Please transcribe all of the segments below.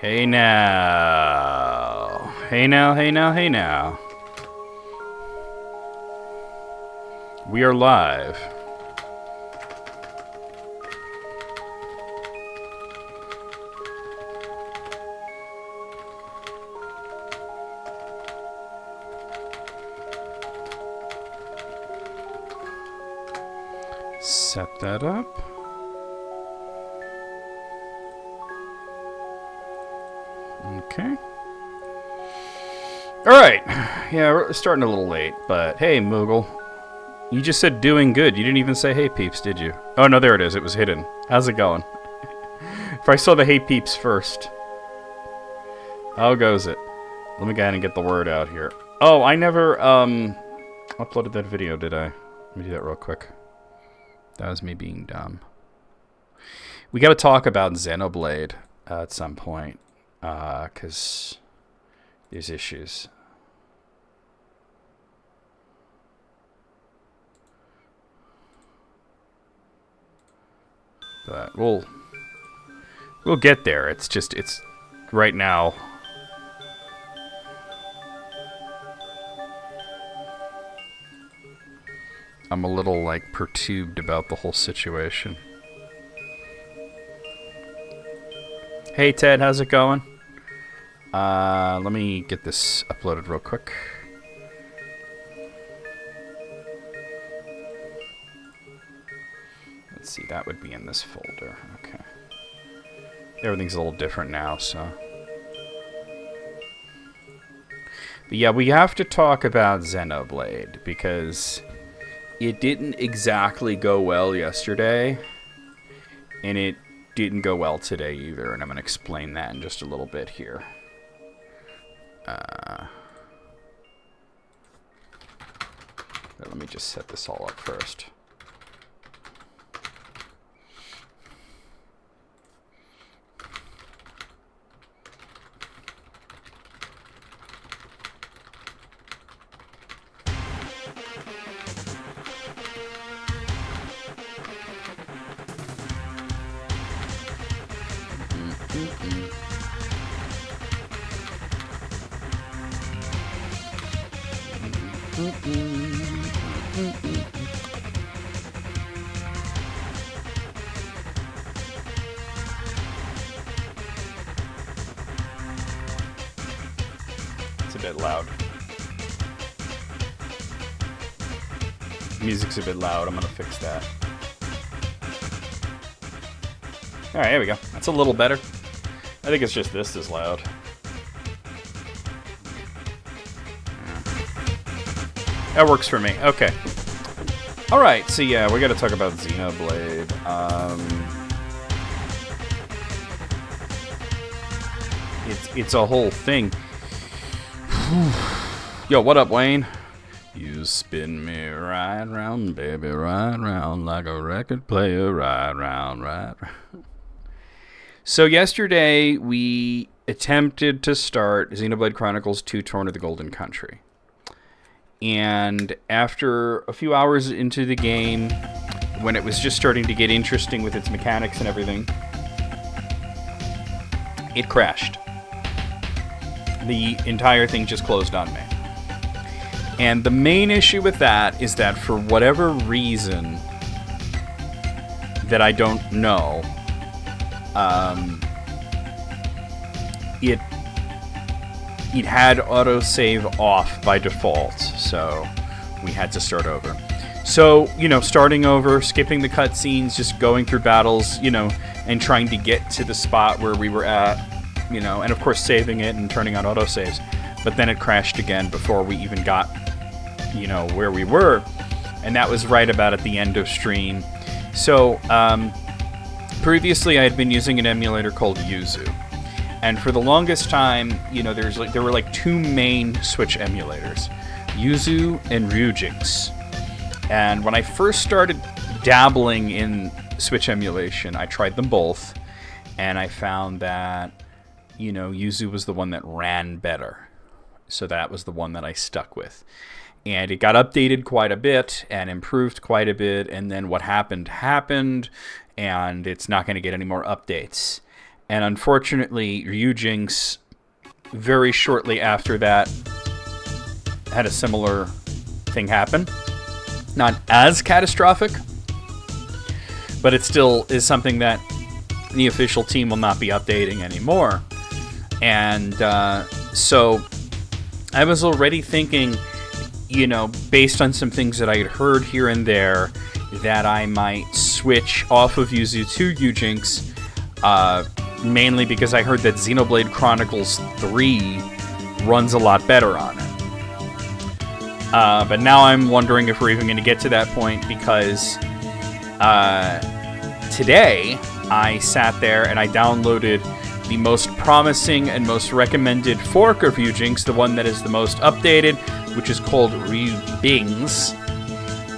Hey now. Hey now, hey now, hey now. We are live. Set that up. Okay. Alright. Yeah, we're starting a little late, but hey, Moogle. You just said doing good. You didn't even say hey peeps, did you? Oh, no, there it is. It was hidden. How's it going? If I saw the hey peeps first. How goes it? Let me go ahead and get the word out here. Oh, I never uploaded that video, did I? Let me do that real quick. That was me being dumb. We got to talk about Xenoblade at some point, because there's issues. But we'll get there. It's just, it's right now. I'm a little, like, perturbed about the whole situation. Hey, Ted, how's it going? Let me get this uploaded real quick. Let's see, that would be in this folder. Okay. Everything's a little different now, so. But yeah, we have to talk about Xenoblade, because it didn't exactly go well yesterday, and it didn't go well today either, and I'm going to explain that in just a little bit here. Let me just set this all up first. It's a bit loud. Music's a bit loud. I'm gonna fix that. All right, there we go. That's a little better. I think it's just this is loud. That works for me. Okay. All right. So yeah, we got to talk about Xenoblade. It's a whole thing. Yo, what up, Wayne? You spin me right round, baby, right round like a record player, right round, right round. So yesterday we attempted to start Xenoblade Chronicles 2: Torn to the Golden Country. And after a few hours into the game, when it was just starting to get interesting with its mechanics and everything, it crashed. The entire thing just closed on me. And the main issue with that is that for whatever reason that I don't know, it had autosave off by default, so we had to start over. So, you know, starting over, skipping the cutscenes, just going through battles, you know, and trying to get to the spot where we were at, you know, and of course saving it and turning on autosaves. But then it crashed again before we even got, you know, where we were, and that was right about at the end of stream. So, previously I had been using an emulator called Yuzu. And for the longest time, you know, there were like two main Switch emulators, Yuzu and Ryujinx. And when I first started dabbling in Switch emulation, I tried them both, and I found that, you know, Yuzu was the one that ran better. So that was the one that I stuck with. And it got updated quite a bit and improved quite a bit, and then what happened, and it's not going to get any more updates. And unfortunately, Ryujinx, very shortly after that, had a similar thing happen. Not as catastrophic, but it still is something that the official team will not be updating anymore. And so I was already thinking, based on some things that I had heard here and there, that I might switch off of Yuzu to Ryujinx, mainly because I heard that Xenoblade Chronicles 3 runs a lot better on it. But now I'm wondering if we're even going to get to that point, because today I sat there and I downloaded the most promising and most recommended fork of Ryujinx, the one that is the most updated, which is called Ryubings.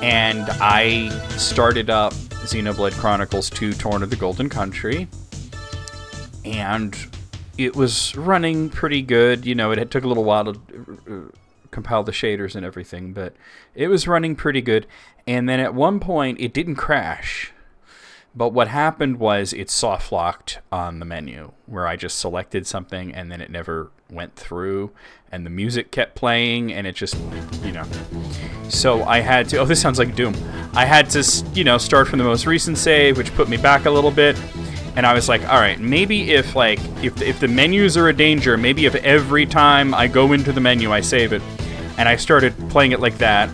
And I started up Xenoblade Chronicles 2 Torn of the Golden Country. And it was running pretty good. It took a little while to compile the shaders and everything, but it was running pretty good. And then at one point, it didn't crash. But what happened was it soft locked on the menu, where I just selected something and then it never went through, and the music kept playing, and it just, So I had to, this sounds like Doom. I had to, start from the most recent save, which put me back a little bit. And I was like, all right, maybe if the menus are a danger, maybe if every time I go into the menu, I save it. And I started playing it like that.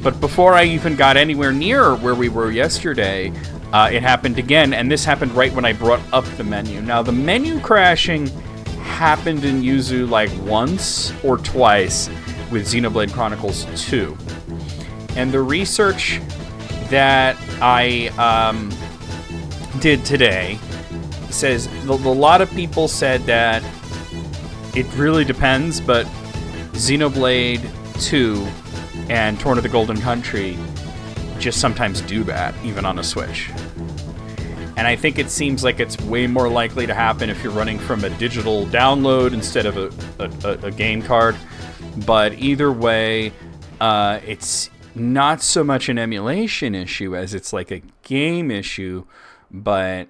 But before I even got anywhere near where we were yesterday, it happened again. And this happened right when I brought up the menu. Now, the menu crashing happened in Yuzu like once or twice with Xenoblade Chronicles 2. And the research that I did today says a lot of people said that it really depends, but Xenoblade 2 and Torn of the Golden Country just sometimes do that, even on a Switch. And I think it seems like it's way more likely to happen if you're running from a digital download instead of a game card. But either way, it's not so much an emulation issue as it's like a game issue. But,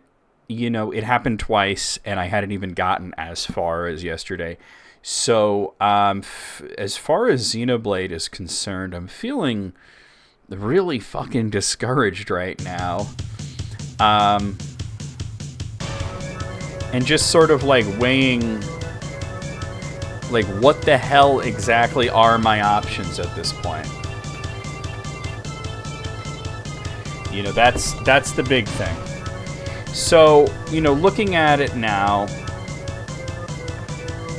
it happened twice, and I hadn't even gotten as far as yesterday. So, as far as Xenoblade is concerned, I'm feeling really fucking discouraged right now. And just sort of like weighing, like, what the hell exactly are my options at this point? That's the big thing. So, looking at it now,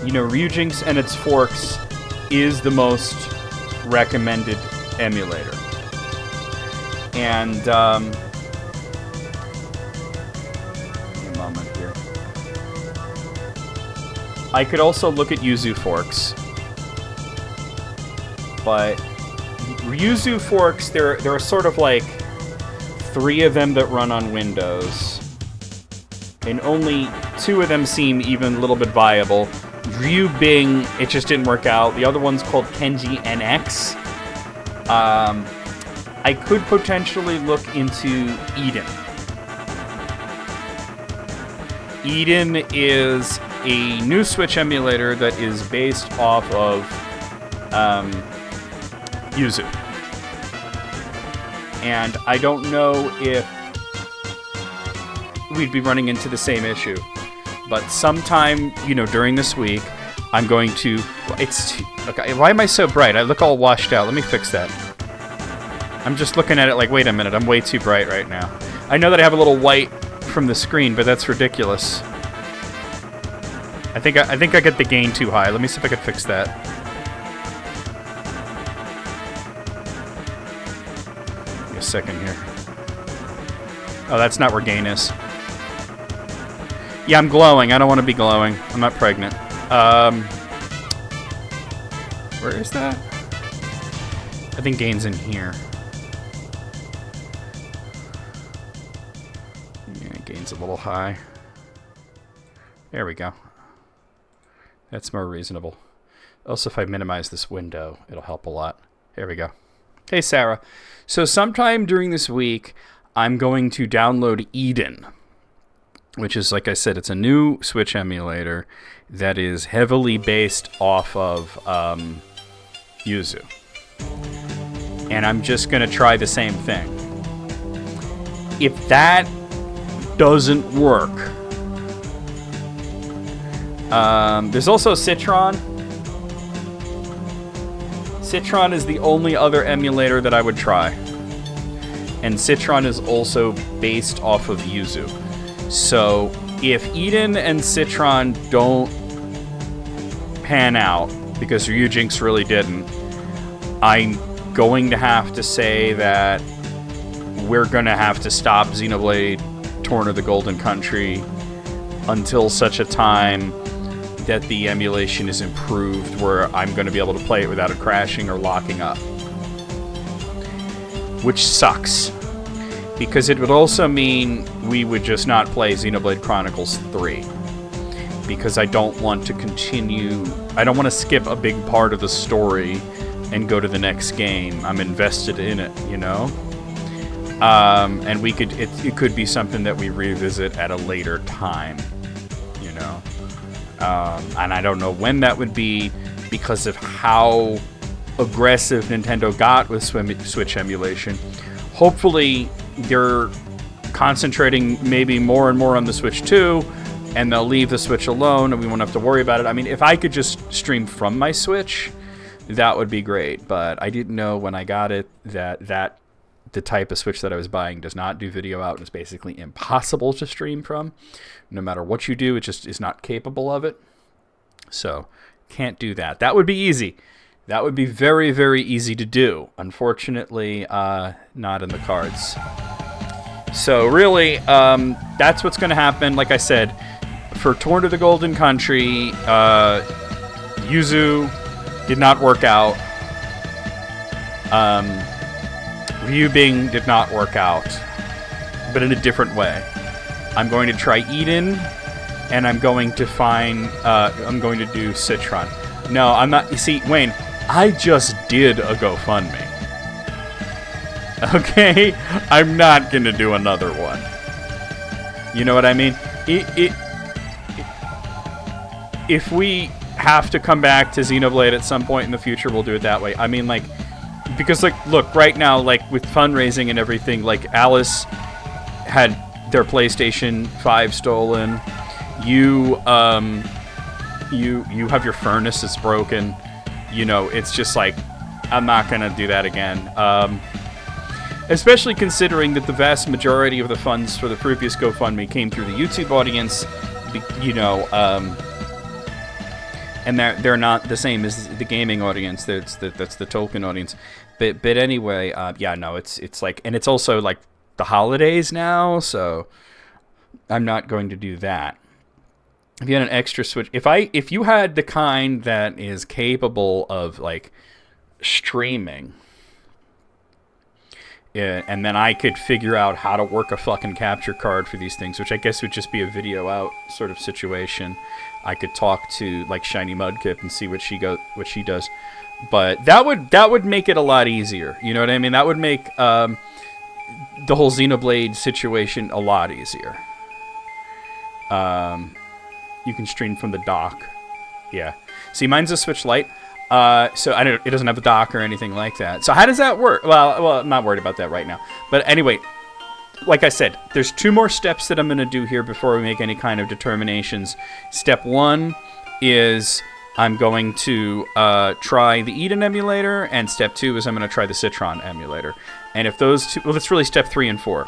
Ryujinx and its forks is the most recommended emulator. And, give me a moment here. I could also look at Yuzu forks. But Yuzu forks, there are sort of like 3 of them that run on Windows. And only 2 of them seem even a little bit viable. Ryubing, it just didn't work out. The other one's called Kenji NX. I could potentially look into Eden. Eden is a new Switch emulator that is based off of Yuzu. And I don't know if we'd be running into the same issue. But sometime, during this week, I'm going to... Okay, why am I so bright? I look all washed out. Let me fix that. I'm just looking at it like, wait a minute, I'm way too bright right now. I know that I have a little white from the screen, but that's ridiculous. I think I get the gain too high. Let me see if I can fix that. Give me a second here. Oh, that's not where gain is. Yeah, I'm glowing. I don't want to be glowing. I'm not pregnant. Where is that? I think gain's in here. Yeah, gain's a little high. There we go. That's more reasonable. Also, if I minimize this window, it'll help a lot. There we go. Hey, Sarah. So sometime during this week, I'm going to download Eden. which is, like I said, it's a new Switch emulator that is heavily based off of Yuzu. And I'm just going to try the same thing. If that doesn't work, there's also Citron. Citron is the only other emulator that I would try. And Citron is also based off of Yuzu. So if Eden and Citron don't pan out, because Ryujinx really didn't, I'm going to have to say that we're going to have to stop Xenoblade Torn of the Golden Country until such a time that the emulation is improved where I'm going to be able to play it without it crashing or locking up. Which sucks, because it would also mean we would just not play Xenoblade Chronicles 3. Because I don't want to continue... I don't want to skip a big part of the story and go to the next game. I'm invested in it, you know? And we could... It could be something that we revisit at a later time, you know? And I don't know when that would be because of how aggressive Nintendo got with Switch emulation. Hopefully, they're concentrating maybe more and more on the Switch 2, and they'll leave the Switch alone, and we won't have to worry about it. I mean, if I could just stream from my Switch, that would be great. But I didn't know when I got it that the type of Switch that I was buying does not do video out, and it's basically impossible to stream from. No matter what you do, it just is not capable of it. So, can't do that. That would be easy. That would be very, very easy to do. Unfortunately, not in the cards. So really, that's what's going to happen. Like I said, for Torn to the Golden Country, Yuzu did not work out. Ryubing did not work out, but in a different way. I'm going to try Eden, and I'm going to do Citron. No, I'm not. You see, Wayne, I just did a GoFundMe. Okay? I'm not going to do another one. You know what I mean? If we have to come back to Xenoblade at some point in the future, we'll do it that way. I mean, like, because, like, look, right now, like, with fundraising and everything, like, Alice had their PlayStation 5 stolen. You have your furnace that's broken. You know, it's just like, I'm not going to do that again. Especially considering that the vast majority of the funds for the previous GoFundMe came through the YouTube audience, you know, and they're not the same as the gaming audience. That's the Tolkien audience. But anyway, yeah, no, it's like, and it's also like the holidays now, so I'm not going to do that. If you had an extra Switch, if you had the kind that is capable of like streaming, and then I could figure out how to work a fucking capture card for these things, which I guess would just be a video out sort of situation. I could talk to like Shiny Mudkip and see what she does, but that would make it a lot easier. You know what I mean? That would make the whole Xenoblade situation a lot easier. You can stream from the dock. Yeah. See, mine's a Switch Lite. So it doesn't have a dock or anything like that. So how does that work? Well, I'm not worried about that right now. But anyway, like I said, there's 2 more steps that I'm going to do here before we make any kind of determinations. Step 1 is I'm going to try the Eden emulator, and step 2 is I'm going to try the Citron emulator. And if those two, well, that's really step 3 and 4,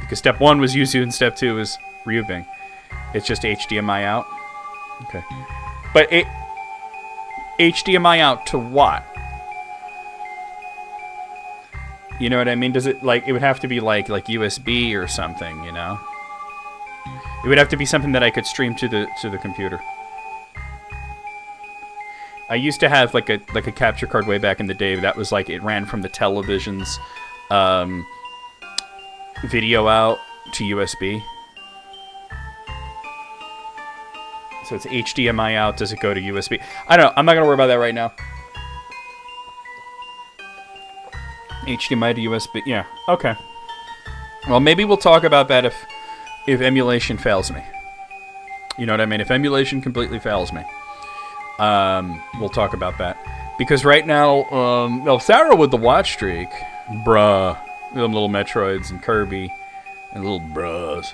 because step 1 was Yuzu and step 2 is Ryubing. It's just HDMI out. Okay, but HDMI out to what? You know what I mean? Does it, like, it would have to be like USB or something, you know? It would have to be something that I could stream to the computer. I used to have like a capture card way back in the day. That was like, it ran from the television's video out to USB. So it's HDMI out. Does it go to USB? I don't know. I'm not going to worry about that right now. HDMI to USB. Yeah. Okay. Well, maybe we'll talk about that if emulation fails me. You know what I mean? If emulation completely fails me, we'll talk about that. Because right now, Sarah with the watch streak, bruh, them little Metroids and Kirby and little bruhs.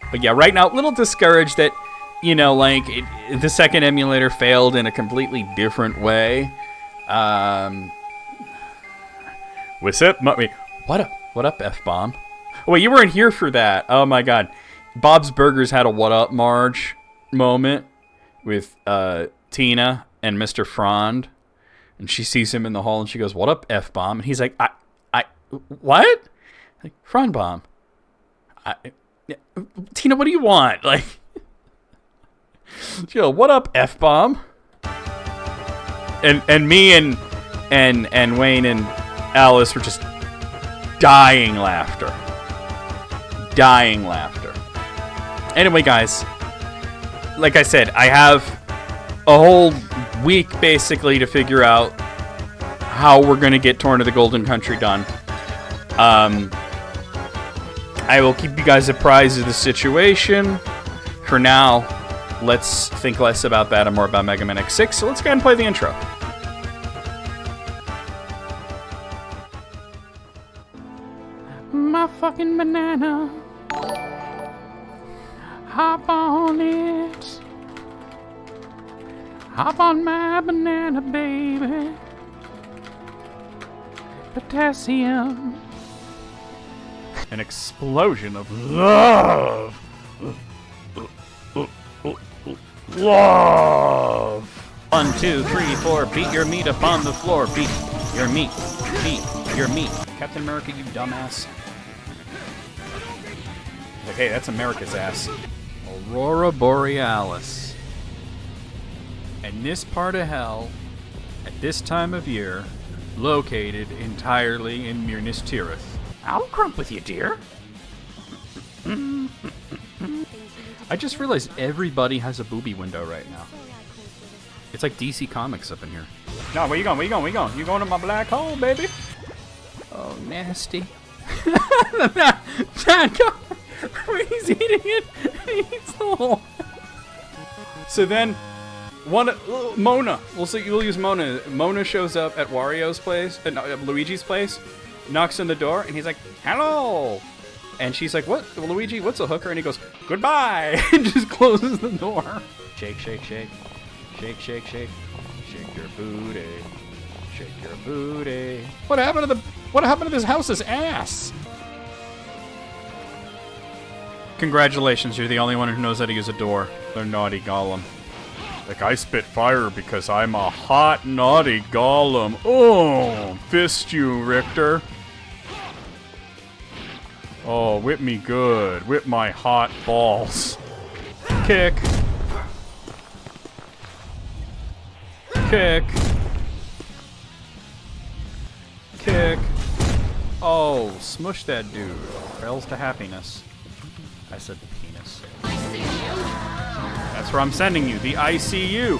But yeah, right now, a little discouraged that, you know, like, the second emulator failed in a completely different way. What's up, Mummy? What up, F-Bomb? Oh, wait, you weren't here for that. Oh, my God. Bob's Burgers had a what up, Marge moment with Tina and Mr. Frond. And she sees him in the hall and she goes, what up, F-Bomb? And he's like, what? Like, Frond Bomb. Tina, what do you want? Like, she goes, what up, F-Bomb? And me and Wayne and Alice were just dying laughter. Dying laughter. Anyway, guys, like I said, I have a whole week basically to figure out how we're going to get Torn to the Golden Country done. I will keep you guys apprised of the situation. For now, let's think less about that and more about Mega Man X6. So let's go ahead and play the intro. My fucking banana. Hop on it. Hop on my banana, baby. Potassium. An explosion of love. Love. 1, 2, 3, 4. Beat your meat upon the floor. Beat your meat. Beat your meat. Captain America, you dumbass. Like, hey, that's America's ass. Aurora Borealis. And this part of hell, at this time of year, located entirely in Minas Tirith. I'll crump with you, dear. I just realized everybody has a booby window right now. It's like DC Comics up in here. No, where you going? Where you going? Where you going? You going to my black hole, baby? Oh, nasty. He's eating it. He's the hole. So then, Mona. We'll use Mona. Mona shows up at Wario's place, Luigi's place, knocks on the door, and he's like, "Hello." And she's like, "What, Luigi? What's a hooker?" And he goes, "Goodbye," and just closes the door. Shake, shake, shake, shake, shake, shake, shake your booty, shake your booty. What happened to this house's ass? Congratulations, you're the only one who knows how to use a door. They're naughty golem. Like, I spit fire because I'm a hot, naughty golem. Oh, fist you, Richter. Oh, whip me good. Whip my hot balls. Kick. Kick. Kick. Oh, smush that dude. Trails to happiness. I said penis. That's where I'm sending you, the ICU.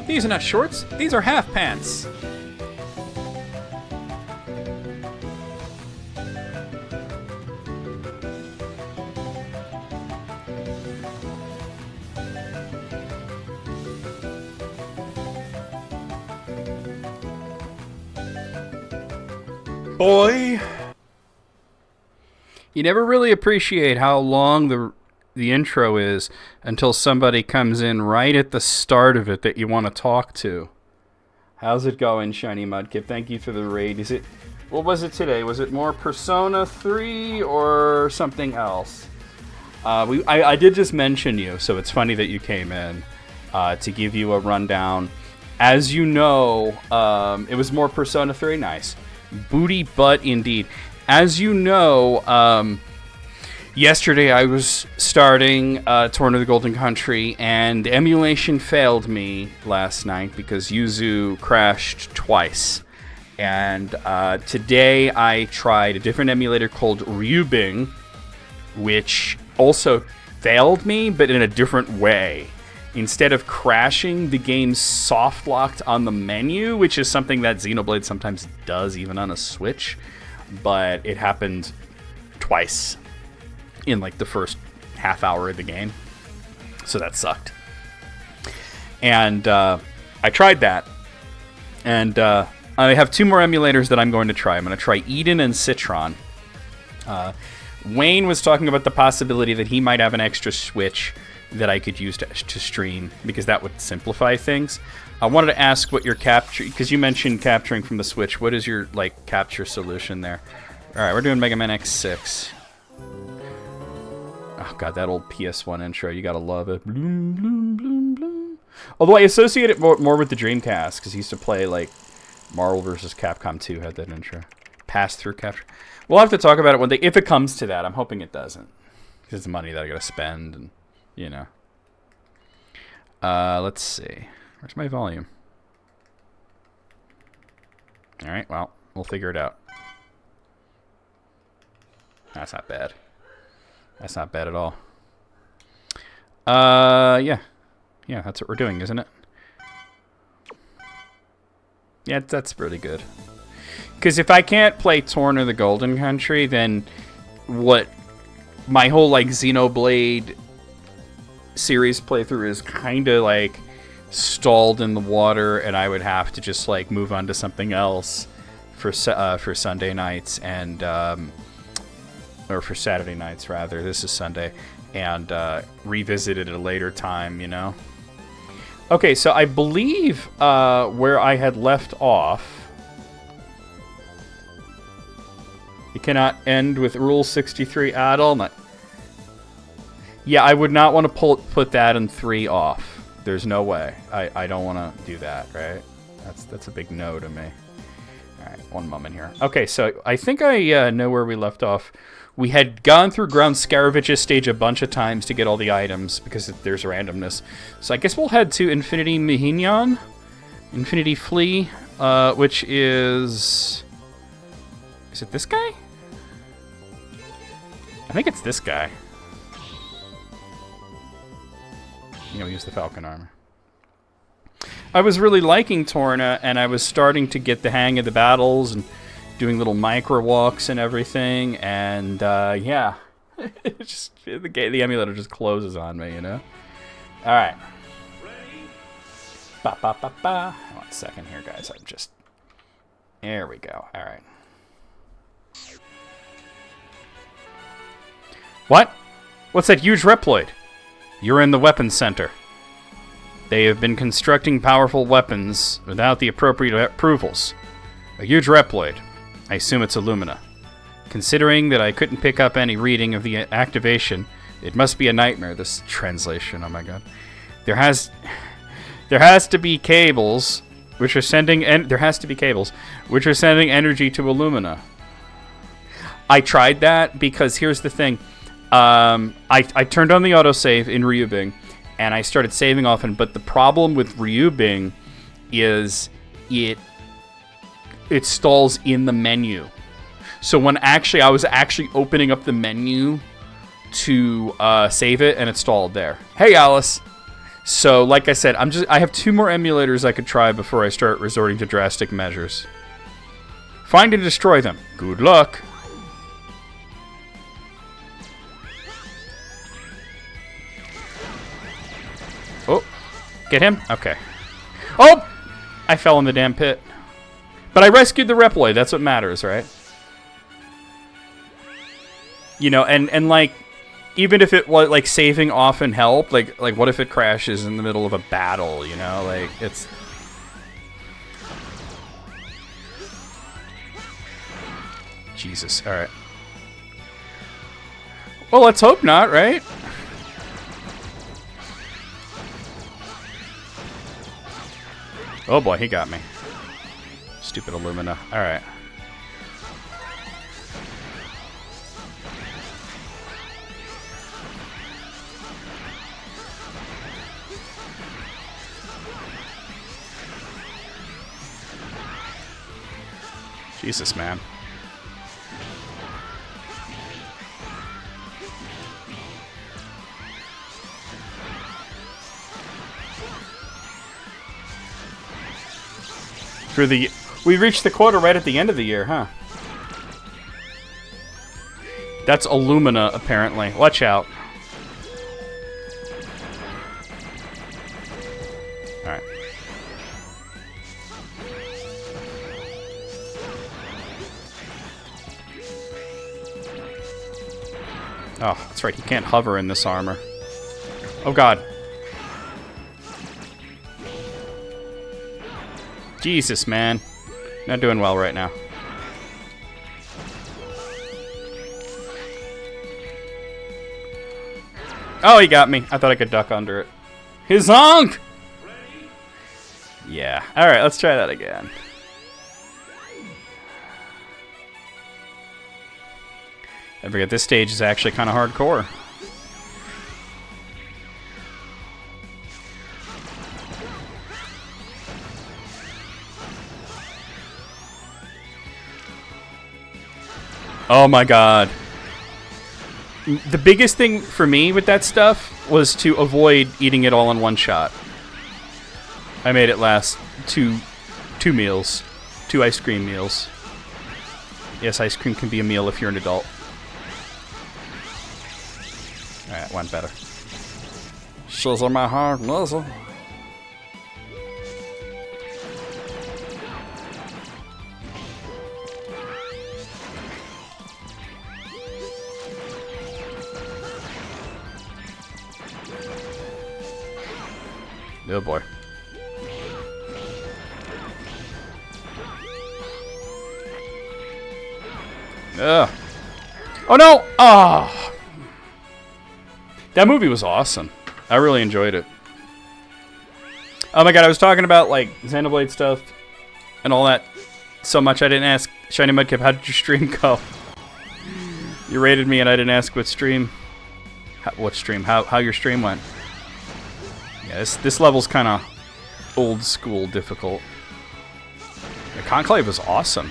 These are not shorts, these are half pants. Boy. You never really appreciate how long the intro is until somebody comes in right at the start of it that you want to talk to. How's it going, Shiny Mudkip? Thank you for the raid. What was it today? Was it more Persona 3 or something else? I did just mention you, so it's funny that you came in to give you a rundown. As you know, it was more Persona 3. Nice. Booty butt indeed. As you know, yesterday I was starting Torn to the Golden Country, and emulation failed me last night because Yuzu crashed twice. And today I tried a different emulator called Ryubing, which also failed me, but in a different way. Instead of crashing, the game soft-locked on the menu, which is something that Xenoblade sometimes does, even on a Switch. But it happened twice. in like the first half hour of the game. So that sucked. And I tried that. And I have 2 more emulators that I'm going to try. I'm going to try Eden and Citron. Wayne was talking about the possibility that he might have an extra Switch that I could use to stream, because that would simplify things. I wanted to ask what your capture, because you mentioned capturing from the Switch. What is your like capture solution there? All right, we're doing Mega Man X6. Oh god, that old PS1 intro, you gotta love it. Bloom, bloom, bloom, bloom. Although I associate it more with the Dreamcast, because he used to play like Marvel vs. Capcom 2 had that intro. Pass-through capture. We'll have to talk about it one day, if it comes to that. I'm hoping it doesn't, because it's money that I gotta spend, and you know. Let's see. Where's my volume? Alright, well, we'll figure it out. That's not bad. That's not bad at all. Yeah. Yeah, that's what we're doing, isn't it? Yeah, that's really good. Because if I can't play Torn or the Golden Country, then what my whole, like, Xenoblade series playthrough is kind of, like, stalled in the water, and I would have to just, like, move on to something else for Sunday nights, and, or for Saturday nights, rather. This is Sunday. And revisit it at a later time, you know? Okay, so I believe where I had left off... You cannot end with Rule 63 add-all. Yeah, I would not want to put that in 3 off. There's no way. I don't want to do that, right? That's a big no to me. Alright, one moment here. Okay, so I think I know where we left off. We had gone through Ground Scaravich's stage a bunch of times to get all the items, because there's randomness. So I guess we'll head to Infinity Mihignon? Infinity Flea, which is... Is it this guy? I think it's this guy. You know, use the Falcon armor. I was really liking Torna, and I was starting to get the hang of the battles, and doing little micro walks and everything, and yeah. Just the emulator just closes on me, you know? Alright. Ba ba ba ba. 1 second here, guys. I'm just... There we go. Alright. What? What's that huge Reploid? You're in the weapons center. They have been constructing powerful weapons without the appropriate approvals. A huge Reploid. I assume it's Illumina. Considering that I couldn't pick up any reading of the activation, it must be a nightmare, this translation, oh my god. There has to be cables which are sending energy to Illumina. I tried that because here's the thing. I turned on the autosave in Ryubing, and I started saving often, but the problem with Ryubing is it stalls in the menu. So when I was actually opening up the menu to save it, and it stalled there. Hey, Alice. So, like I said, I have 2 more emulators I could try before I start resorting to drastic measures. Find and destroy them. Good luck. Oh, get him? Okay. Oh! I fell in the damn pit. But I rescued the Reploid. That's what matters, right? You know, and like, even if it was, like, saving often helped, like what if it crashes in the middle of a battle, you know? Like, it's... Jesus, alright. Well, let's hope not, right? Oh boy, he got me. Stupid Illumina. Alright. Jesus, man. We reached the quota right at the end of the year, huh? That's Illumina, apparently. Watch out. Alright. Oh, that's right. He can't hover in this armor. Oh, God. Jesus, man. Not doing well right now. Oh, he got me. I thought I could duck under it. His honk! Yeah. Alright, let's try that again. I forget, this stage is actually kind of hardcore. Oh my god. The biggest thing for me with that stuff was to avoid eating it all in one shot. I made it last two meals. 2 ice cream meals. Yes, ice cream can be a meal if you're an adult. Alright, one better. Shizzle my hard muzzle. Oh boy. Ugh. Oh no! Oh! That movie was awesome. I really enjoyed it. Oh my god, I was talking about like Xenoblade stuff and all that so much I didn't ask Shiny Mudkip, how did your stream go? You rated me and I didn't ask what stream. How your stream went. Yeah, this level's kind of old school difficult. The Conclave was awesome.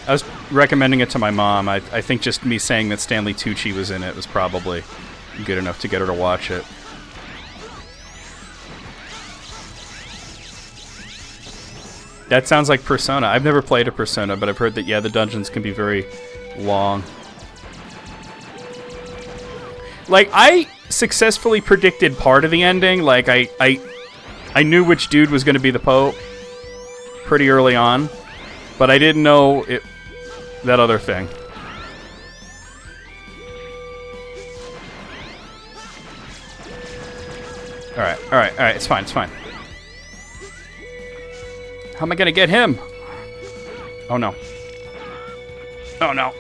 I was recommending it to my mom. I think just me saying that Stanley Tucci was in it was probably good enough to get her to watch it. That sounds like Persona. I've never played a Persona, but I've heard that, yeah, the dungeons can be very long. Like, I successfully predicted part of the ending. Like, I knew which dude was going to be the Pope pretty early on, but I didn't know that other thing. Alright, it's fine, How am I gonna get him? Oh no. Oh no.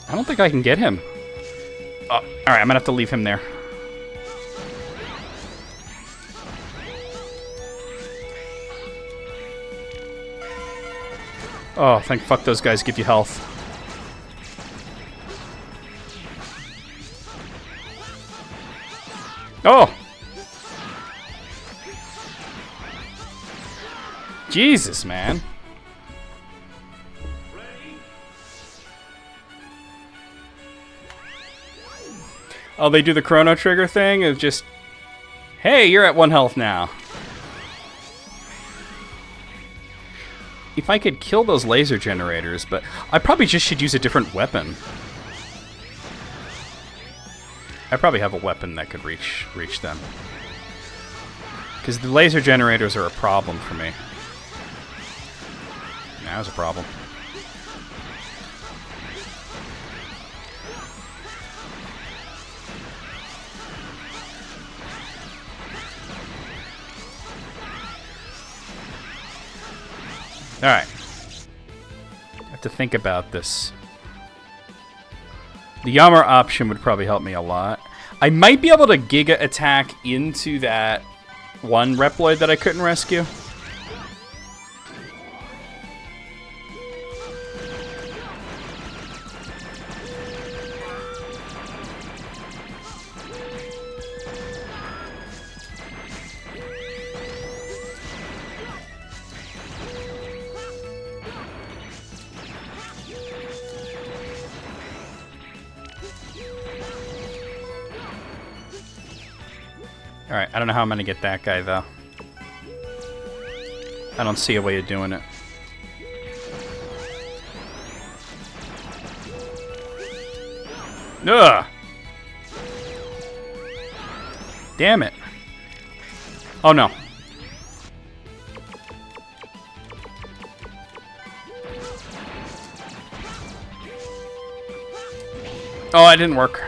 I don't think I can get him. Alright, I'm gonna have to leave him there. Oh, thank fuck those guys give you health. Oh! Jesus, man. Oh, they do the Chrono Trigger thing of just, hey, you're at 1 health now. If I could kill those laser generators, but I probably just should use a different weapon. I probably have a weapon that could reach them. Because the laser generators are a problem for me. That was a problem. Alright. I have to think about this. The Yammer option would probably help me a lot. I might be able to Giga attack into that one Reploid that I couldn't rescue. Alright, I don't know how I'm gonna get that guy, though. I don't see a way of doing it. Ugh! Damn it. Oh, no. Oh, it didn't work.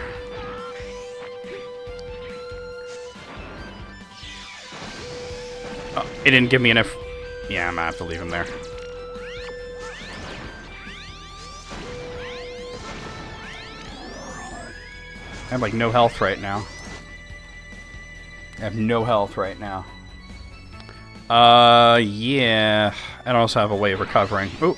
Oh, it didn't give me enough. Yeah, I'm gonna have to leave him there. I have like no health right now. I have no health right now. Yeah. I also have a way of recovering. Ooh.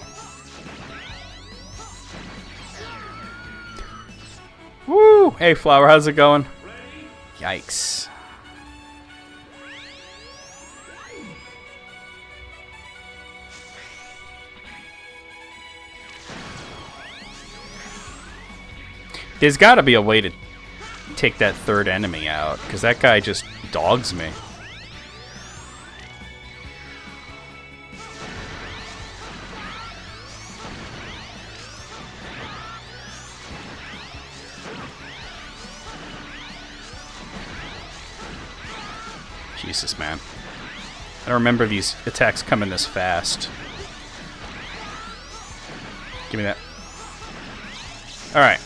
Woo! Hey, Flower, how's it going? Yikes. There's got to be a way to take that third enemy out, because that guy just dogs me. Jesus, man. I don't remember these attacks coming this fast. Give me that. Alright.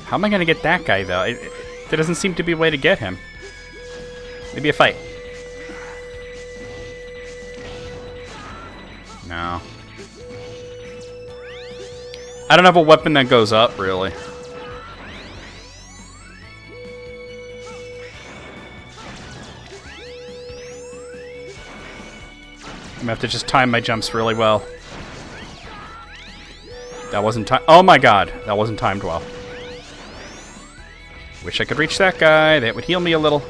How am I going to get that guy, though? There doesn't seem to be a way to get him. Maybe a fight. No. I don't have a weapon that goes up, really. I'm going to have to just time my jumps really well. That wasn't timed. Oh my god, that wasn't timed well. Wish I could reach that guy. That would heal me a little.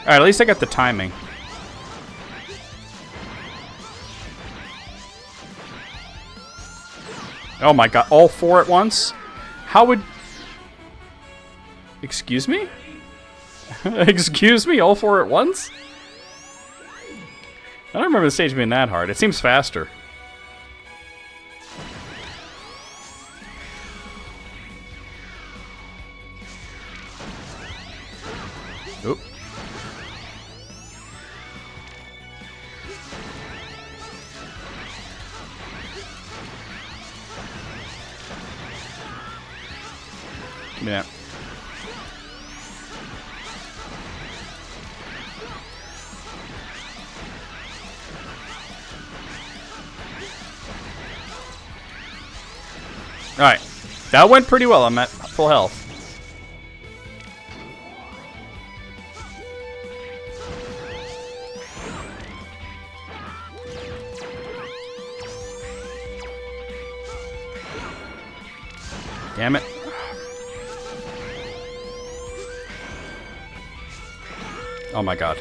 Alright, at least I got the timing. Oh my god, all four at once? How would... Excuse me? Excuse me, all four at once? I don't remember the stage being that hard. It seems faster. Oop. Give me that. Alright. That went pretty well. I'm at full health. Damn it. Oh my god.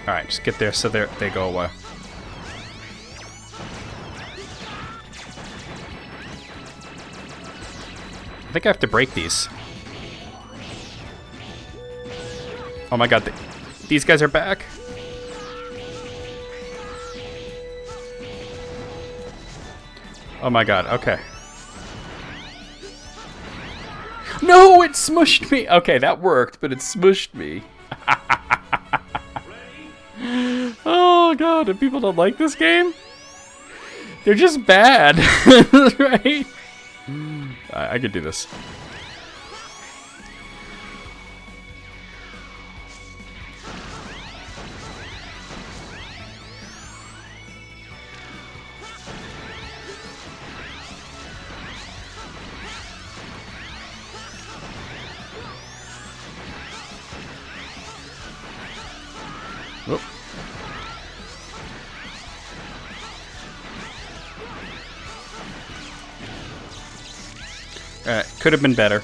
Alright, just get there so they go away. I think I have to break these. Oh my god, these guys are back. Oh my god, okay. No, it smushed me! Okay, that worked, but it smushed me. Oh god, if people don't like this game, they're just bad, right? I could do this. Whoop. Could have been better.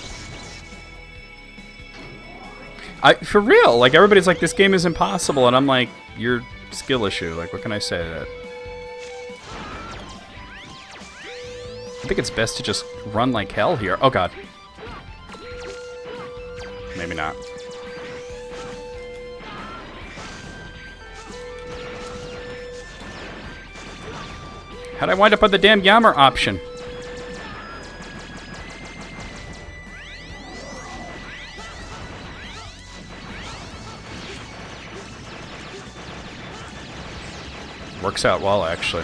For real, like, everybody's like, this game is impossible, and I'm like, your skill issue. Like, what can I say to that? I think it's best to just run like hell here. Oh, God. Maybe not. How'd I wind up on the damn Yammer option? Works out well, actually.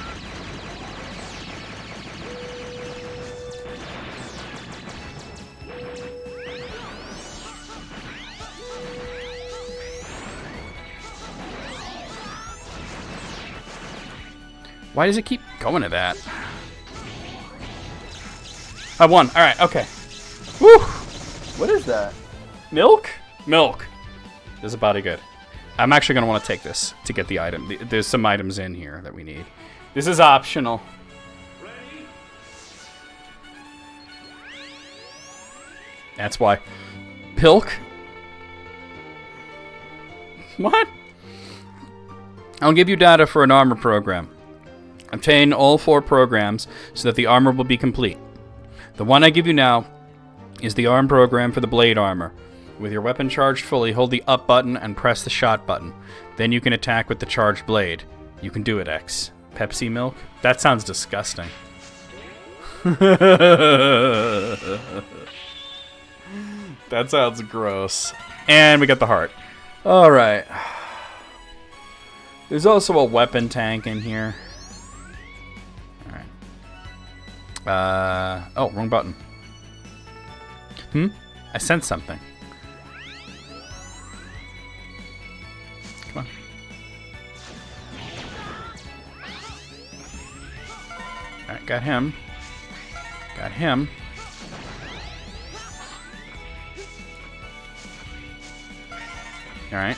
Why does it keep going to that? I won. All right, okay. Woo! What is that? Milk? Milk. This is about good. I'm actually going to want to take this to get the item. There's some items in here that we need. This is optional. That's why. Pilk? What? I'll give you data for an armor program. Obtain all 4 programs so that the armor will be complete. The one I give you now is the arm program for the blade armor. With your weapon charged fully, hold the up button and press the shot button. Then you can attack with the charged blade. You can do it, X. Pepsi milk? That sounds disgusting. That sounds gross. And we got the heart. Alright. There's also a weapon tank in here. Alright. Oh, wrong button. I sent something. Come on. Alright, got him. Got him. Alright.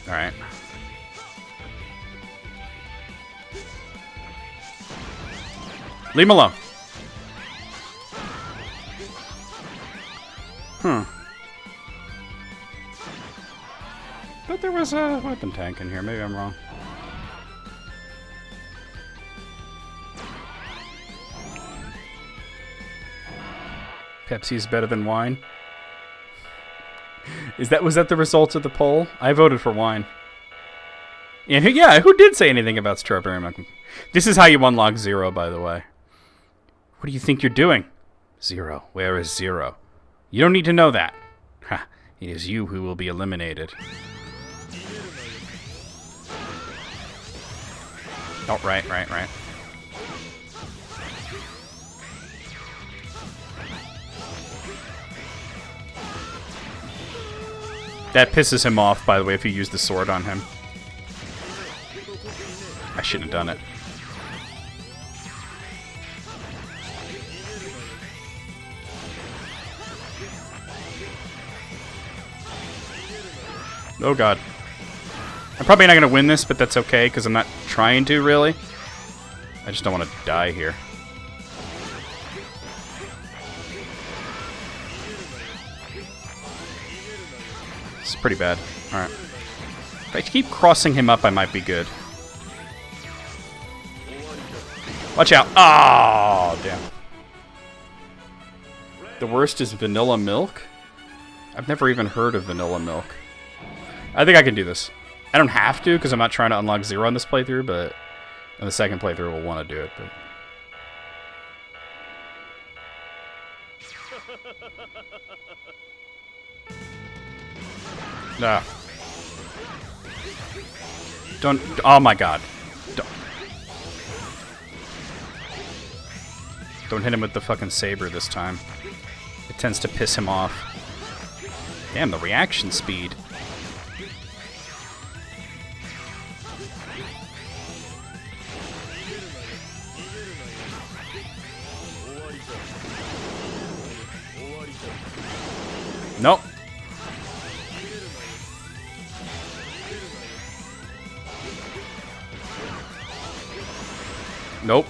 Alright. Leave him alone. But there was a weapon tank in here. Maybe I'm wrong. Pepsi's better than wine. Was that the result of the poll? I voted for wine. And who did say anything about strawberry milk? This is how you unlock Zero, by the way. What do you think you're doing? Zero. Where is Zero? You don't need to know that. Ha! It is you who will be eliminated. Oh, right. That pisses him off, by the way, if you use the sword on him. I shouldn't have done it. Oh god. I'm probably not going to win this, but that's okay, because I'm not trying to, really. I just don't want to die here. It's pretty bad. Alright. If I keep crossing him up, I might be good. Watch out. Oh, damn. The worst is vanilla milk? I've never even heard of vanilla milk. I think I can do this. I don't have to, because I'm not trying to unlock Zero on this playthrough, but in the second playthrough we'll want to do it. But ah. Don't. Oh my god. Don't hit him with the fucking saber this time. It tends to piss him off. Damn, the reaction speed. Nope. Nope.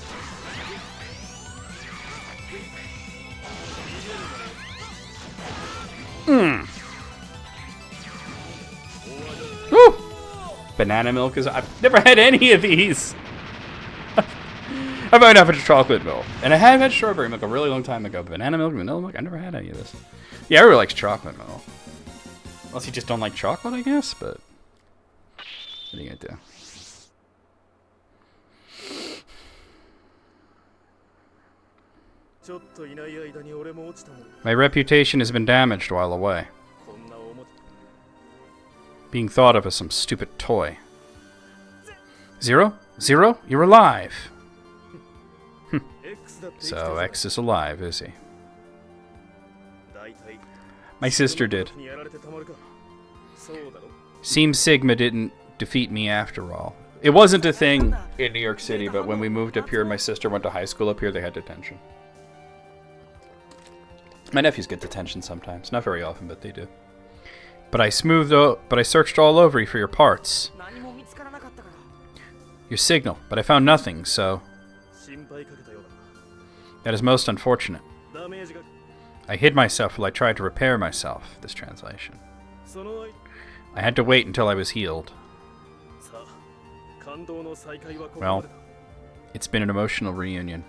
Woo! Banana milk is... I've never had any of these. I've only had chocolate milk. And I have had strawberry milk a really long time ago. Banana milk, vanilla milk, I never had any of this. Yeah, everyone likes chocolate milk. Unless you just don't like chocolate, I guess, but... What are you gonna do? My reputation has been damaged while away. Being thought of as some stupid toy. Zero? Zero? You're alive! So X is alive, is he? My sister did. Seems Sigma didn't defeat me after all. It wasn't a thing in New York City, but when we moved up here, my sister went to high school up here, they had detention. My nephews get detention sometimes. Not very often, but they do. But I searched all over you for your parts. Your signal, but I found nothing, so... That is most unfortunate. I hid myself while I tried to repair myself, this translation. I had to wait until I was healed. Well, it's been an emotional reunion.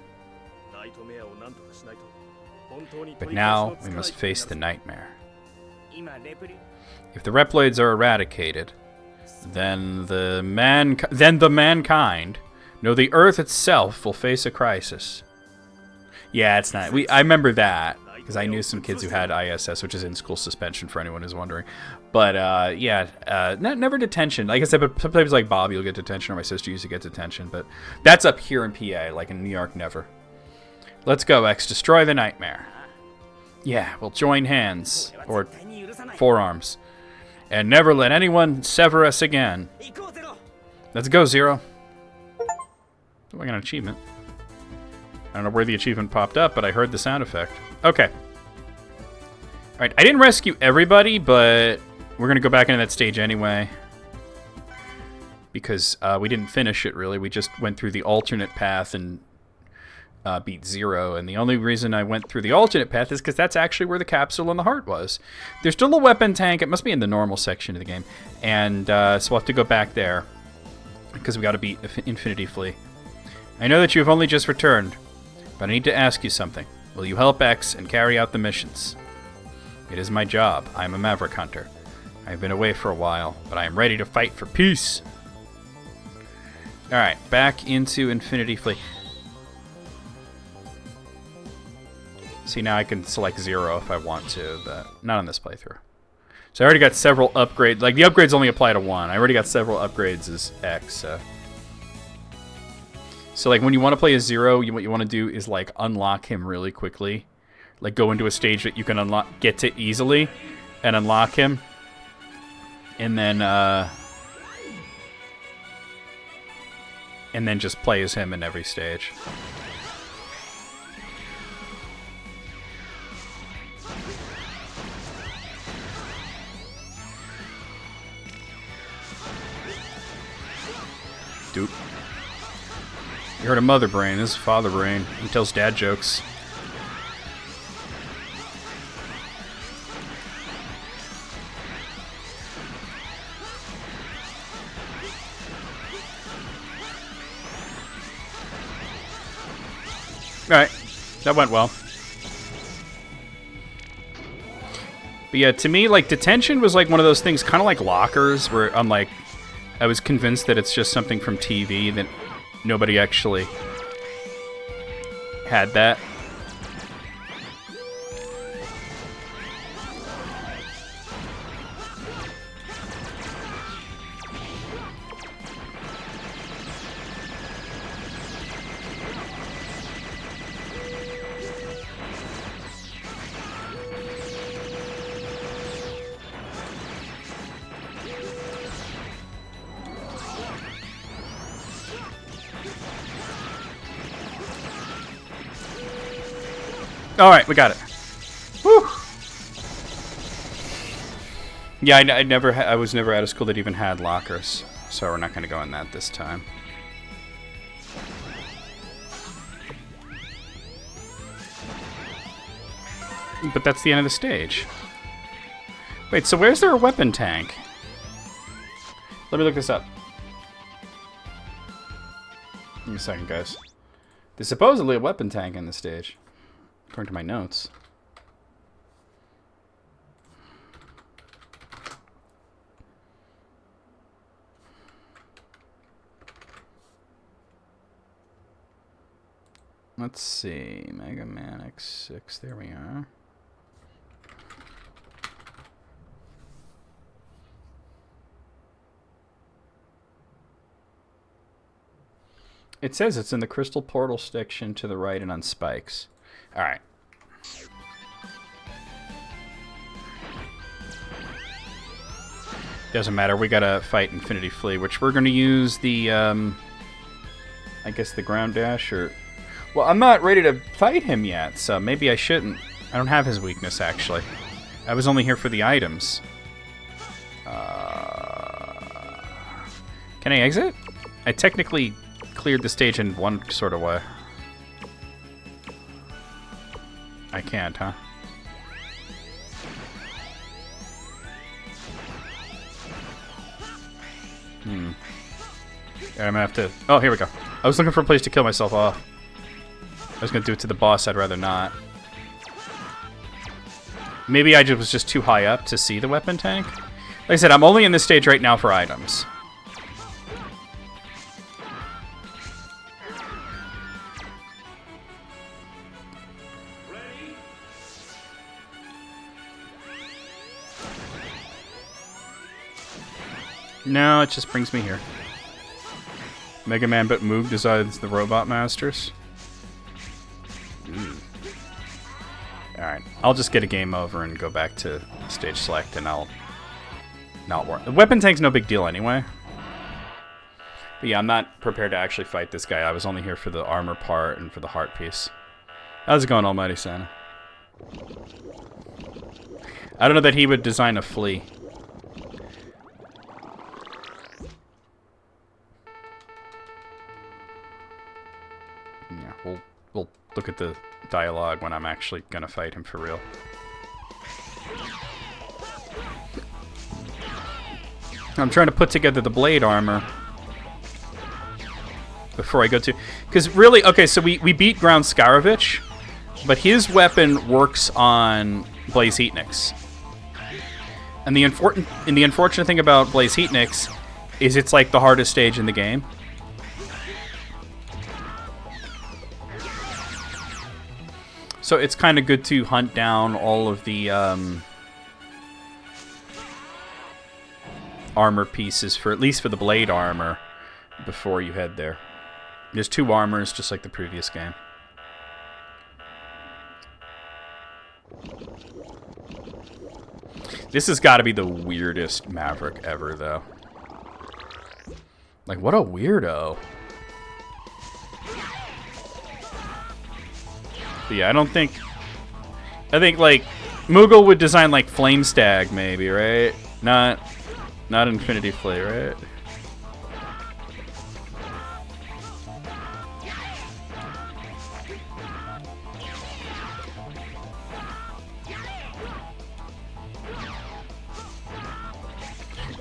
But now we must face the nightmare. If the Reploids are eradicated, then the mankind, no, the Earth itself will face a crisis. Yeah, it's not. I remember that because I knew some kids who had ISS, which is in-school suspension for anyone who's wondering. But yeah, never detention. Like I said, but sometimes like Bobby will get detention, or my sister used to get detention. But that's up here in PA, like in New York, never. Let's go, X. Destroy the nightmare. Yeah, we'll join hands or forearms, and never let anyone sever us again. Let's go, Zero. Oh, I got an achievement. I don't know where the achievement popped up, but I heard the sound effect. Okay. Alright, I didn't rescue everybody, but we're going to go back into that stage anyway. Because we didn't finish it, really. We just went through the alternate path and beat Zero. And the only reason I went through the alternate path is because that's actually where the capsule and the heart was. There's still a weapon tank. It must be in the normal section of the game. And so we'll have to go back there. Because we got to beat Infinity Flea. I know that you have only just returned, but I need to ask you something. Will you help X and carry out the missions? It is my job. I am a Maverick Hunter. I have been away for a while, but I am ready to fight for peace. Alright, back into Infinity Flea. See, now I can select Zero if I want to, but not on this playthrough. So I already got several upgrades. Like, the upgrades only apply to one. I already got several upgrades as X, so... So, like, when you want to play as Zero, what you want to do is, like, unlock him really quickly. Like, go into a stage that you can get to easily and unlock him. And then just play as him in every stage. Dude. You heard of Mother Brain. This is Father Brain. He tells dad jokes. Alright. That went well. But yeah, to me, like, detention was like one of those things, kind of like lockers, where I'm like, I was convinced that it's just something from TV that nobody actually had that. Alright, we got it. Whew. Yeah, I was never at a school that even had lockers, so we're not going to go in that this time. But that's the end of the stage. Wait, so where's there a weapon tank? Let me look this up. Give me a second, guys. There's supposedly a weapon tank in the stage, according to my notes. Let's see, Mega Man X6, there we are. It says it's in the Crystal Portal section to the right and on spikes. Alright. Doesn't matter, we gotta fight Infinity Flea, which we're gonna use the, I guess the ground dash, or... Well, I'm not ready to fight him yet, so maybe I shouldn't. I don't have his weakness, actually. I was only here for the items. Can I exit? I technically cleared the stage in one sort of way. I can't, huh? I'm gonna have to... Oh, here we go. I was looking for a place to kill myself off. I was gonna do it to the boss, I'd rather not. Maybe I was just too high up to see the weapon tank. Like I said, I'm only in this stage right now for items. No, it just brings me here. Mega Man but Moog decides the Robot Masters. Alright, I'll just get a game over and go back to stage select, and I'll not worry. The weapon tank's no big deal anyway. But yeah, I'm not prepared to actually fight this guy. I was only here for the armor part and for the heart piece. How's it going, Almighty Santa? I don't know that he would design a flea. Yeah, we'll look at the dialogue when I'm actually gonna fight him for real. I'm trying to put together the blade armor before I go to... Because really, okay, so we beat Ground Scaravich, but his weapon works on Blaze Heatnix. And the unfortunate thing about Blaze Heatnix is it's like the hardest stage in the game. So it's kind of good to hunt down all of the armor pieces, for at least for the blade armor, before you head there. There's 2 armors, just like the previous game. This has got to be the weirdest Maverick ever, though. Like, what a weirdo. But yeah, I think like Moogle would design like Flame Stag, maybe, right? Not Infinity Flea, right?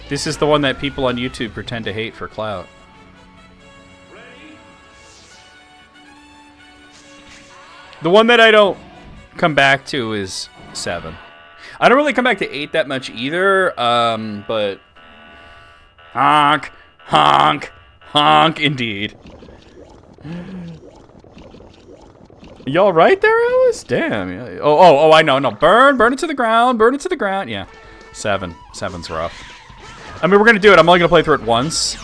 This is the one that people on YouTube pretend to hate for clout. The one that I don't come back to is 7. I don't really come back to 8 that much either, but... Honk, honk, honk, indeed. Y'all right there, Alice? Damn. Yeah. Oh, I know. No, burn it to the ground, burn it to the ground. Yeah, 7's rough. I mean, we're going to do it. I'm only going to play through it once.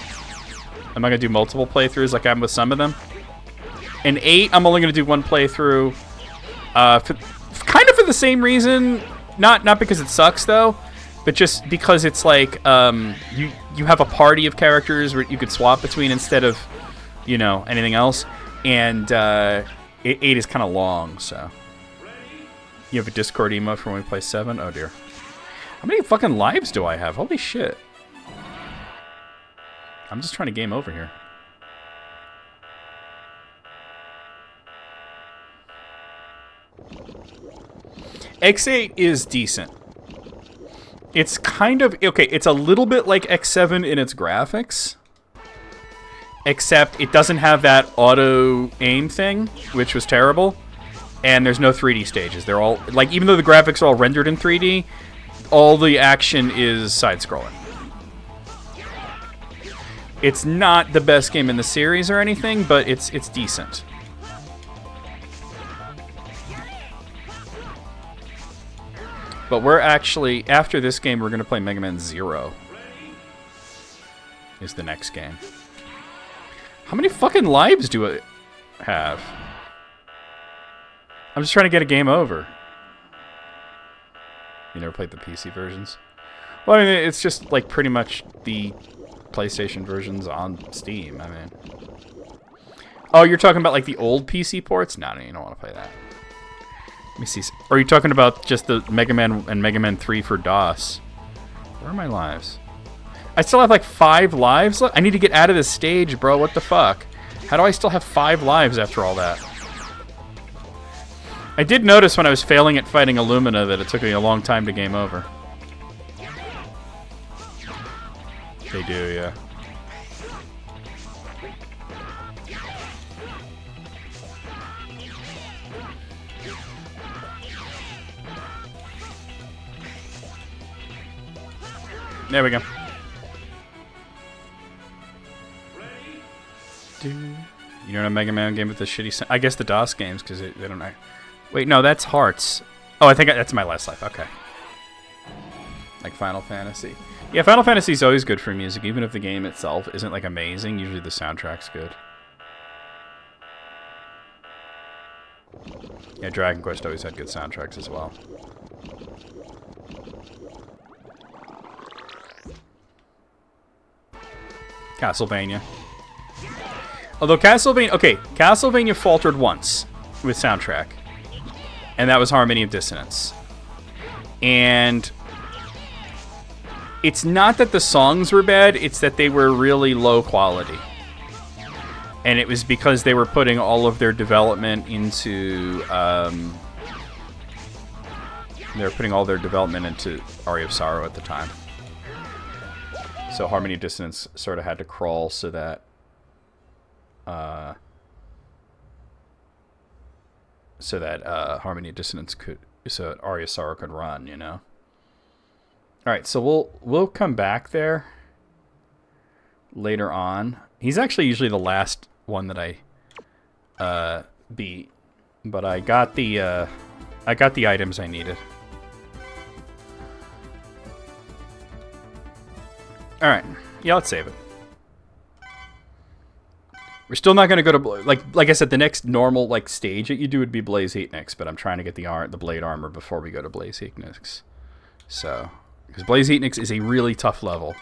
I'm not going to do multiple playthroughs like I'm with some of them. And 8, I'm only going to do one playthrough, kind of for the same reason. Not because it sucks though, but just because it's like you have a party of characters where you could swap between instead of, you know, anything else. And 8 is kind of long, so you have a Discord emo for when we play 7. Oh dear. How many fucking lives do I have? Holy shit. I'm just trying to game over here. X8 is decent. It's kind of... Okay, it's a little bit like X7 in its graphics. Except it doesn't have that auto-aim thing, which was terrible. And there's no 3D stages. They're all... Like, even though the graphics are all rendered in 3D, all the action is side-scrolling. It's not the best game in the series or anything, but it's decent. But we're actually, after this game, we're going to play Mega Man Zero. Is the next game. How many fucking lives do I have? I'm just trying to get a game over. You never played the PC versions? Well, I mean, it's just like pretty much the PlayStation versions on Steam. I mean... Oh, you're talking about like the old PC ports? No, you don't want to play that. Let me see. Or are you talking about just the Mega Man and Mega Man 3 for DOS? Where are my lives? I still have like 5 lives left? I need to get out of this stage, bro. What the fuck? How do I still have 5 lives after all that? I did notice when I was failing at fighting Illumina that it took me a long time to game over. They do, yeah. There we go. You know a Mega Man game with the shitty sound? I guess the DOS games, because they don't know. Wait, no, that's Hearts. Oh, I think that's my last life. Okay. Like Final Fantasy. Yeah, Final Fantasy is always good for music, even if the game itself isn't like amazing. Usually the soundtrack's good. Yeah, Dragon Quest always had good soundtracks as well. Castlevania. Although Castlevania... Okay, Castlevania faltered once with soundtrack. And that was Harmony of Dissonance. And... It's not that the songs were bad, it's that they were really low quality. And it was because they were putting all of their development into... they were putting all their development into Aria of Sorrow at the time. So Harmony of Dissonance sort of had to crawl so that... Harmony of Dissonance could... So that Aria of Sorrow could run, you know? Alright, so we'll come back there later on. He's actually usually the last one that I beat. But I got the items I needed. Alright. Yeah, let's save it. We're still not going to go to... Like I said, the next normal stage that you do would be Blaze Heat next, but I'm trying to get the blade armor before we go to Blaze Heat next. So... Because Blaze Heatnix is a really tough level.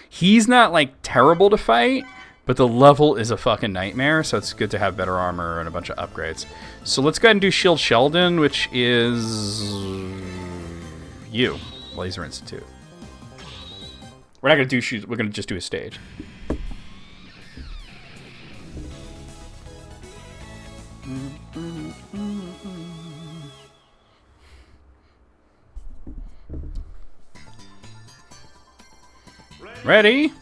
He's not, terrible to fight, but the level is a fucking nightmare, so it's good to have better armor and a bunch of upgrades. So let's go ahead and do Shield Sheldon, which is... you. Laser Institute. We're not going to do... We're going to just do a stage. Ready?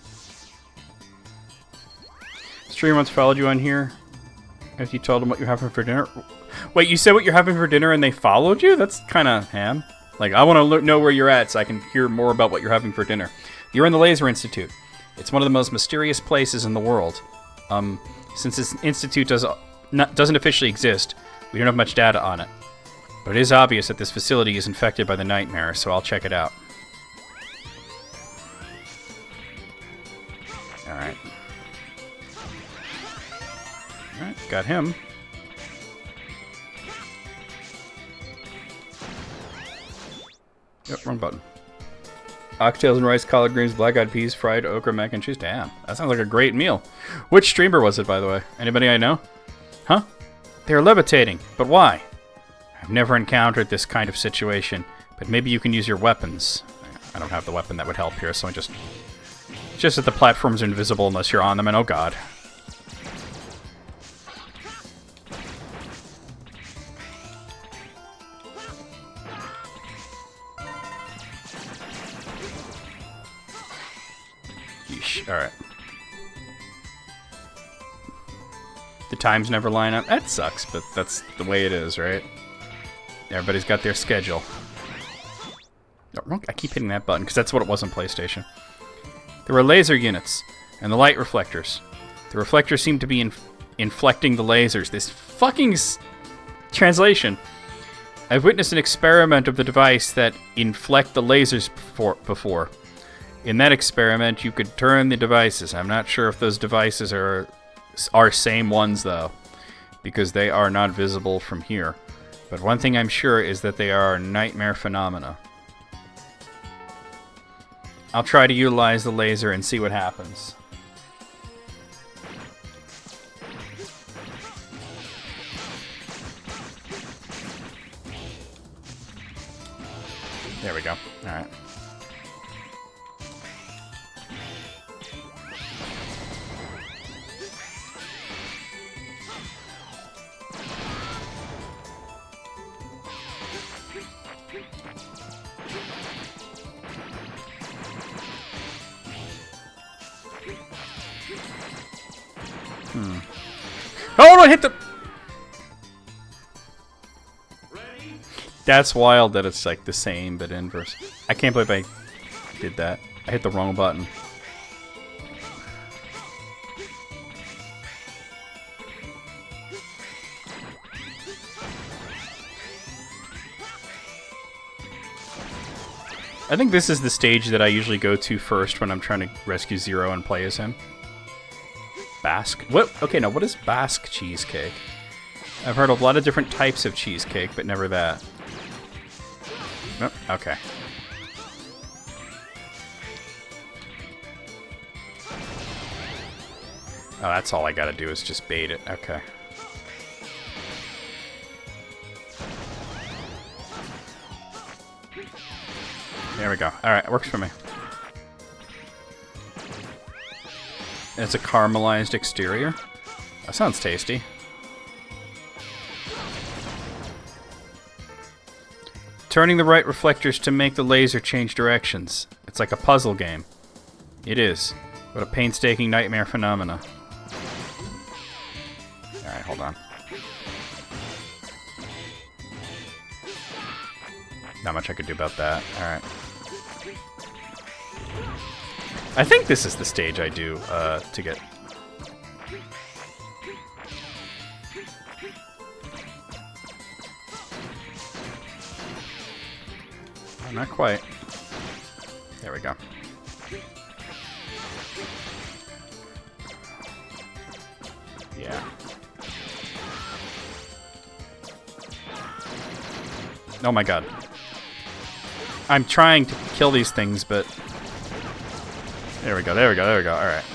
Streamer once followed you on here after you told them what you're having for dinner. Wait, you said what you're having for dinner and they followed you? That's kind of ham. I want to know where you're at so I can hear more about what you're having for dinner. You're in the Laser Institute. It's one of the most mysterious places in the world. Since this institute doesn't officially exist, we don't have much data on it. But it is obvious that this facility is infected by the nightmare, so I'll check it out. Alright. Alright, got him. Yep, wrong button. Oxtails and rice, collard greens, black-eyed peas, fried okra, mac and cheese. Damn, that sounds like a great meal. Which streamer was it, by the way? Anybody I know? Huh? They're levitating, but why? I've never encountered this kind of situation, but maybe you can use your weapons. I don't have the weapon that would help here, so I just that the platforms are invisible unless you're on them, and oh god. Yeesh. Alright. The times never line up. That sucks, but that's the way it is, right? Everybody's got their schedule. Oh, I keep hitting that button because that's what it was on PlayStation. There were laser units and the light reflectors. The reflectors seemed to be inflecting the lasers. This fucking translation. I've witnessed an experiment of the device that inflect the lasers before. In that experiment, you could turn the devices. I'm not sure if those devices are same ones, though, because they are not visible from here. But one thing I'm sure is that they are nightmare phenomena. I'll try to utilize the laser and see what happens. There we go. Alright. Oh no, I hit the... That's wild that it's like the same, but inverse. I can't believe I did that. I hit the wrong button. I think this is the stage that I usually go to first when I'm trying to rescue Zero and play as him. Basque? What? Okay, now what is Basque cheesecake? I've heard of a lot of different types of cheesecake, but never that. Nope. Okay. Oh, that's all I gotta do is just bait it. Okay. There we go. Alright, it works for me. It's a caramelized exterior. That sounds tasty. Turning the right reflectors to make the laser change directions. It's like a puzzle game. It is. What a painstaking nightmare phenomena. Alright, hold on. Not much I could do about that. Alright. I think this is the stage I do to get... Oh, not quite. There we go. Yeah. Oh my god. I'm trying to kill these things, but... There we go, there we go, there we go, alright.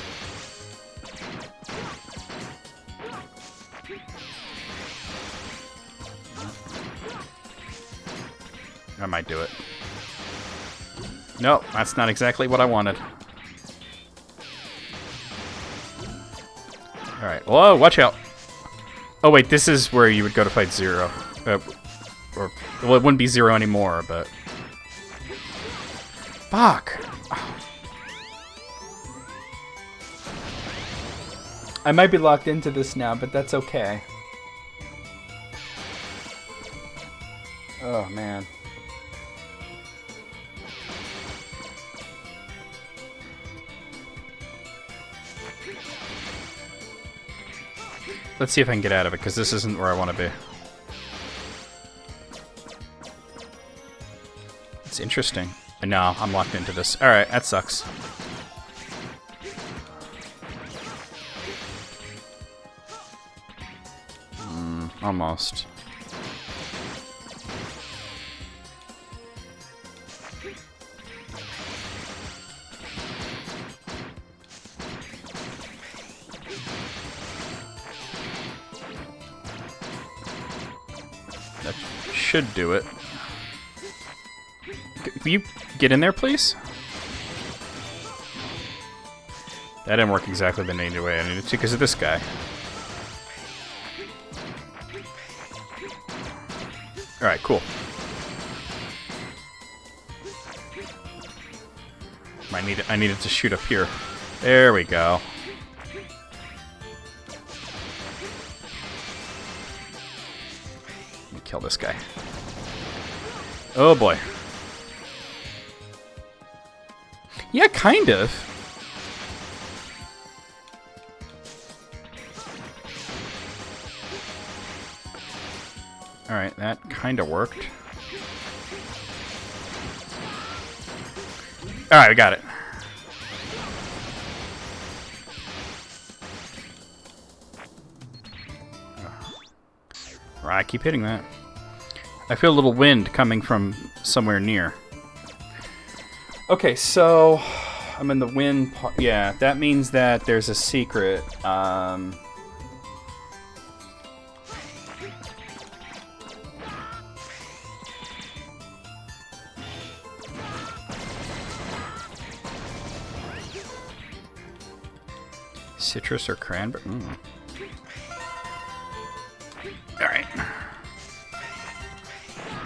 I might do it. Nope, that's not exactly what I wanted. Alright, whoa, watch out! Oh wait, this is where you would go to fight Zero. Or, well, it wouldn't be Zero anymore, but... Fuck! Oh. I might be locked into this now, but that's okay. Oh, man. Let's see if I can get out of it, because this isn't where I want to be. It's interesting. No, I'm locked into this. Alright, that sucks. Almost. That should do it. Will you get in there, please? That didn't work exactly the native way I needed to because of this guy. Alright, cool. I needed to shoot up here. There we go. Let me kill this guy. Oh boy. Yeah, kind of. Alright, that kind of worked. Alright, we got it. Alright, keep hitting that. I feel a little wind coming from somewhere near. Okay, so I'm in the wind part. Yeah, that means that there's a secret. Citrus or cranberry? Alright.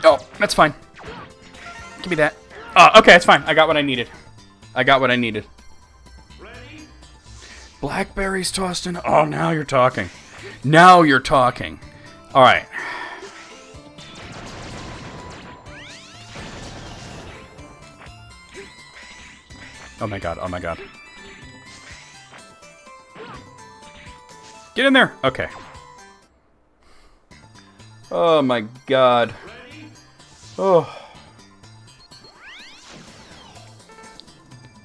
Oh, that's fine. Give me that. Oh, okay, that's fine. I got what I needed. Blackberries tossed in. Oh, now you're talking. Alright. Oh my god. Get in there! Okay. Oh my god. Oh.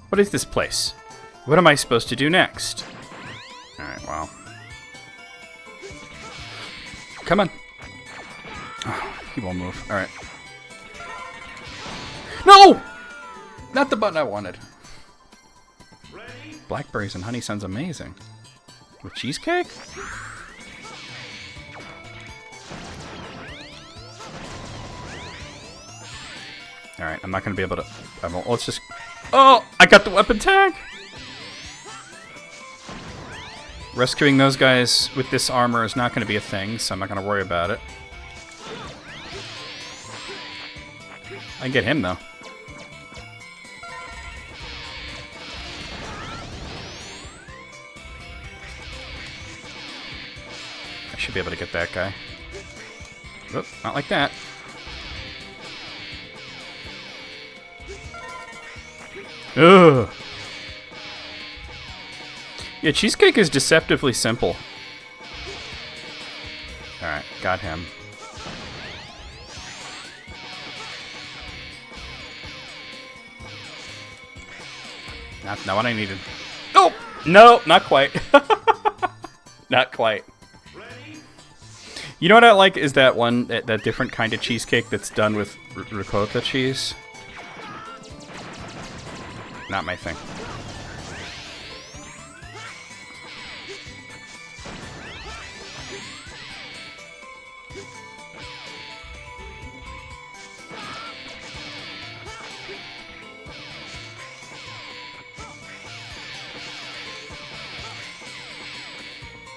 What is this place? What am I supposed to do next? Alright, well. Come on. Oh, he won't move. Alright. No! Not the button I wanted. Blackberries and honey sounds amazing. With cheesecake? Alright, I'm not going to be able to... let's just... Oh! I got the weapon tag! Rescuing those guys with this armor is not going to be a thing, so I'm not going to worry about it. I can get him, though. Should be able to get that guy. Oop, not like that. Ugh. Yeah, cheesecake is deceptively simple. Alright, got him. Not what I needed. Oh! No, not quite. Not quite. You know what I like is that one, that different kind of cheesecake that's done with ricotta cheese. Not my thing.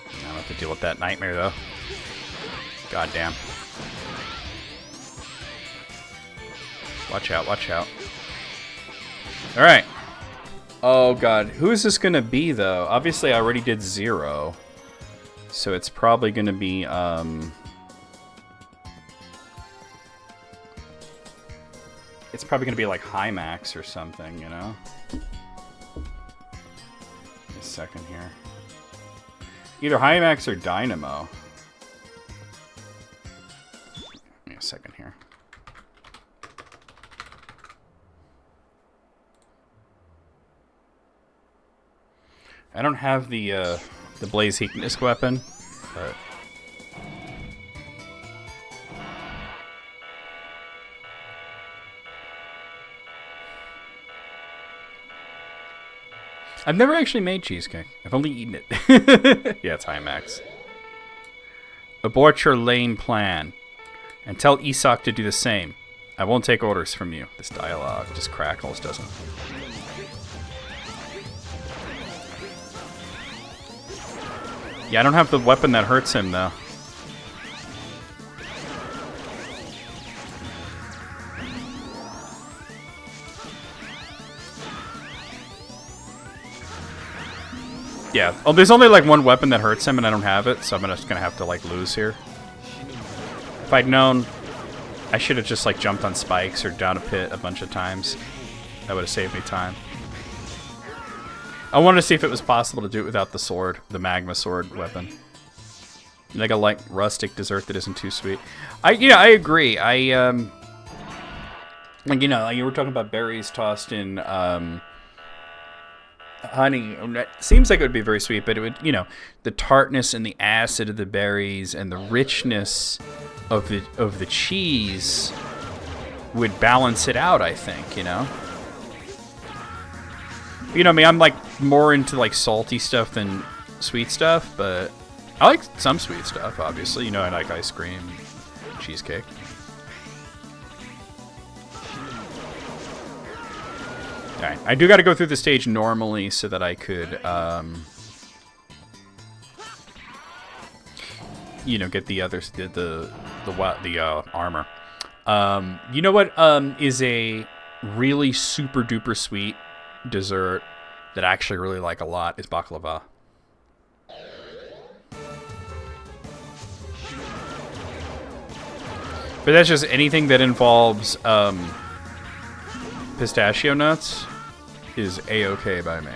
I don't have to deal with that nightmare though. God damn. Watch out, watch out. Alright. Oh god, who is this gonna be though? Obviously I already did 0. So it's probably gonna be, it's probably gonna be like Hymax or something, you know? Give me a second here. Either Hymax or Dynamo. Give me a second here. I don't have the Blaze Heat Disc weapon, but I've never actually made cheesecake. I've only eaten it. Yeah, it's Hymax. Abort your lame plan, and tell Isak to do the same. I won't take orders from you. This dialogue just crackles, doesn't it? Yeah, I don't have the weapon that hurts him, though. Yeah, oh, there's only like one weapon that hurts him, and I don't have it, so I'm just gonna have to like lose here. If I'd known, I should have just like jumped on spikes or down a pit a bunch of times. That would have saved me time. I wanted to see if it was possible to do it without the sword, the magma sword weapon. Like a light rustic dessert that isn't too sweet. I agree. Like, you know, you were talking about berries tossed in honey. It seems like it would be very sweet, but it would, you know, the tartness and the acid of the berries and the richness of the cheese would balance it out, I think, you know? You know, I mean, I'm like more into like salty stuff than sweet stuff, but I like some sweet stuff, obviously. You know, I like ice cream, cheesecake. Alright, I do got to go through the stage normally so that I could, you know, get the others, the armor. You know what is a really super duper sweet dessert that I actually really like a lot is baklava. But that's just anything that involves pistachio nuts is a-okay by me.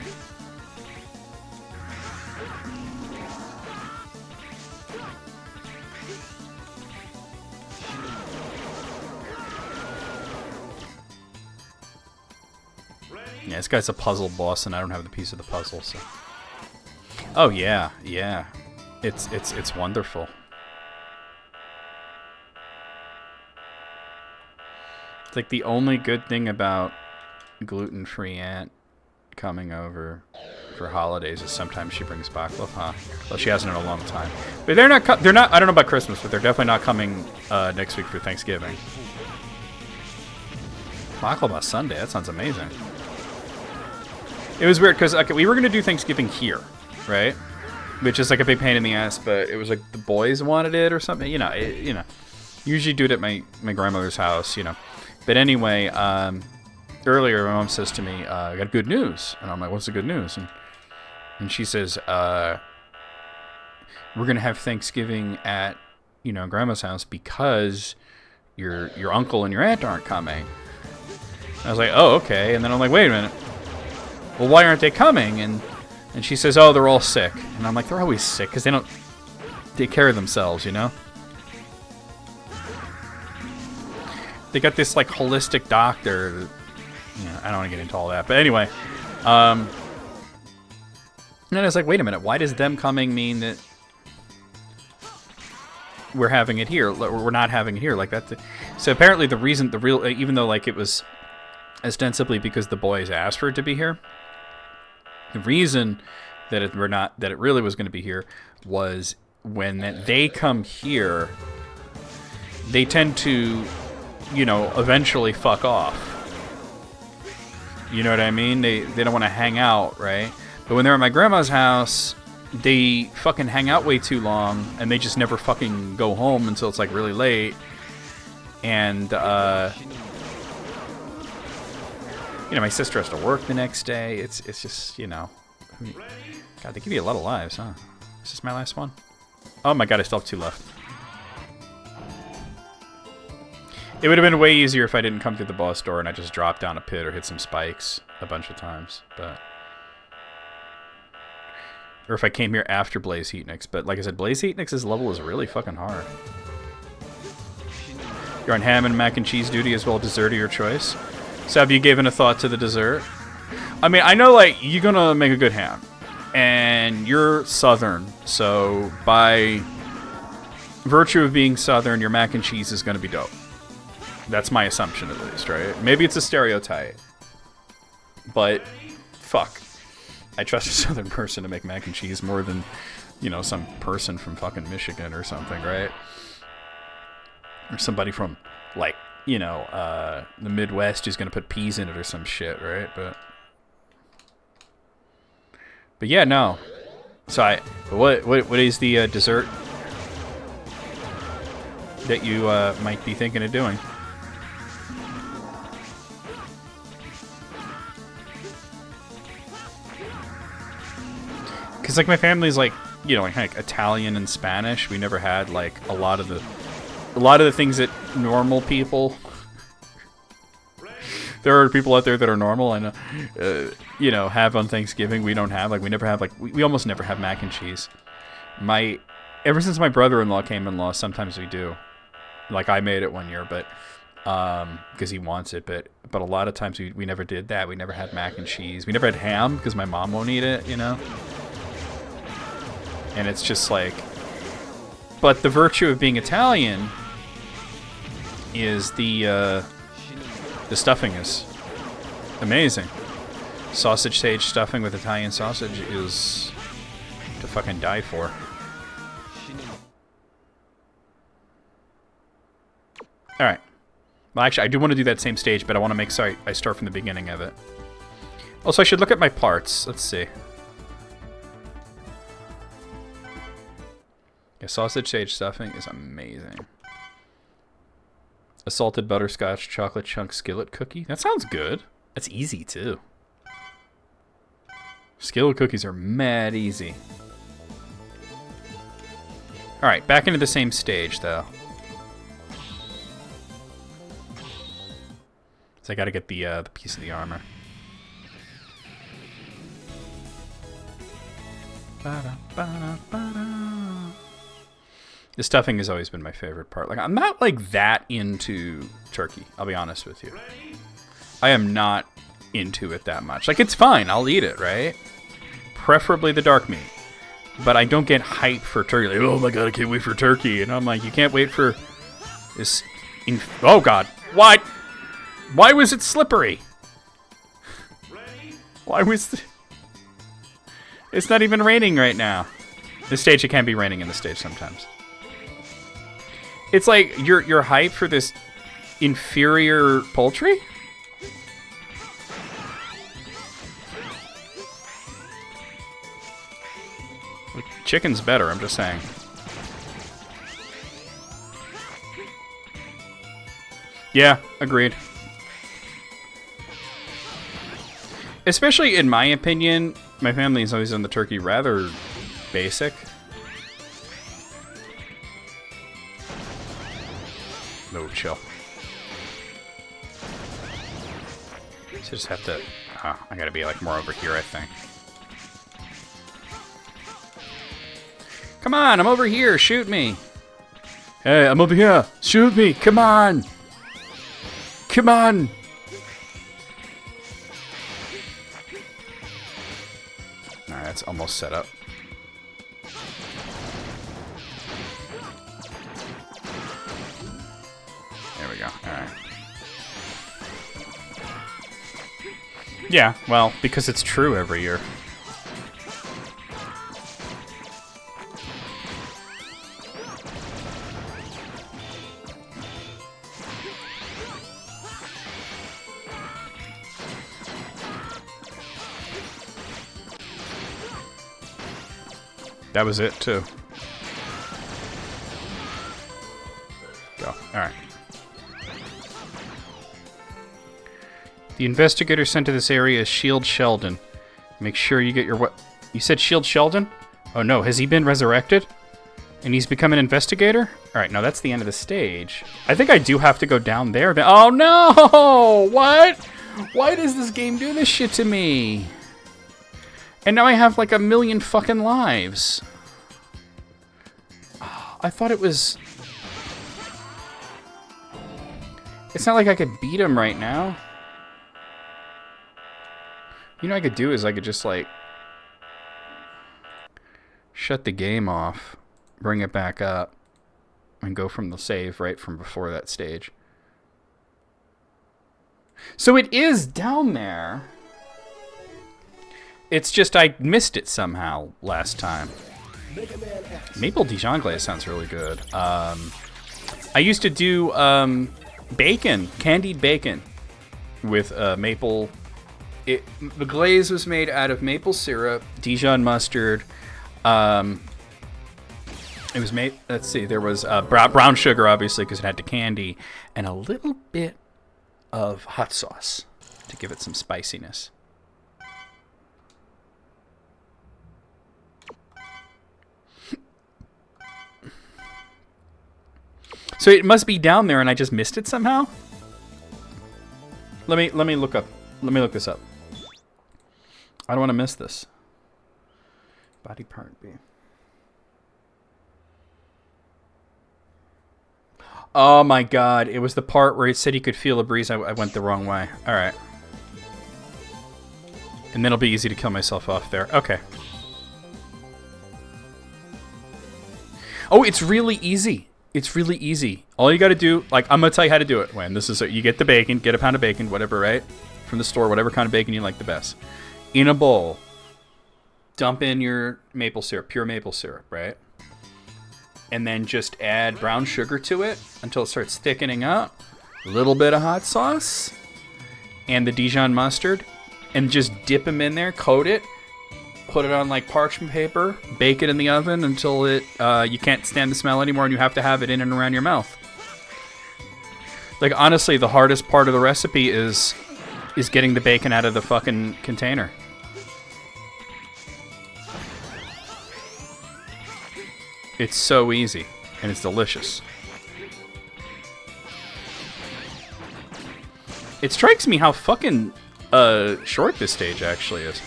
Yeah, this guy's a puzzle boss, and I don't have the piece of the puzzle, so. Oh yeah, yeah, it's wonderful. It's like the only good thing about gluten-free aunt coming over for holidays is sometimes she brings baklava. Well, she hasn't in a long time. But they're not. They're not. I don't know about Christmas, but they're definitely not coming next week for Thanksgiving. Baklava Sunday. That sounds amazing. It was weird because we were gonna do Thanksgiving here, right? Which is like a big pain in the ass, but it was like the boys wanted it or something. You know. Usually do it at my grandmother's house. You know. But anyway, earlier my mom says to me, I got good news. And I'm like, what's the good news? And she says, we're going to have Thanksgiving at, you know, grandma's house because your uncle and your aunt aren't coming. And I was like, oh, okay. And then I'm like, wait a minute. Well, why aren't they coming? And she says, oh, they're all sick. And I'm like, they're always sick because they don't take care of themselves, you know? They got this, like, holistic doctor. You know, I don't want to get into all that. But anyway. And I was like, wait a minute. Why does them coming mean that we're having it here? We're not having it here. Like, that. So apparently the reason, even though, like, it was ostensibly because the boys asked for it to be here, the reason that it really was going to be here was when they come here, they tend to, you know, eventually fuck off. You know what I mean? They don't want to hang out, right? But when they're at my grandma's house, they fucking hang out way too long, and they just never fucking go home until it's like really late. And you know, my sister has to work the next day. It's just, you know, God, they give you a lot of lives, huh? Is this my last one? Oh my God, I still have 2 left. It would have been way easier if I didn't come through the boss door and I just dropped down a pit or hit some spikes a bunch of times, but... Or if I came here after Blaze Heatnix, but like I said, Blaze Heatnix's level is really fucking hard. You're on ham and mac and cheese duty as well, dessert of your choice. So have you given a thought to the dessert? I mean, I know, like, you're gonna make a good ham. And you're Southern, so by virtue of being Southern, your mac and cheese is gonna be dope. That's my assumption, at least, right? Maybe it's a stereotype. But, fuck. I trust a Southern person to make mac and cheese more than, you know, some person from fucking Michigan or something, right? Or somebody from, like, you know, the Midwest is going to put peas in it or some shit, right? But yeah, no. So what is the dessert that you might be thinking of doing? Because, like, my family's, like, you know, like Italian and Spanish. We never had, like, a lot of the things that normal people... There are people out there that are normal and, you know, have on Thanksgiving. We don't have, like, we never have, like, we almost never have mac and cheese. Ever since my brother-in-law came in law, sometimes we do. Like, I made it one year, but, because he wants it, but a lot of times we never did that. We never had mac and cheese. We never had ham because my mom won't eat it, you know? And it's just like, but the virtue of being Italian is the stuffing is amazing. Sausage sage stuffing with Italian sausage is to fucking die for. Alright. Well, actually, I do want to do that same stage, but I want to make sure I start from the beginning of it. Also, I should look at my parts. Let's see. Yeah, sausage sage stuffing is amazing. A salted butterscotch chocolate chunk skillet cookie. That sounds good. That's easy, too. Skillet cookies are mad easy. Alright, back into the same stage, though. So I gotta get the piece of the armor. The stuffing has always been my favorite part. Like, I'm not, like, that into turkey, I'll be honest with you. I am not into it that much. Like, it's fine, I'll eat it, right? Preferably the dark meat. But I don't get hyped for turkey. Like, oh my god, I can't wait for turkey. And I'm like, you can't wait for this... oh god, what? Why was it slippery? Why was... It's not even raining right now. This stage, it can be raining in the stage sometimes. It's like, you're hyped for this inferior poultry? Chicken's better, I'm just saying. Yeah, agreed. Especially in my opinion, my family has always done the turkey rather basic. No, chill. So just have to... Oh, I gotta be like more over here, I think. Come on, I'm over here. Shoot me. Hey, I'm over here. Shoot me. Come on. Come on. Alright, that's almost set up. There we go. Alright. Yeah, well, because it's true every year. That was it, too. Go. Alright. The investigator sent to this area is Shield Sheldon. Make sure you get your what? You said Shield Sheldon? Oh no, has he been resurrected? And he's become an investigator? Alright, no, that's the end of the stage. I think I do have to go down there. Oh no! What? Why does this game do this shit to me? And now I have like 1,000,000 fucking lives. I thought it was... It's not like I could beat him right now. You know what I could do is I could just like... shut the game off. Bring it back up. And go from the save right from before that stage. So it is down there. It's just I missed it somehow last time. Maple de Jonglei sounds really good. I used to do bacon, candied bacon with maple. The glaze was made out of maple syrup, Dijon mustard. It was made. Let's see. There was brown sugar, obviously, because it had the candy, and a little bit of hot sauce to give it some spiciness. So it must be down there, and I just missed it somehow. Let me look up. Let me look this up. I don't want to miss this. Body part B. Oh my god, it was the part where it said he could feel a breeze. I went the wrong way. Alright. And then it'll be easy to kill myself off there. Okay. Oh, it's really easy. It's really easy. All you gotta do, like, I'm gonna tell you how to do it, When this is, you get the bacon, get a pound of bacon, whatever, right? From the store, whatever kind of bacon you like the best. In a bowl, dump in your maple syrup, pure maple syrup, right? And then just add brown sugar to it until it starts thickening up. A little bit of hot sauce and the Dijon mustard, and just dip them in there, coat it, put it on like parchment paper, bake it in the oven until it you can't stand the smell anymore, and you have to have it in and around your mouth. Like, honestly, the hardest part of the recipe is getting the bacon out of the fucking container. It's so easy, and it's delicious. It strikes me how fucking short this stage actually is.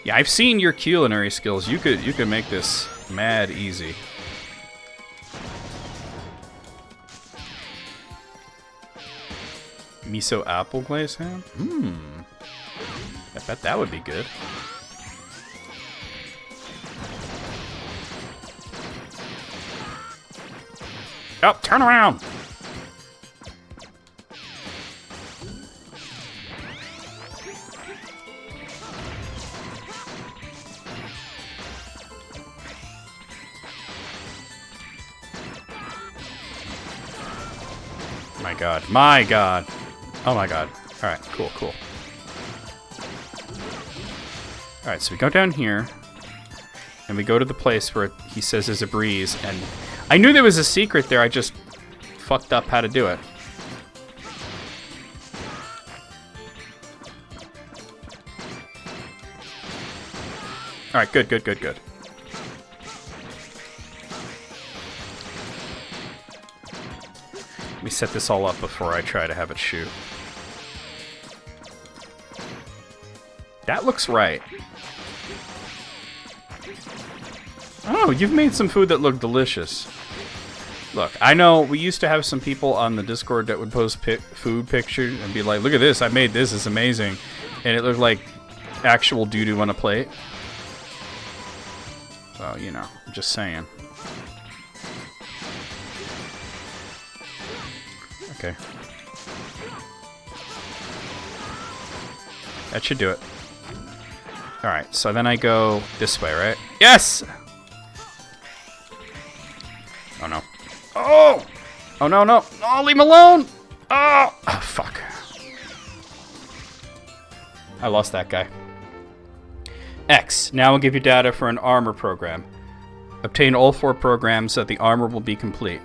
Yeah, I've seen your culinary skills. You could make this mad easy. Miso apple glaze ham? I bet that would be good. Oh, turn around! My god. My god. Oh my god. Alright, cool, cool. Alright, so we go down here, and we go to the place where he says there's a breeze, and I knew there was a secret there, I just fucked up how to do it. Alright, good, good, good, good. Let me set this all up before I try to have it shoot. That looks right. Oh, you've made some food that looked delicious. Look, I know we used to have some people on the Discord that would post food pictures and be like, look at this, I made this, it's amazing. And it looked like actual doo-doo on a plate. So, you know, I'm just saying. Okay. That should do it. Alright, so then I go this way, right? Yes! Oh no. Oh! Oh no, no. Oh, leave him alone! Oh! Oh, fuck. I lost that guy. X. Now I'll give you data for an armor program. Obtain all 4 programs so that the armor will be complete.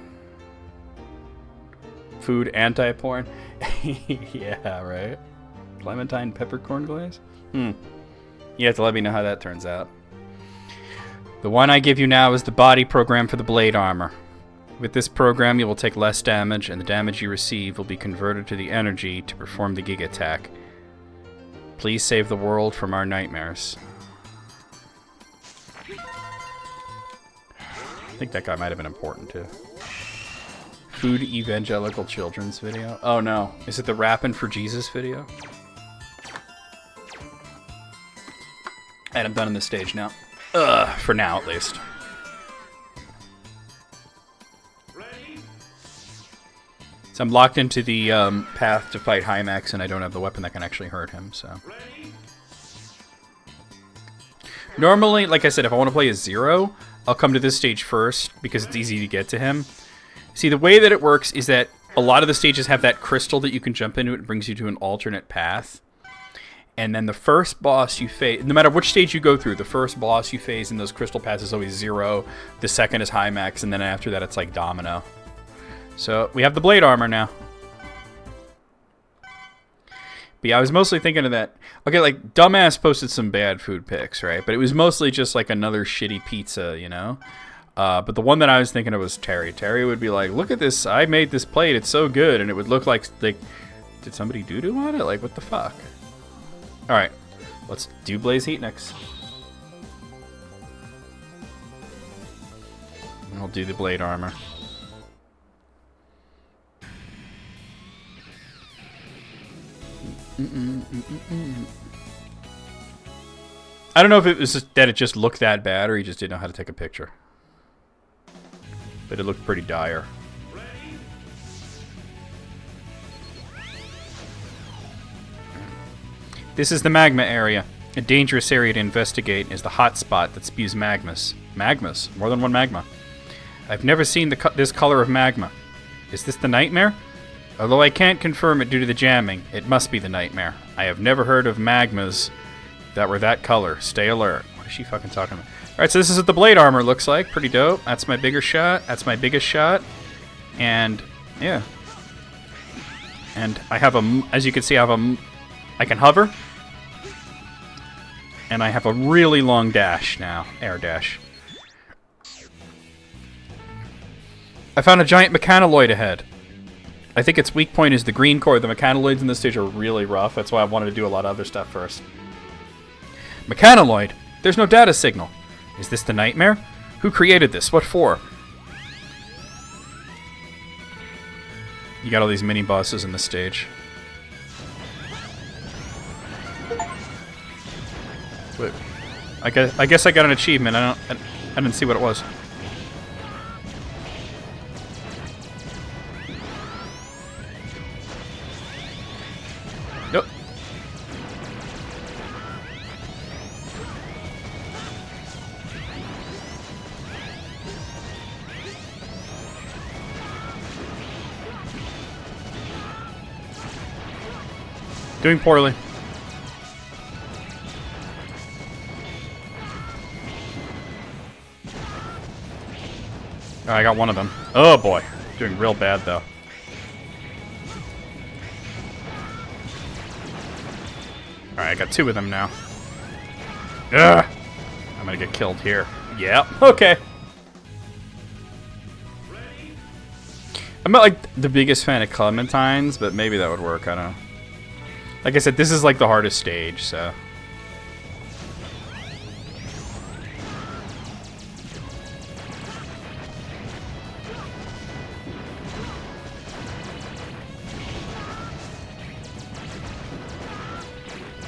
Food anti-porn? Yeah, right? Clementine peppercorn glaze? You have to let me know how that turns out. The one I give you now is the body program for the blade armor. With this program, you will take less damage, and the damage you receive will be converted to the energy to perform the Giga attack. Please save the world from our nightmares. I think that guy might have been important, too. Food evangelical children's video? Oh, no. Is it the Rappin' for Jesus video? And I'm done in this stage now. For now, at least. So I'm locked into the path to fight Hymax, and I don't have the weapon that can actually hurt him, so... Normally, like I said, if I want to play as Zero, I'll come to this stage first, because it's easy to get to him. See, the way that it works is that a lot of the stages have that crystal that you can jump into. It brings you to an alternate path. And then the first boss you face, no matter which stage you go through, the first boss you face in those crystal paths is always 0. The second is high max, and then after that it's like domino. So we have the blade armor now. But yeah, I was mostly thinking of that. Okay, like, Dumbass posted some bad food pics, right? But it was mostly just like another shitty pizza, you know? But the one that I was thinking of was Terry. Terry would be like, look at this, I made this plate, it's so good. And it would look like, did somebody doo-doo on it? Like, what the fuck? Alright, let's do Blaze Heat next. I'll do the blade armor. I don't know if it was just that it just looked that bad or he just didn't know how to take a picture. But it looked pretty dire. This is the magma area. A dangerous area to investigate is the hot spot that spews magmas. Magmas? More than one magma. I've never seen this color of magma. Is this the nightmare? Although I can't confirm it due to the jamming, it must be the nightmare. I have never heard of magmas that were that color. Stay alert. What is she fucking talking about? Alright, so this is what the blade armor looks like. Pretty dope. That's my bigger shot. That's my biggest shot. And, yeah. And I have a, as you can see, I can hover. And I have a really long dash now. Air dash. I found a giant mechanaloid ahead. I think its weak point is the green core. The mechanaloids in this stage are really rough. That's why I wanted to do a lot of other stuff first. Mechanaloid? There's no data signal. Is this the nightmare? Who created this? What for? You got all these mini bosses in this stage. Wait. I guess I got an achievement. I didn't see what it was. Nope. Doing poorly. Oh, I got one of them. Oh boy. Doing real bad though. Alright, I got 2 of them now. Ugh! I'm gonna get killed here. Yep, okay. I'm not like the biggest fan of Clementines, but maybe that would work, I don't know. Like I said, this is like the hardest stage, so.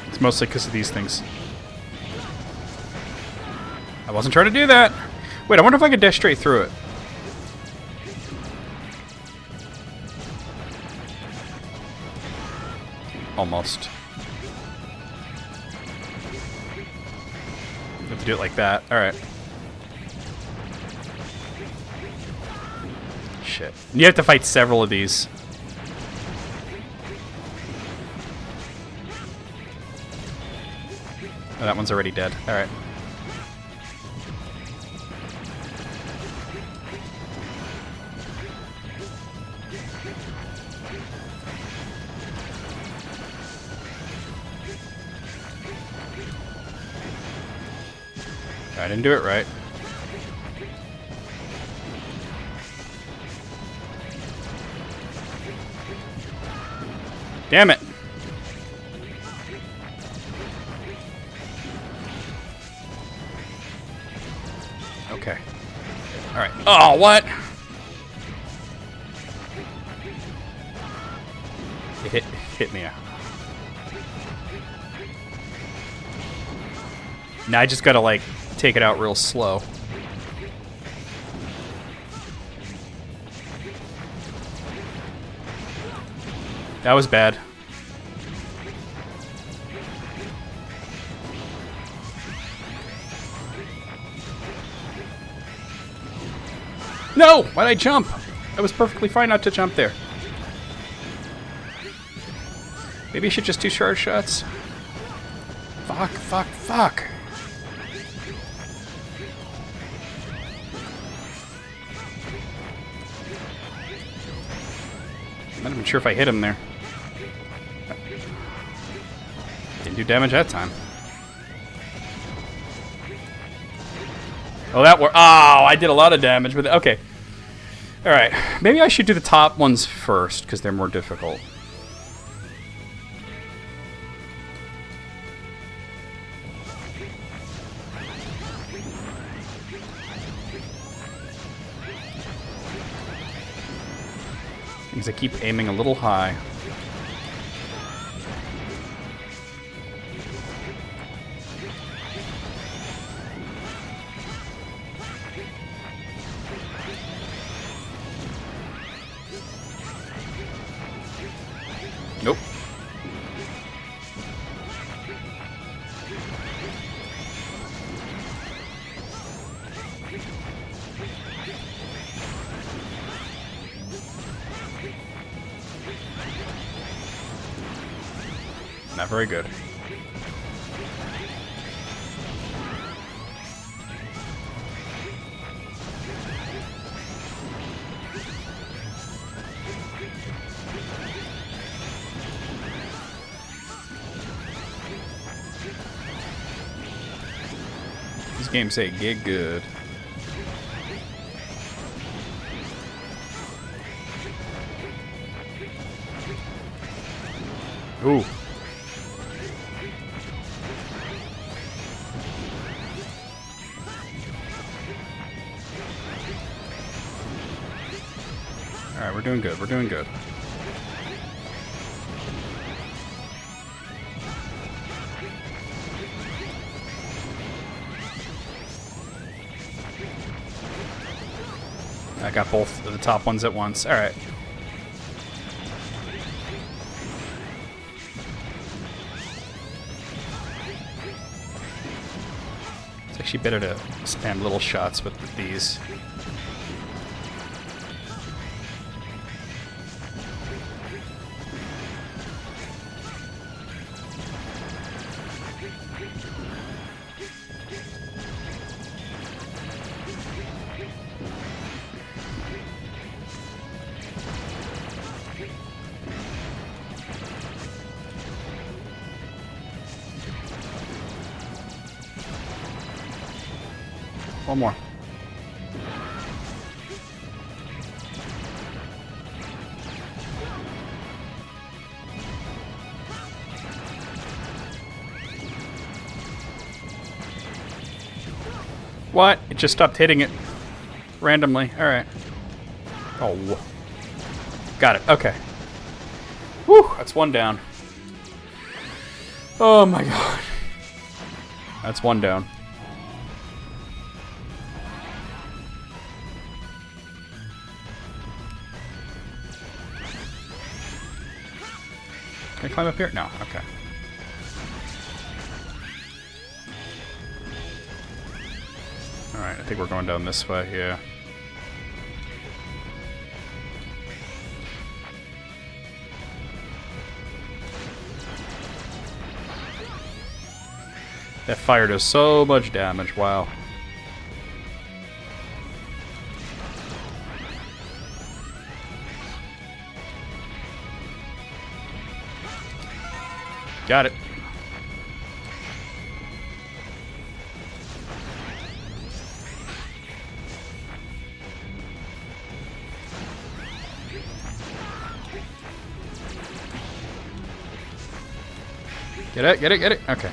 It's mostly because of these things. I wasn't trying to do that. Wait, I wonder if I could dash straight through it. Almost. You have to do it like that. Alright. Shit. You have to fight several of these. Oh, that one's already dead. Alright. I didn't do it right. Damn it! Okay. Alright. Oh, what? It hit me out. Now I just gotta, like, take it out real slow. That was bad. No! Why'd I jump? I was perfectly fine not to jump there. Maybe I should just do charge shots. Fuck, fuck, fuck. I'm not even sure if I hit him there. Didn't do damage that time. Oh, that worked. Oh, I did a lot of damage with it. Okay. Alright. Maybe I should do the top ones first, because they're more difficult. Because I keep aiming a little high. Nope. Not very good. These games say get good. Ooh. Alright, we're doing good. We're doing good. I got both of the top ones at once. Alright. It's actually better to spam little shots with these. One more. What? It just stopped hitting it randomly. Alright. Oh. Got it. Okay. Whew. That's one down. Oh my god. That's one down. Can I climb up here? No. Okay. Alright, I think we're going down this way, yeah. That fire does so much damage, wow. Got it. Get it, get it, get it. Okay.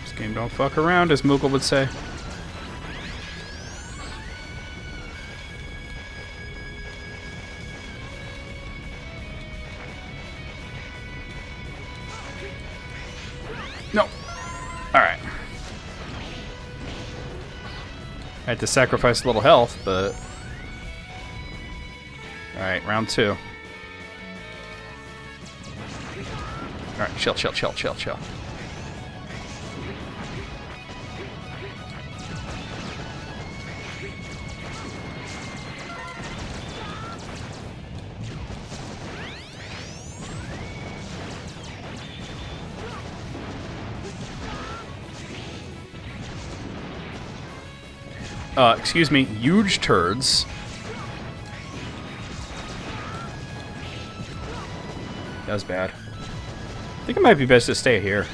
This game don't fuck around, as Moogle would say. No. Alright. I had to sacrifice a little health, but... Alright, round two. Alright, chill, chill, chill, chill, chill. excuse me, huge turds. That was bad. I think it might be best to stay here.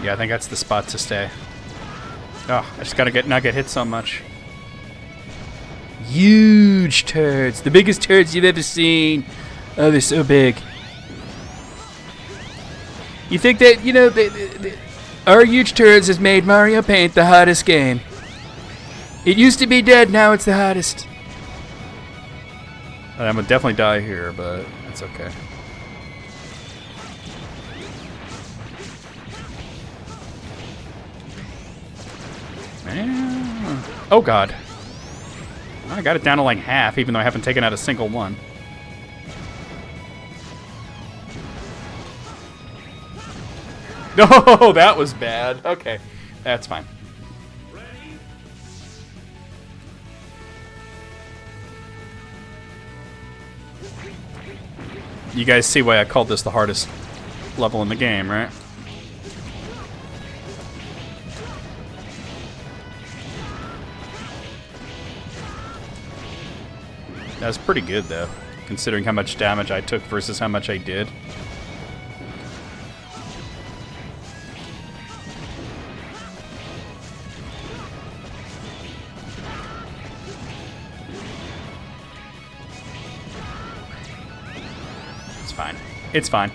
Yeah, I think that's the spot to stay. Oh, I just gotta not get hit so much. Huge turds. The biggest turds you've ever seen. Oh, they're so big. You think that, you know, our huge turds has made Mario Paint the hottest game. It used to be dead, now it's the hottest. I'm gonna definitely die here, but that's okay. Oh god. I got it down to like half, even though I haven't taken out a single one. No, that was bad. Okay, that's fine. You guys see why I called this the hardest level in the game, right? That was pretty good, though, considering how much damage I took versus how much I did. It's fine. It's fine.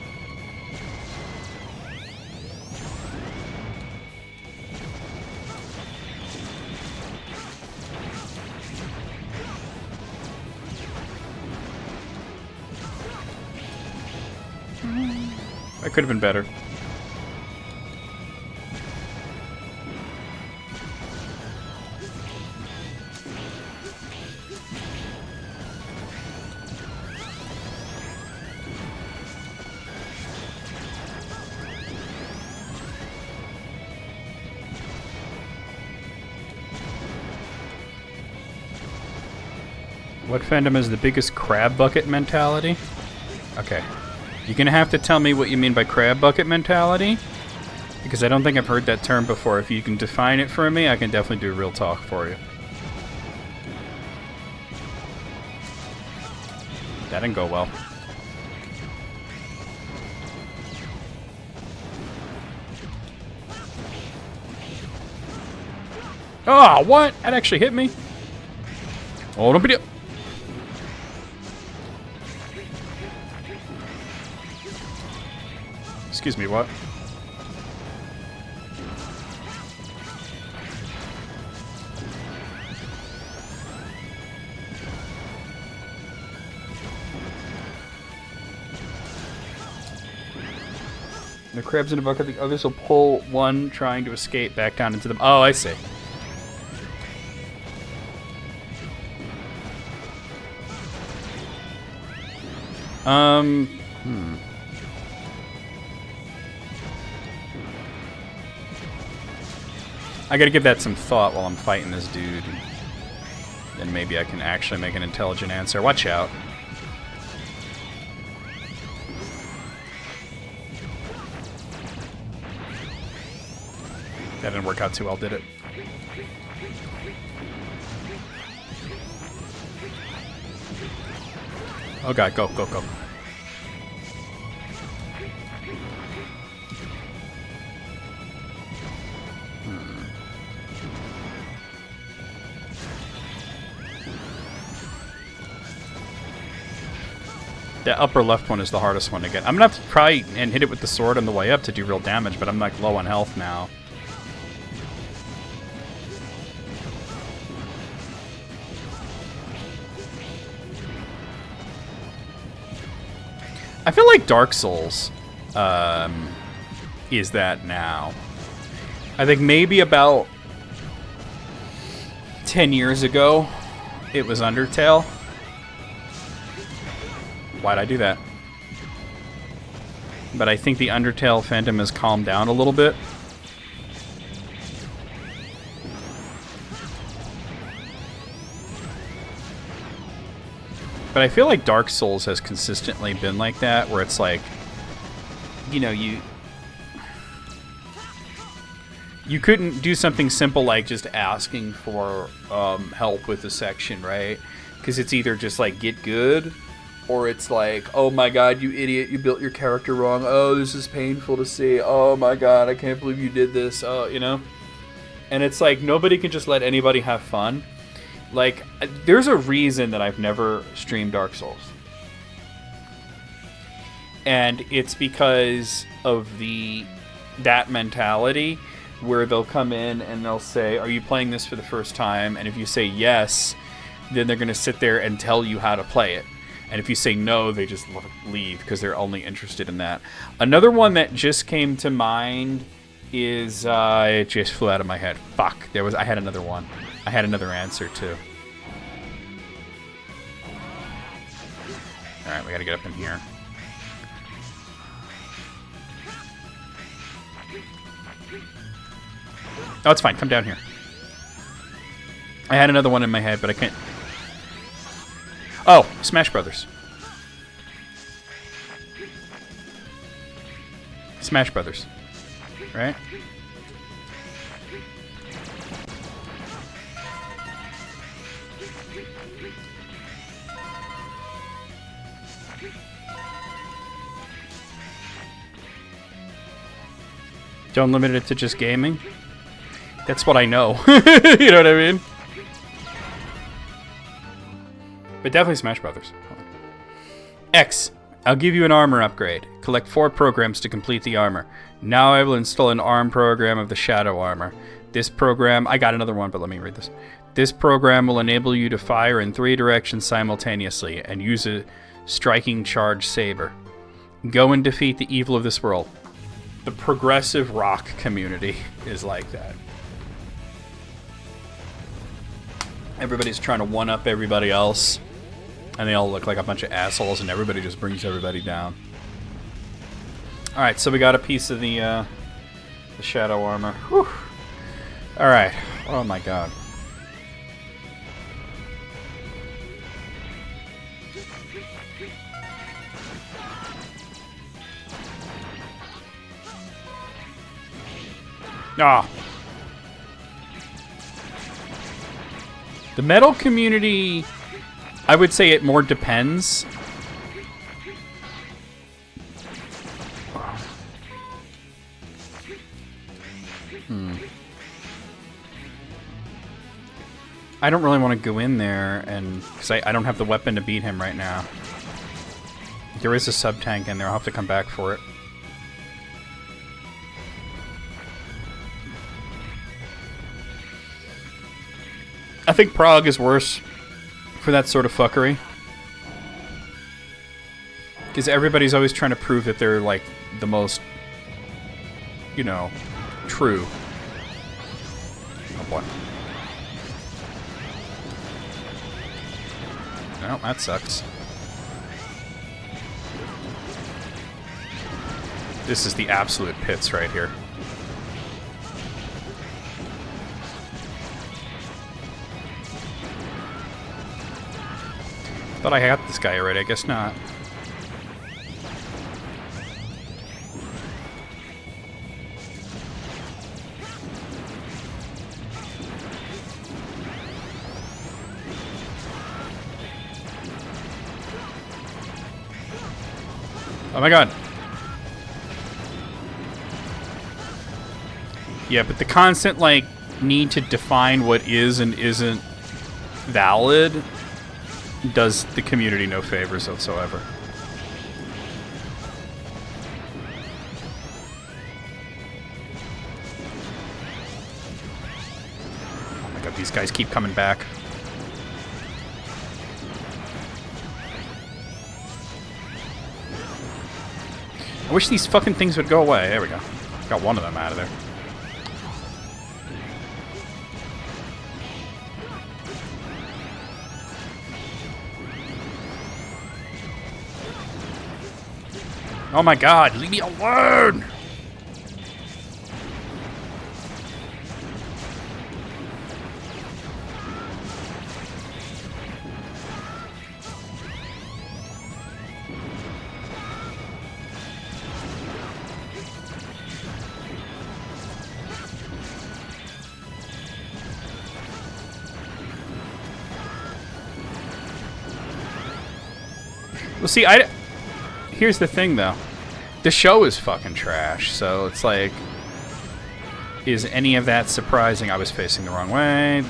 I could have been better. What fandom is the biggest crab bucket mentality? Okay. You're gonna have to tell me what you mean by crab bucket mentality, because I don't think I've heard that term before. If you can define it for me, I can definitely do real talk for you. That didn't go well. Oh, what? That actually hit me. Oh, don't be... Excuse me, what? The crabs in a bucket, the others will pull one trying to escape back down into them. Oh, I see. I gotta give that some thought while I'm fighting this dude. Then maybe I can actually make an intelligent answer. Watch out. That didn't work out too well, did it? Oh god, go, go, go. The upper left one is the hardest one to get. I'm gonna have to try and hit it with the sword on the way up to do real damage, but I'm like low on health now. I feel like Dark Souls is that now. I think maybe about 10 years ago, it was Undertale. Why'd I do that? But I think the Undertale fandom has calmed down a little bit. But I feel like Dark Souls has consistently been like that, where it's like, you know, you couldn't do something simple like just asking for help with a section, right? Because it's either just like get good, or it's like, oh my god, you idiot, you built your character wrong. Oh, this is painful to see. Oh my god, I can't believe you did this. Oh, you know? And it's like, nobody can just let anybody have fun. Like, there's a reason that I've never streamed Dark Souls. And it's because of that mentality where they'll come in and they'll say, are you playing this for the first time? And if you say yes, then they're going to sit there and tell you how to play it. And if you say no, they just leave because they're only interested in that. Another one that just came to mind is, it just flew out of my head. Fuck. I had another one. I had another answer, too. Alright, we gotta get up in here. Oh, it's fine. Come down here. I had another one in my head, but I can't... Oh, Smash Brothers. Smash Brothers. Right? Don't limit it to just gaming. That's what I know. You know what I mean? But definitely Smash Brothers. X. I'll give you an armor upgrade. Collect 4 programs to complete the armor. Now I will install an ARM program of the Shadow Armor. This program... I got another one, but let me read this. This program will enable you to fire in 3 directions simultaneously and use a striking charge saber. Go and defeat the evil of this world. The progressive rock community is like that. Everybody's trying to one-up everybody else. And they all look like a bunch of assholes, and everybody just brings everybody down. Alright, so we got a piece of the Shadow Armor. Whew. Alright. Oh my god. Ah. The metal community... I would say it more depends. I don't really want to go in there, and because I don't have the weapon to beat him right now. There is a sub-tank in there. I'll have to come back for it. I think Prague is worse for that sort of fuckery. Because everybody's always trying to prove that they're, like, the most, you know, true. Oh, boy. Well, that sucks. This is the absolute pits right here. Thought I had this guy already, I guess not. Oh my god. Yeah, but the constant, like, need to define what is and isn't valid does the community no favors whatsoever. Oh my god, these guys keep coming back. I wish these fucking things would go away. There we go. Got one of them out of there. Oh my god, leave me alone! Well, see, here's the thing, though. The show is fucking trash, so it's like... Is any of that surprising? I was facing the wrong way.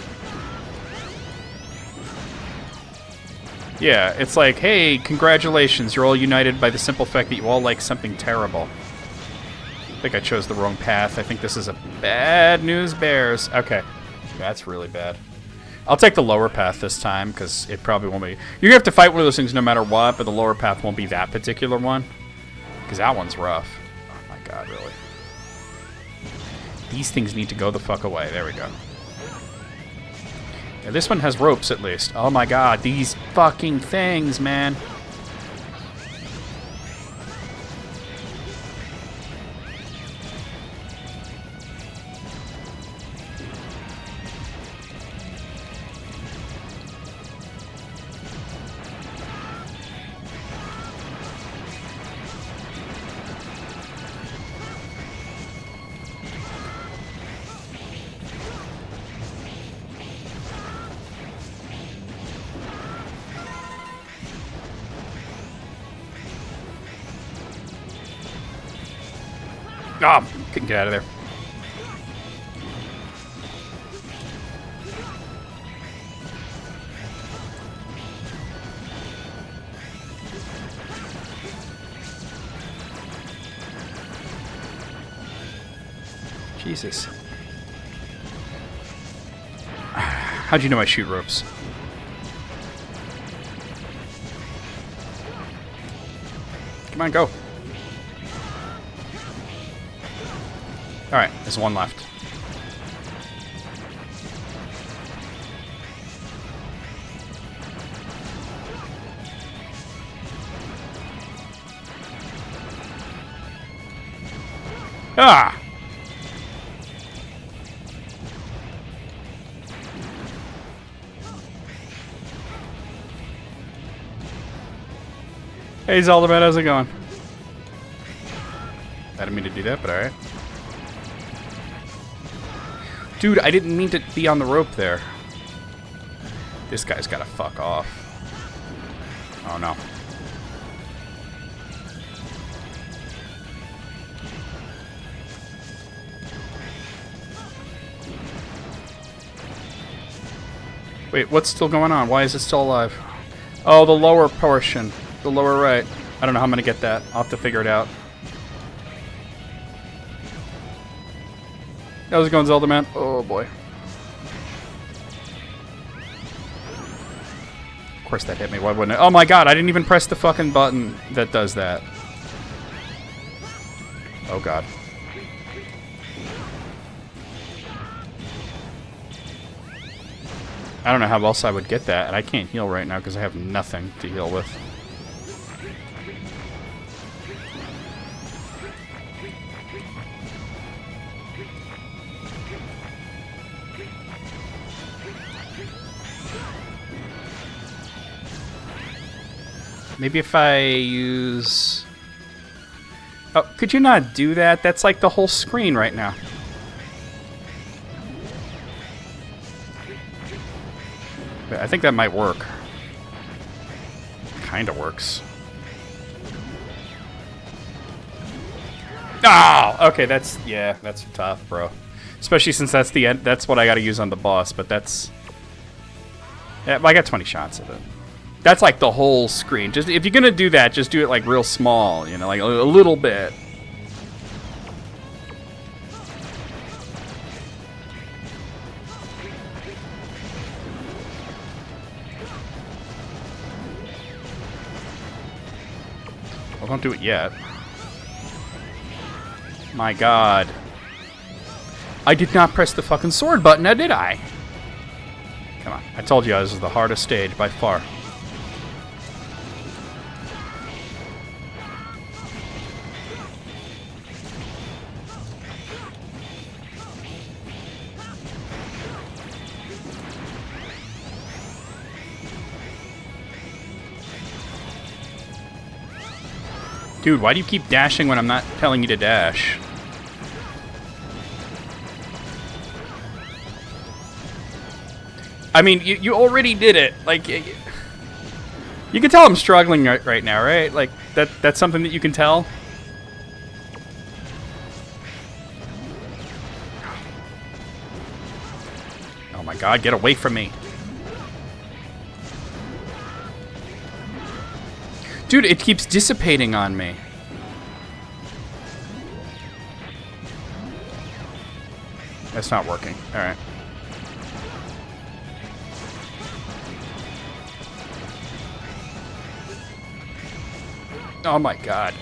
Yeah, it's like, hey, congratulations, you're all united by the simple fact that you all like something terrible. I think I chose the wrong path. I think this is a bad news bears. Okay, that's really bad. I'll take the lower path this time, because it probably won't be... You're going to have to fight one of those things no matter what, but the lower path won't be that particular one. Because that one's rough. Oh my god, really. These things need to go the fuck away. There we go. Yeah, this one has ropes, at least. Oh my god, these fucking things, man. Oh, couldn't get out of there. Jesus. How'd you know I shoot ropes? Come on, go. Alright, there's one left. Ah! Hey Zaldaman, how's it going? I didn't mean to do that, but alright. Dude, I didn't mean to be on the rope there. This guy's gotta fuck off. Oh no. Wait, what's still going on? Why is it still alive? Oh, the lower portion. The lower right. I don't know how I'm gonna get that. I'll have to figure it out. How's it going, Zelda man? Oh boy. Of course that hit me. Why wouldn't it? Oh my god, I didn't even press the fucking button that does that. Oh god. I don't know how else I would get that, and I can't heal right now because I have nothing to heal with. Maybe if I use... Oh, could you not do that? That's like the whole screen right now. I think that might work. Kinda works. Oh! Okay, that's... Yeah, that's tough, bro. Especially since that's the end. That's what I gotta use on the boss, but that's... Yeah, I got 20 shots of it. That's like the whole screen. Just if you're gonna do that, just do it like real small, you know, like a little bit. Well, don't do it yet. My god. I did not press the fucking sword button, now did I? Come on. I told you this is the hardest stage by far. Dude, why do you keep dashing when I'm not telling you to dash? I mean, you already did it. Like, You can tell I'm struggling right now, right? Like, that's something that you can tell? Oh my god, get away from me. Dude, it keeps dissipating on me. That's not working. Alright. Oh my god.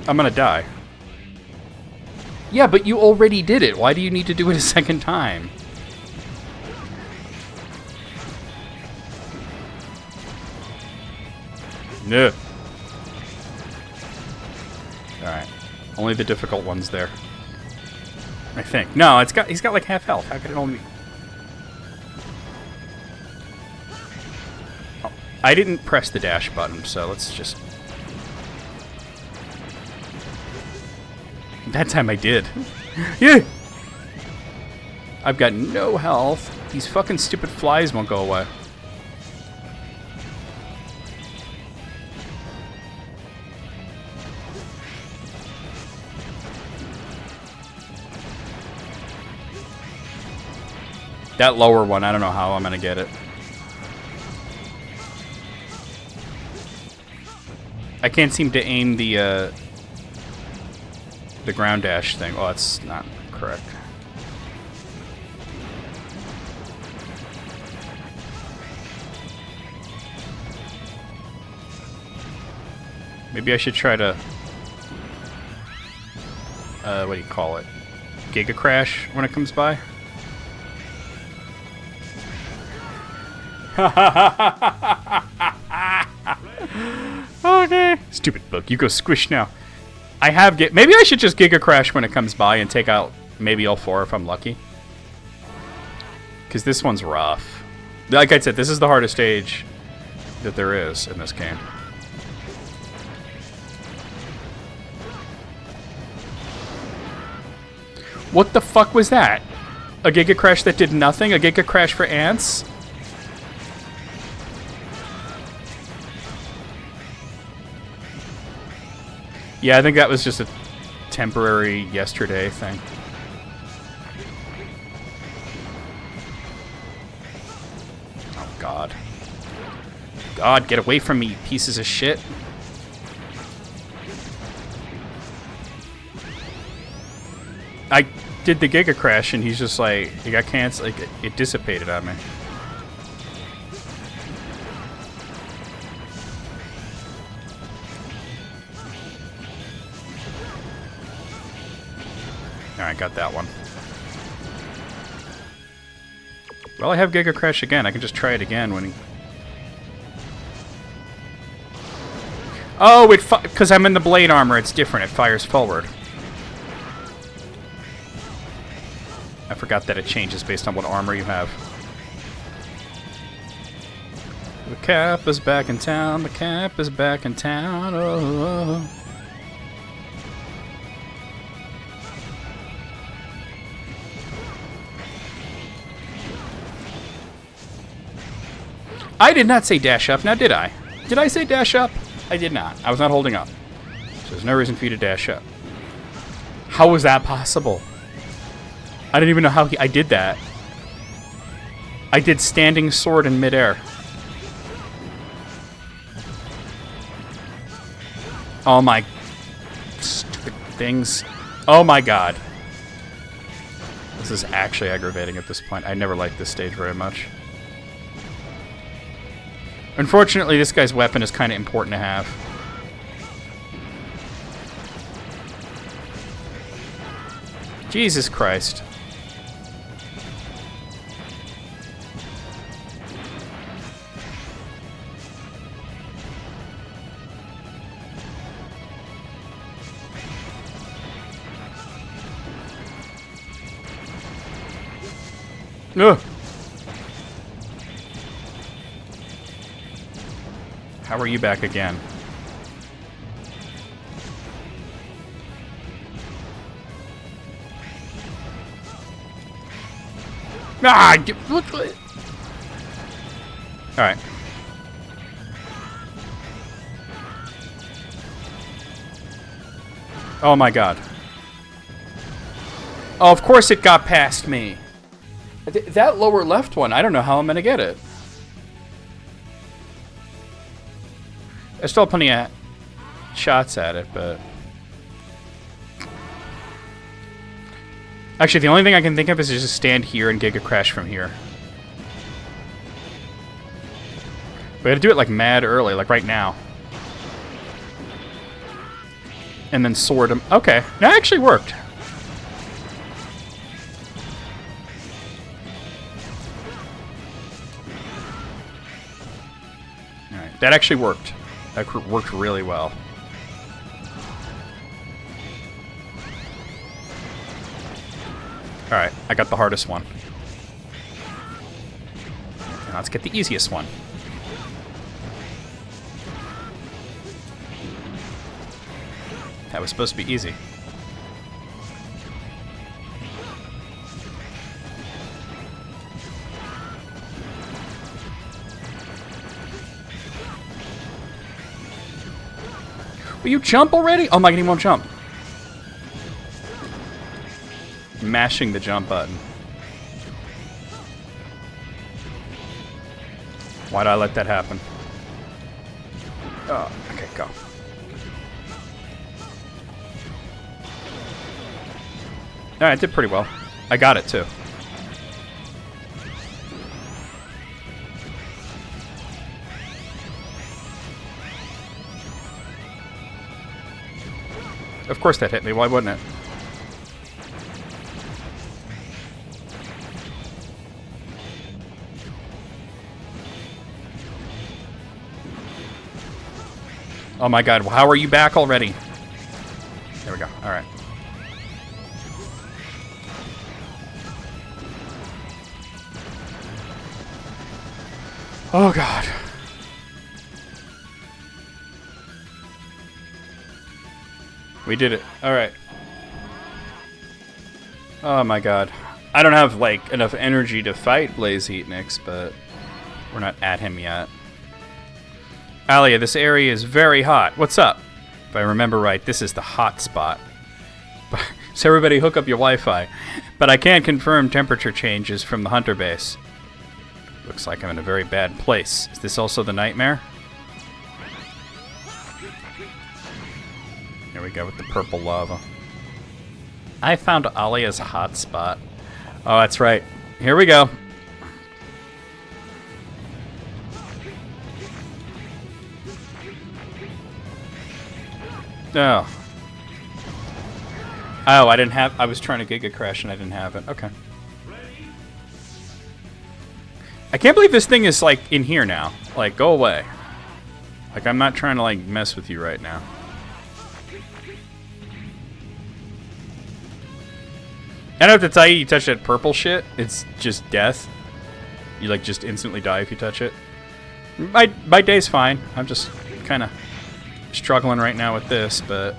I'm gonna die. Yeah, but you already did it. Why do you need to do it a second time? No. Alright. Only the difficult ones there. I think. No, he's got like half health. How could it only... Oh, I didn't press the dash button, so let's just... That time I did. Yeah! I've got no health. These fucking stupid flies won't go away. That lower one, I don't know how I'm gonna get it. I can't seem to aim the ground dash thing. Oh, that's not correct. Maybe I should try to... what do you call it? Giga Crash when it comes by? Okay. Stupid book. You go squish now. Maybe I should just Giga Crash when it comes by and take out maybe all 4 if I'm lucky. Because this one's rough. Like I said, this is the hardest stage that there is in this game. What the fuck was that? A Giga Crash that did nothing? A Giga Crash for ants? Yeah, I think that was just a temporary yesterday thing. Oh, God. God, get away from me, pieces of shit. I did the Giga Crash, and he's just like, he got canceled, like, it dissipated on me. Alright, got that one. Well, I have Giga Crash again. I can just try it again when he... Oh, because I'm in the blade armor, it's different. It fires forward. I forgot that it changes based on what armor you have. The Cap is back in town. The Cap is back in town. Oh. I did not say dash up, now did I? Did I say dash up? I did not. I was not holding up. So there's no reason for you to dash up. How was that possible? I didn't even know how I did that. I did standing sword in midair. Oh my... stupid things. Oh my god. This is actually aggravating at this point. I never liked this stage very much. Unfortunately, this guy's weapon is kind of important to have. Jesus Christ. Ugh. How are you back again? Ah! Alright. Oh my god. Oh, of course it got past me. That lower left one, I don't know how I'm gonna get it. I still have plenty of shots at it, but... Actually, the only thing I can think of is just stand here and Giga Crash from here. We gotta do it like mad early, like right now. And then sword him. Okay, that actually worked. Alright, that actually worked. That worked really well. Alright, I got the hardest one. Now let's get the easiest one. That was supposed to be easy. Will you jump already? Oh my god, he won't jump. Mashing the jump button. Why'd I let that happen? Oh, okay, go. Alright, I did pretty well. I got it too. Of course that hit me, why wouldn't it? Oh my god, how are you back already? There we go, alright. Oh god. We did it. Alright. Oh my god. I don't have, like, enough energy to fight Blaze Heatnix, but we're not at him yet. Alia, this area is very hot. What's up? If I remember right, this is the hot spot. So everybody hook up your Wi-Fi. But I can't confirm temperature changes from the Hunter base. Looks like I'm in a very bad place. Is this also the nightmare? Here we go with the purple lava. I found Alia's hot spot. Oh, that's right. Here we go. Oh. Oh, I didn't have... I was trying to Giga Crash and I didn't have it. Okay. I can't believe this thing is, like, in here now. Like, go away. Like, I'm not trying to, like, mess with you right now. I don't have to tell you, you touch that purple shit, it's just death. You, like, just instantly die if you touch it. My day's fine. I'm just kind of struggling right now with this, but...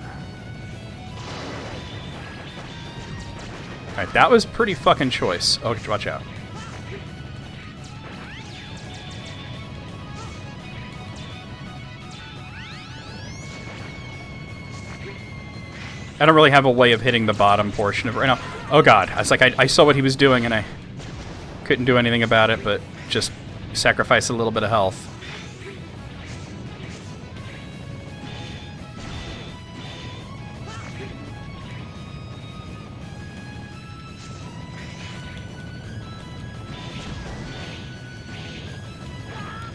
Alright, that was pretty fucking choice. Oh, watch out. I don't really have a way of hitting the bottom portion of it right now. Oh god, I was like, I saw what he was doing and I couldn't do anything about it, but just sacrifice a little bit of health.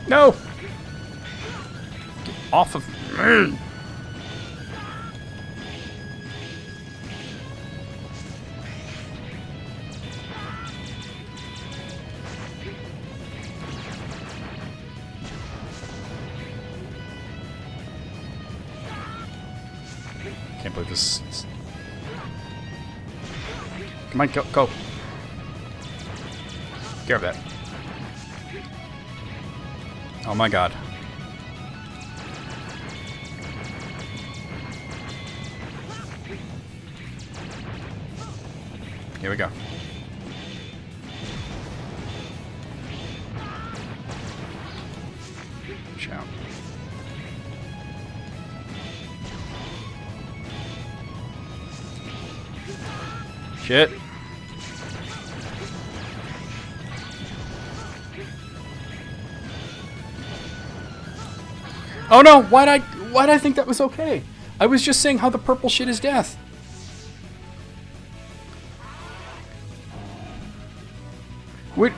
No! Get off of me! Can't believe this. Come on, go. Care of that. Oh my god. Here we go. Watch out. Shit. Oh no, why'd I think that was okay? I was just saying how the purple shit is death. What?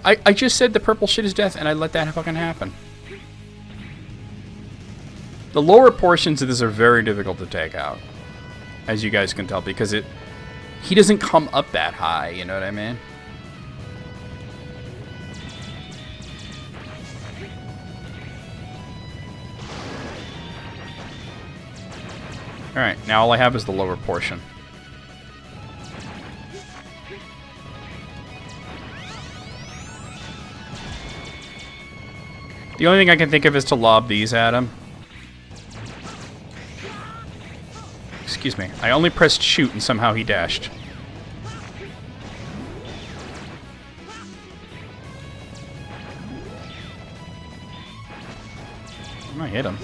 I just said the purple shit is death and I let that fucking happen. The lower portions of this are very difficult to take out. As you guys can tell, because he doesn't come up that high, you know what I mean? Alright, now all I have is the lower portion. The only thing I can think of is to lob these at him. Excuse me. I only pressed shoot and somehow he dashed. I might hit him.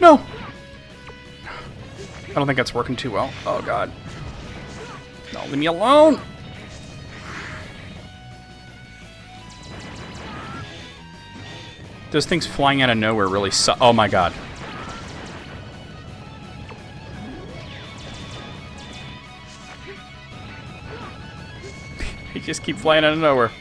No! I don't think that's working too well. Oh, God. No, leave me alone! Those things flying out of nowhere really suck. Oh, my God. They just keep flying out of nowhere.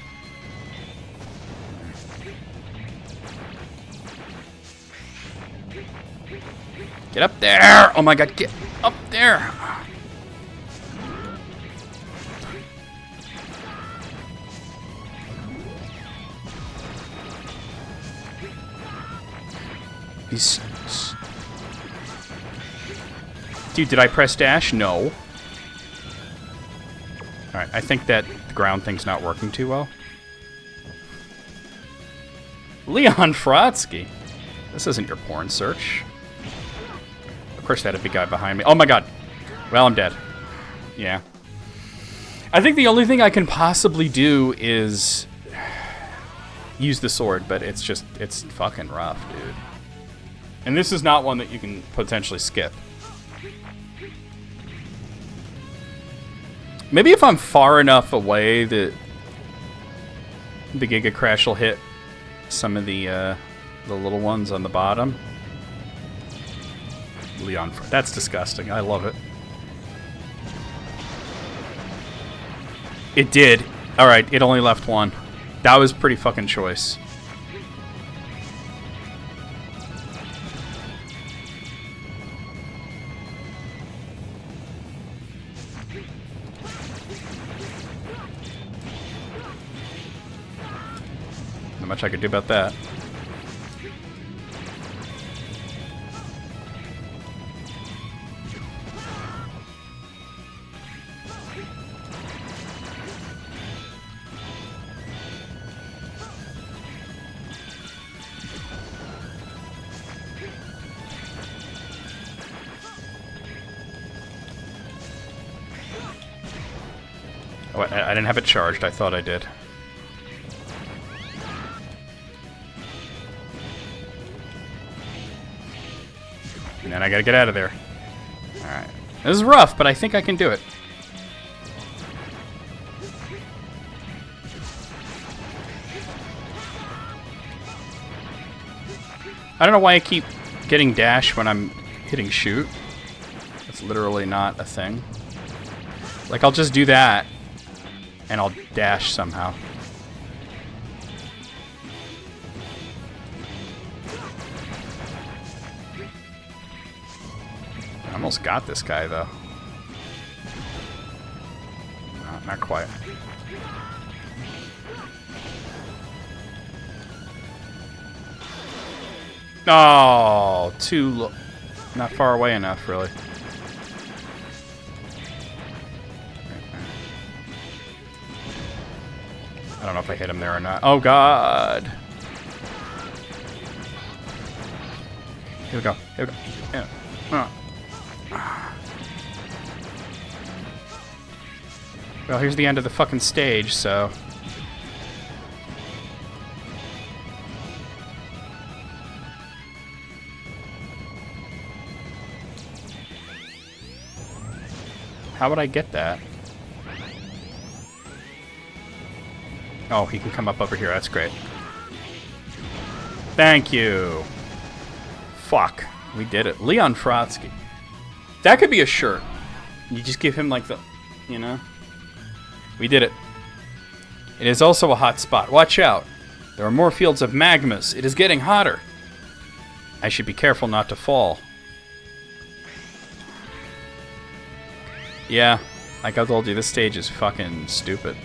Get up there! Oh my God, get up there! Dude, did I press dash? No. Alright, I think that the ground thing's not working too well. Leon Frotsky. This isn't your porn search. Of course, that had a big guy behind me. Oh my God. Well, I'm dead. Yeah. I think the only thing I can possibly do is use the sword, but it's fucking rough, dude. And this is not one that you can potentially skip. Maybe if I'm far enough away that the Giga Crash will hit some of the little ones on the bottom. Leon, that's disgusting. I love it. It did. Alright, it only left one. That was pretty fucking choice. Not much I could do about that. Oh, I didn't have it charged. I thought I did. And then I gotta get out of there. Alright. This is rough, but I think I can do it. I don't know why I keep getting dash when I'm hitting shoot. That's literally not a thing. Like, I'll just do that, and I'll dash somehow. I almost got this guy, though. Not quite. Oh, not far away enough, really. I don't know if I hit him there or not. Oh, God. Here we go. Here we go. Yeah. Well, here's the end of the fucking stage, so... How would I get that? Oh, he can come up over here. That's great. Thank you. Fuck. We did it. Leon Frotsky. That could be a shirt. You just give him like the... You know? We did it. It is also a hot spot. Watch out. There are more fields of magmas. It is getting hotter. I should be careful not to fall. Yeah, like I told you, this stage is fucking stupid.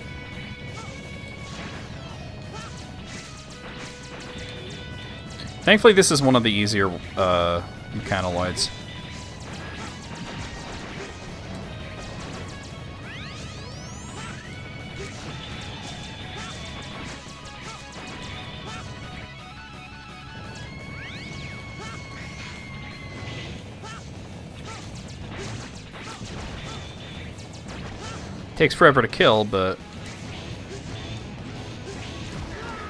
Thankfully, this is one of the easier mechanoids. Takes forever to kill, but...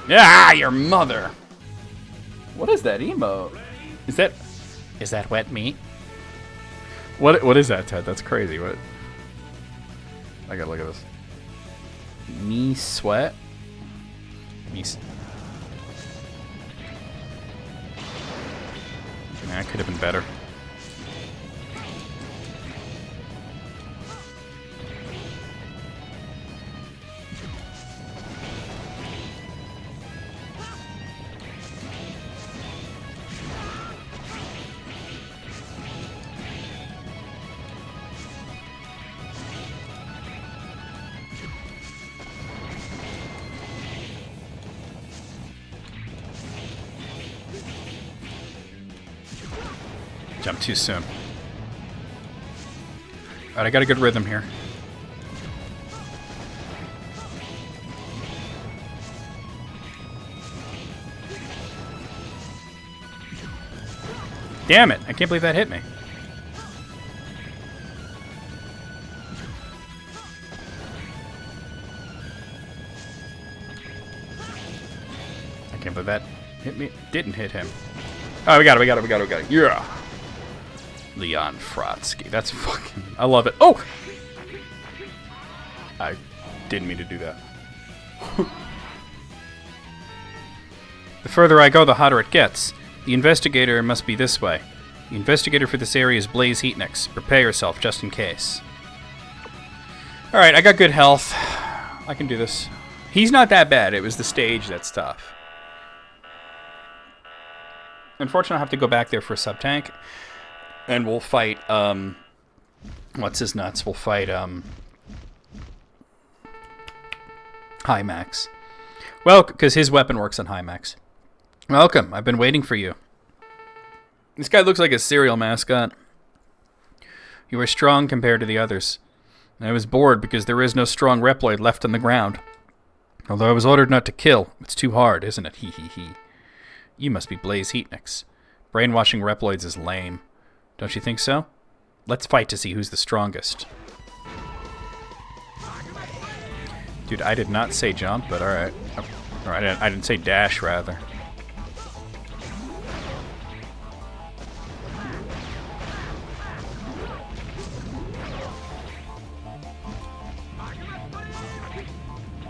Ah, your mother! What is that emote? Is that wet meat? What is that, Ted? That's crazy. What? I gotta look at this. Me sweat? That could have been better. Jump too soon. Alright, I got a good rhythm here. Damn it! I can't believe that hit me. I can't believe that hit me. Didn't hit him. Oh, we got it. Yeah! Leon Frotsky. That's fucking... I love it. Oh! I didn't mean to do that. The further I go, the hotter it gets. The investigator must be this way. The investigator for this area is Blaze Heatnix. Prepare yourself, just in case. Alright, I got good health. I can do this. He's not that bad. It was the stage that's tough. Unfortunately, I'll have to go back there for a sub-tank. And we'll fight, what's his nuts? We'll fight, Hymax. Well, because his weapon works on Hymax. Welcome, I've been waiting for you. This guy looks like a cereal mascot. You are strong compared to the others. I was bored because there is no strong Reploid left on the ground. Although I was ordered not to kill. It's too hard, isn't it? Hee hee hee. You must be Blaze Heatnix. Brainwashing Reploids is lame. Don't you think so? Let's fight to see who's the strongest. Dude, I did not say jump, but alright. Alright, I didn't say dash, rather.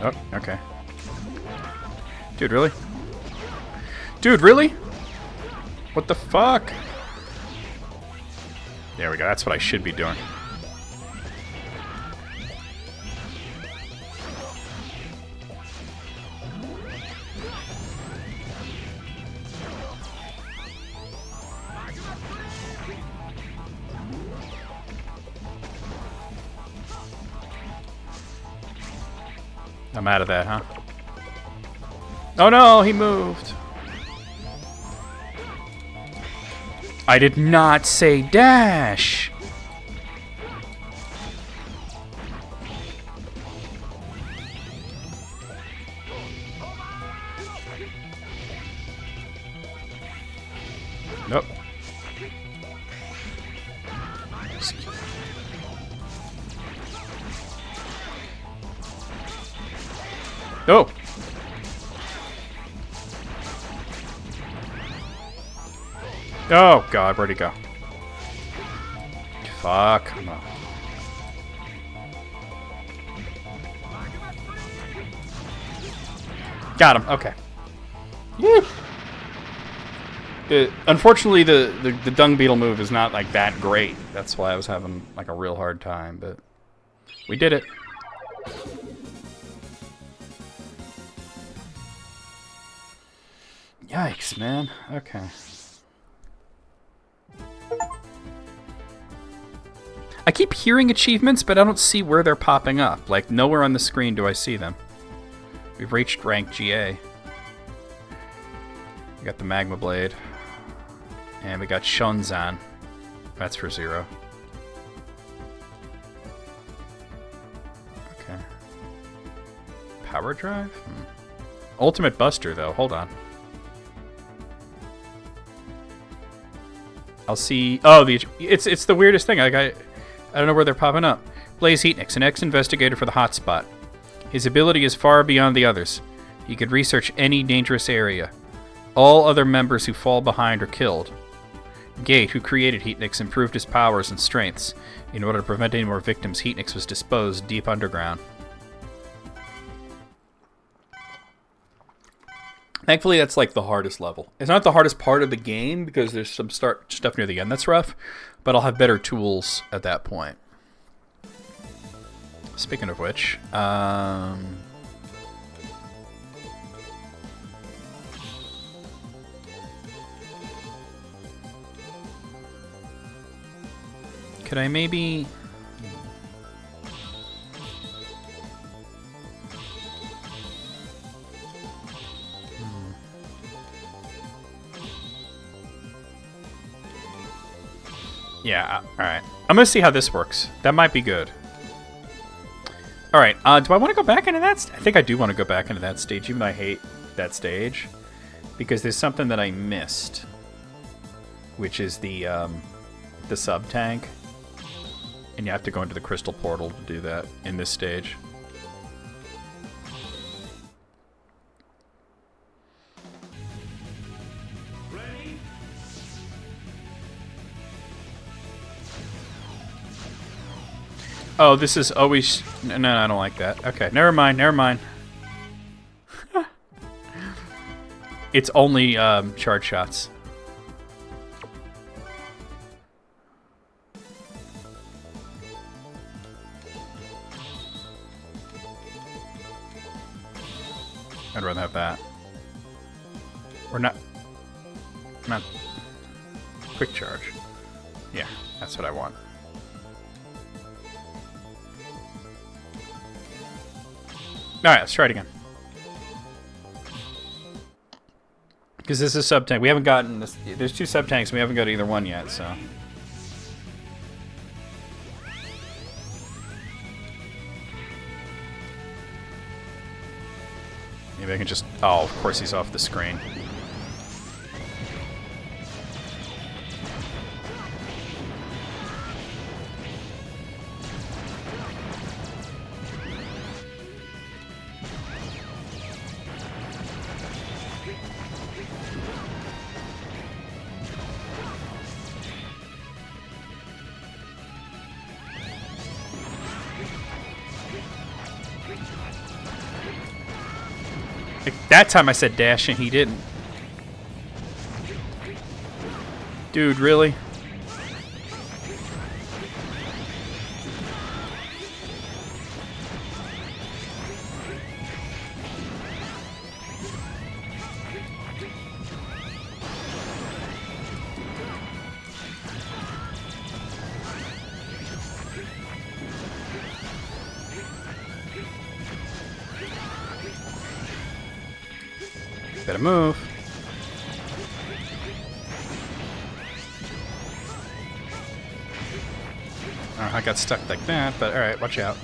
Oh, okay. Dude, really? Dude, really? What the fuck? There we go, that's what I should be doing. I'm out of that, huh? Oh no, he moved. I did not say dash. Nope. Oh! Oh, God, where'd he go? Fuck. Come on. Got him. Okay. Woo. Unfortunately, the dung beetle move is not like that great. That's why I was having like a real hard time, but we did it. Yikes, man. Okay. I keep hearing achievements, but I don't see where they're popping up. Like, nowhere on the screen do I see them. We've reached rank GA. We got the Magma Blade. And we got Shunzan. That's for 0. Okay. Power Drive? Ultimate Buster, though. Hold on. I'll see... Oh, it's the weirdest thing. Like, I don't know where they're popping up. Blaze Heatnix, an ex-investigator for the hotspot. His ability is far beyond the others. He could research any dangerous area. All other members who fall behind are killed. Gate, who created Heatnix, improved his powers and strengths. In order to prevent any more victims, Heatnix was disposed deep underground. Thankfully, that's like the hardest level. It's not the hardest part of the game because there's some stuff near the end that's rough, but I'll have better tools at that point. Speaking of which, could I maybe... Yeah, alright. I'm gonna see how this works. That might be good. Alright, do I want to go back into that? I think I do want to go back into that stage, even though I hate that stage. Because there's something that I missed. Which is the sub-tank. And you have to go into the crystal portal to do that in this stage. Oh, this is always... No, I don't like that. Okay, never mind. It's only charge shots. I'd rather have that. Or not... Not... Quick charge. Yeah, that's what I want. Alright, let's try it again. Because this is sub-tank. We haven't gotten this. There's 2 sub-tanks, and we haven't got either one yet, so. Maybe I can just... Oh, of course he's off the screen. That time I said dash and he didn't. Dude, really? Better move. Oh, I got stuck like that, but alright, watch out.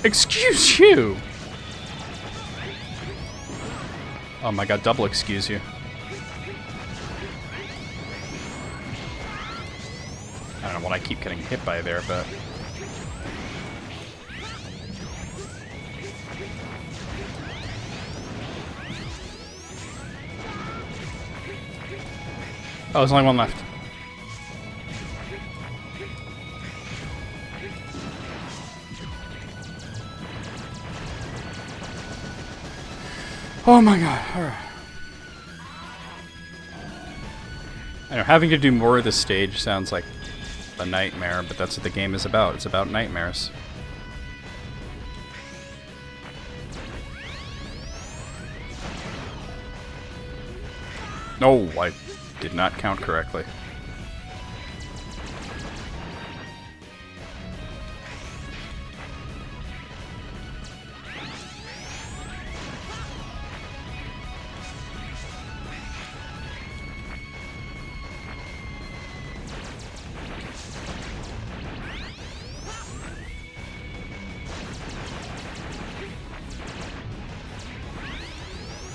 Excuse you! Oh my god, double excuse you. I don't know what I keep getting hit by there, but... Oh, there's only one left. Oh my god, alright. I know, having to do more of this stage sounds like a nightmare, but that's what the game is about. It's about nightmares. Oh, I did not count correctly.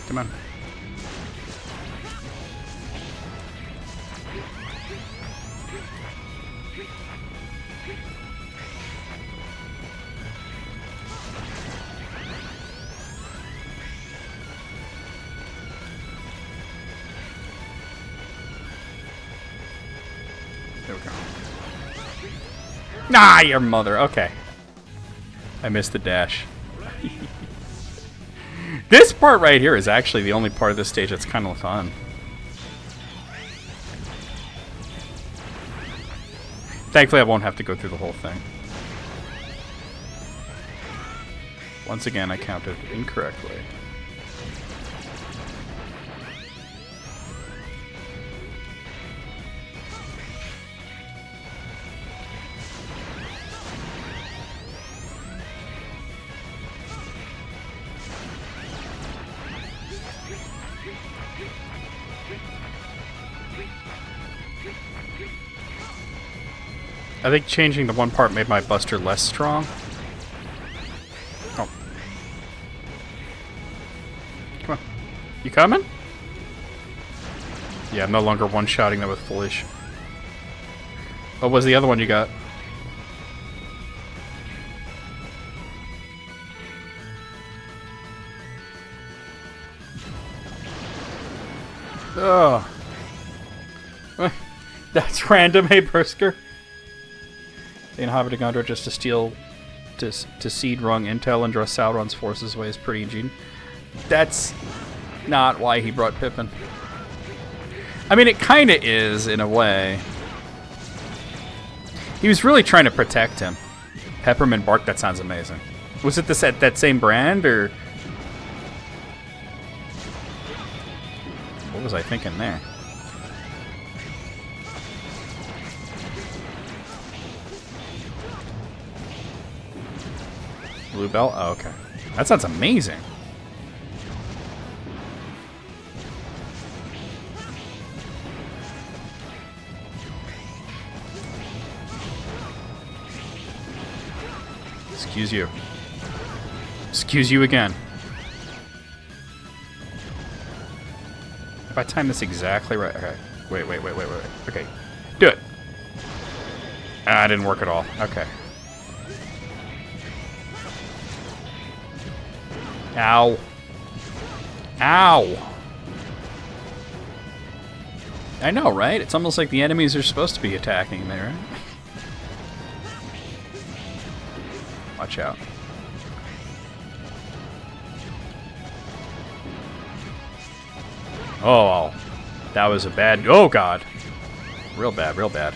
Come on. There we go. Nah, your mother. Okay. I missed the dash. This part right here is actually the only part of this stage that's kind of fun. Thankfully, I won't have to go through the whole thing. Once again, I counted incorrectly. I think changing the one part made my Buster less strong. Oh. Come on. You coming? Yeah, I'm no longer one-shotting them with Foolish. What was the other one you got? Oh. That's random, hey Brisker. The inhabiting Gondor just to steal, to seed wrong intel and draw Sauron's forces away is pretty ingenious. That's not why he brought Pippin. I mean, it kind of is, in a way. He was really trying to protect him. Peppermint bark, that sounds amazing. Was it this that same brand, or... What was I thinking there? Blue bell? Oh, okay. That sounds amazing. Excuse you. Excuse you again. If I time this exactly right... Okay. Wait. Okay. Do it. Ah, it didn't work at all. Okay. Ow. Ow. I know, right? It's almost like the enemies are supposed to be attacking there, right? Watch out. Oh, that was a bad... Oh, God. Real bad, real bad.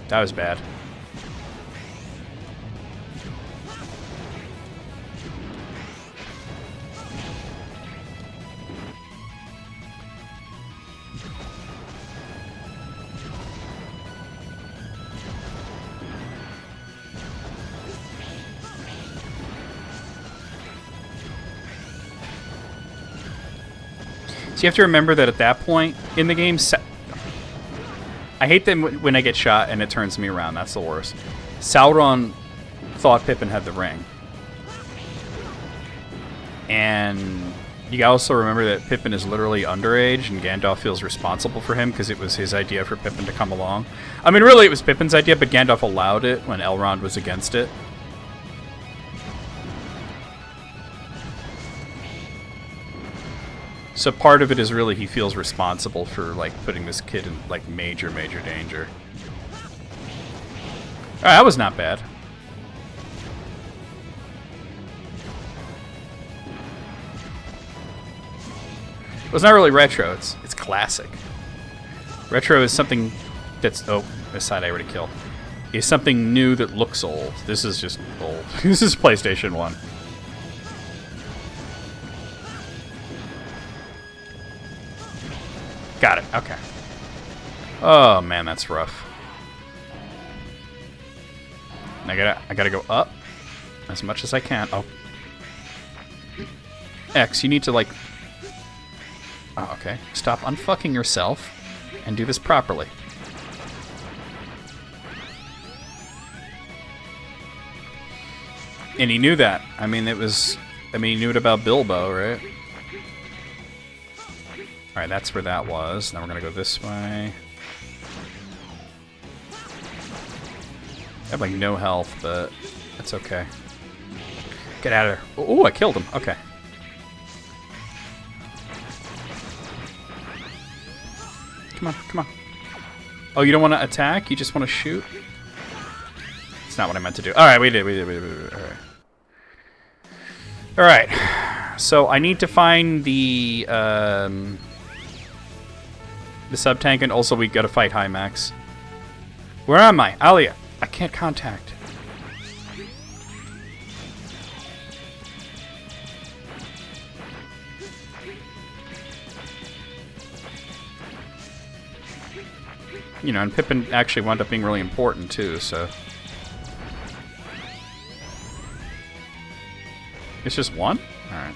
That was bad. So you have to remember that at that point in the game, I hate them when I get shot and it turns me around. That's the worst. Sauron thought Pippin had the ring. And you also remember that Pippin is literally underage and Gandalf feels responsible for him because it was his idea for Pippin to come along. I mean, really, it was Pippin's idea, but Gandalf allowed it when Elrond was against it. So part of it is really he feels responsible for, like, putting this kid in, like, major danger. Alright, that was not bad. Well, it's not really retro, it's classic. Retro is something that's... Oh, this side I already killed. Is something new that looks old. This is just old. This is PlayStation 1. Got it, okay. Oh man, that's rough. I gotta go up as much as I can. Oh. X, you need to, like... Oh, okay. Stop unfucking yourself and do this properly. And he knew that. I mean, he knew it about Bilbo, right? Alright, that's where that was. Now we're gonna go this way. I have, like, no health, but that's okay. Get out of there. Oh, I killed him. Okay. Come on, come on. Oh, you don't want to attack? You just want to shoot? That's not what I meant to do. Alright, we did. Alright. Alright. So, I need to find the sub-tank, and also we gotta fight Hymax. Where am I? Alia. I can't contact. You know, and Pippin actually wound up being really important too, so... It's just one? Alright.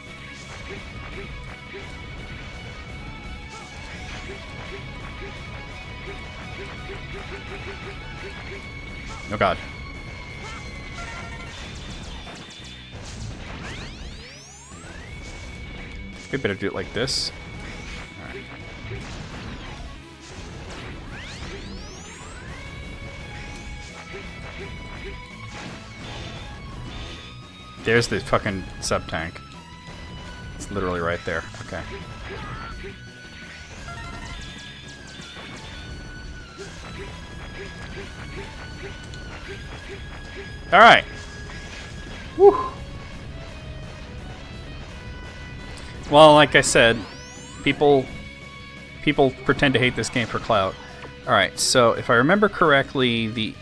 Oh god. We better do it like this. Alright. There's the fucking sub-tank. It's literally right there. Okay. Alright. Woo. Well, like I said, people pretend to hate this game for clout. Alright, so if I remember correctly,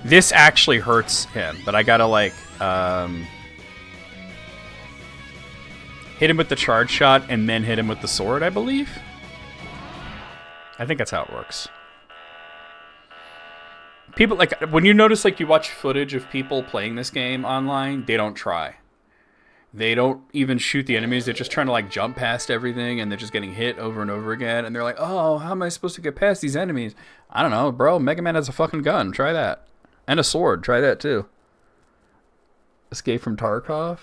this actually hurts him, but I gotta, like, hit him with the charge shot and then hit him with the sword, I believe? I think that's how it works. People, like, when you notice, like, you watch footage of people playing this game online, they don't try. They don't even shoot the enemies. They're just trying to, like, jump past everything, and they're just getting hit over and over again. And they're like, oh, how am I supposed to get past these enemies? I don't know, bro. Mega Man has a fucking gun. Try that. And a sword. Try that, too. Escape from Tarkov?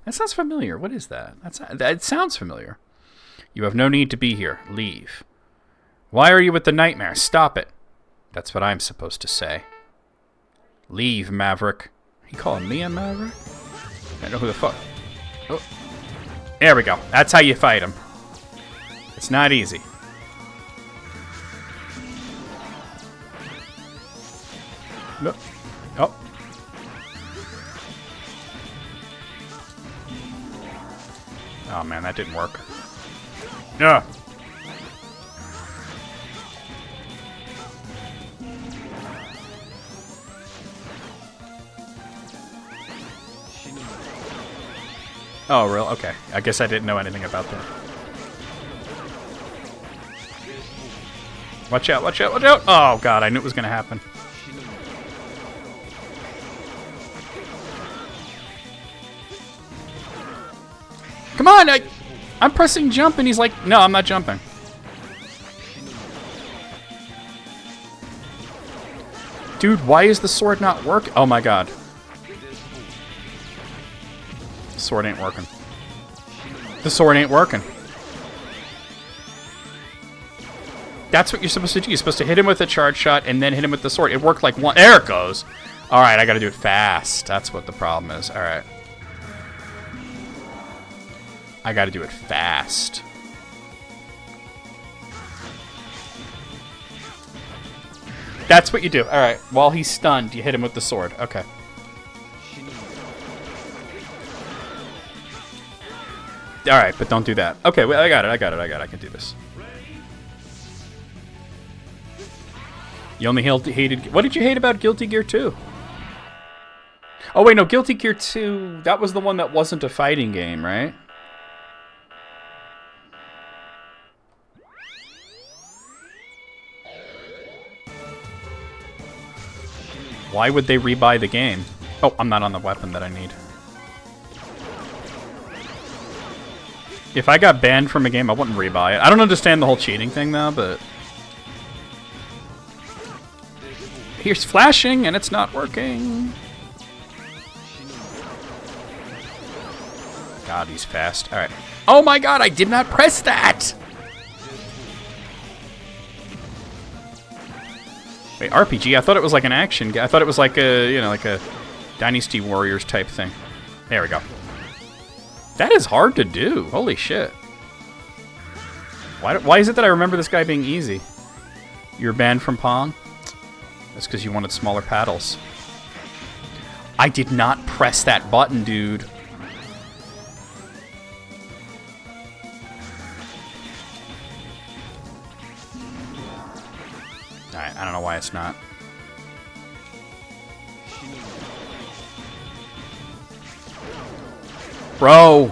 That sounds familiar. What is that? That sounds familiar. You have no need to be here. Leave. Why are you with the nightmare? Stop it. That's what I'm supposed to say. Leave, Maverick. He calling me a Maverick? I don't know who the fuck. Oh. There we go. That's how you fight him. It's not easy. No. Oh. Oh man, that didn't work. No. Oh, real? Okay. I guess I didn't know anything about that. Watch out, watch out, watch out! Oh, God, I knew it was going to happen. Come on! I'm pressing jump and he's like, no, I'm not jumping. Dude, why is the sword not working? Oh my god. The sword ain't working. The sword ain't working. That's what you're supposed to do. You're supposed to hit him with a charge shot and then hit him with the sword. It worked like one. There it goes. All right, I got to do it fast. That's what the problem is. All right. I got to do it fast. That's what you do. All right. While he's stunned, you hit him with the sword. Okay. All right, but don't do that. Okay, well, I got it. I can do this. You only hated... What did you hate about Guilty Gear 2? Oh, wait, no. Guilty Gear 2, that was the one that wasn't a fighting game, right? Why would they rebuy the game? Oh, I'm not on the weapon that I need. If I got banned from a game, I wouldn't rebuy it. I don't understand the whole cheating thing, though, but... Here's flashing, and it's not working. God, he's fast. All right. Oh my god, I did not press that! Wait, RPG? I thought it was like an action game. I thought it was like a, you know, like a Dynasty Warriors type thing. There we go. That is hard to do. Holy shit. Why is it that I remember this guy being easy? You're banned from Pong? That's because you wanted smaller paddles. I did not press that button, dude. Alright, I don't know why it's not. Bro!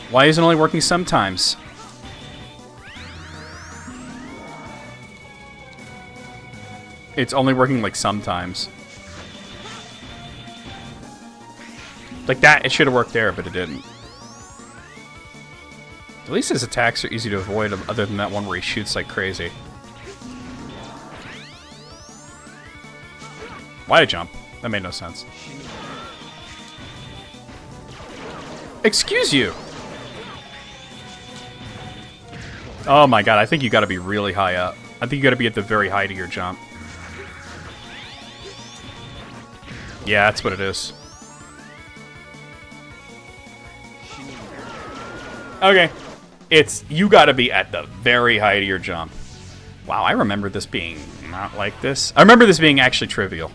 Why is it only working sometimes? It's only working like sometimes. Like that, it should have worked there, but it didn't. At least his attacks are easy to avoid, other than that one where he shoots like crazy. Why jump? That made no sense. Excuse you! Oh my god, I think you gotta be really high up. I think you gotta be at the very height of your jump. Yeah, that's what it is. Okay. You gotta be at the very height of your jump. Wow, I remember this being not like this. I remember this being actually trivial.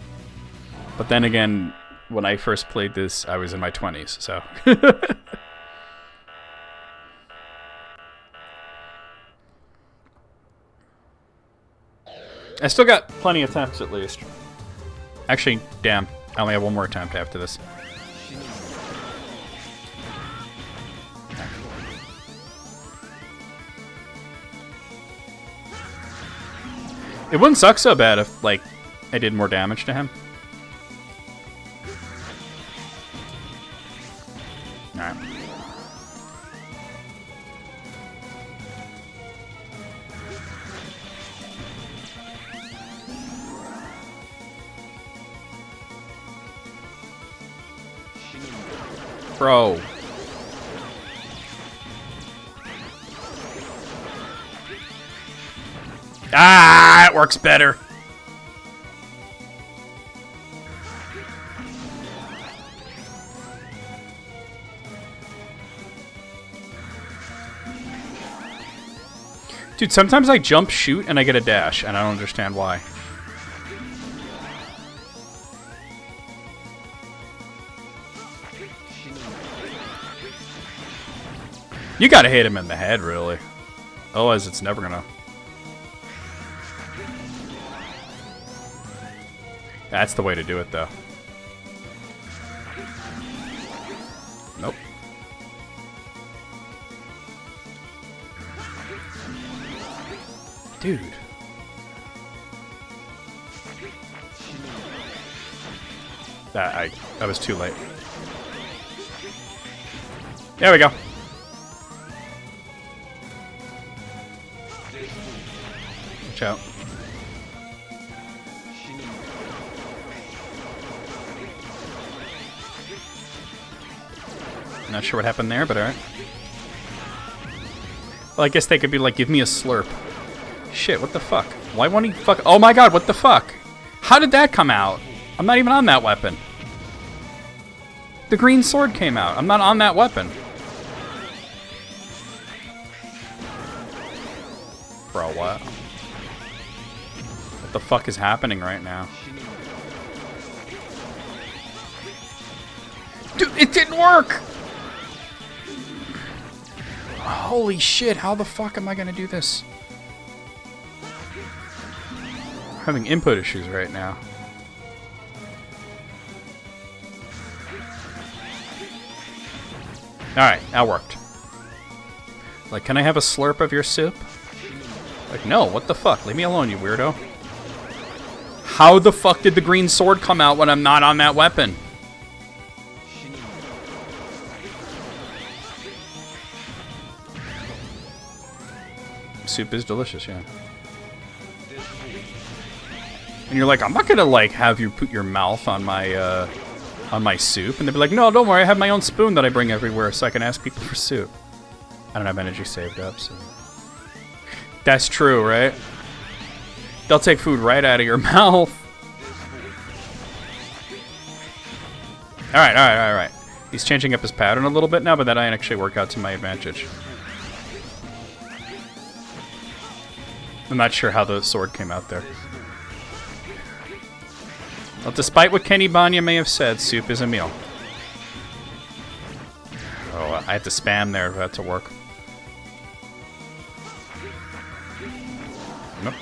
But then again, when I first played this, I was in my 20s, so... I still got plenty of attempts, at least. Actually, damn. I only have one more attempt after this. It wouldn't suck so bad if, like, I did more damage to him. Alright. Bro. Ah, it works better. Dude, sometimes I jump, shoot, and I get a dash, and I don't understand why. You gotta hit him in the head, really. Otherwise, it's never gonna... That's the way to do it, though. Nope. Dude. I was too late. There we go. Watch out. Not sure what happened there, but alright. Well, I guess they could be like, give me a slurp. Shit, what the fuck? Why won't he fuck? Oh my god, what the fuck? How did that come out? I'm not even on that weapon. The green sword came out. I'm not on that weapon. Bro, what? What the fuck is happening right now? Dude, it didn't work! Holy shit, how the fuck am I gonna do this? I'm having input issues right now. Alright, that worked. Like, can I have a slurp of your soup? Like, no, what the fuck? Leave me alone, you weirdo. How the fuck did the green sword come out when I'm not on that weapon? Soup is delicious, yeah. And you're like, I'm not gonna like have you put your mouth on my soup, and they'd be like, no, don't worry, I have my own spoon that I bring everywhere so I can ask people for soup. I don't have energy saved up, so that's true, right? They'll take food right out of your mouth. Alright. He's changing up his pattern a little bit now, but that might actually work out to my advantage. I'm not sure how the sword came out there. Well, despite what Kenny Banya may have said, soup is a meal. Oh, I had to spam there for that to work. Nope.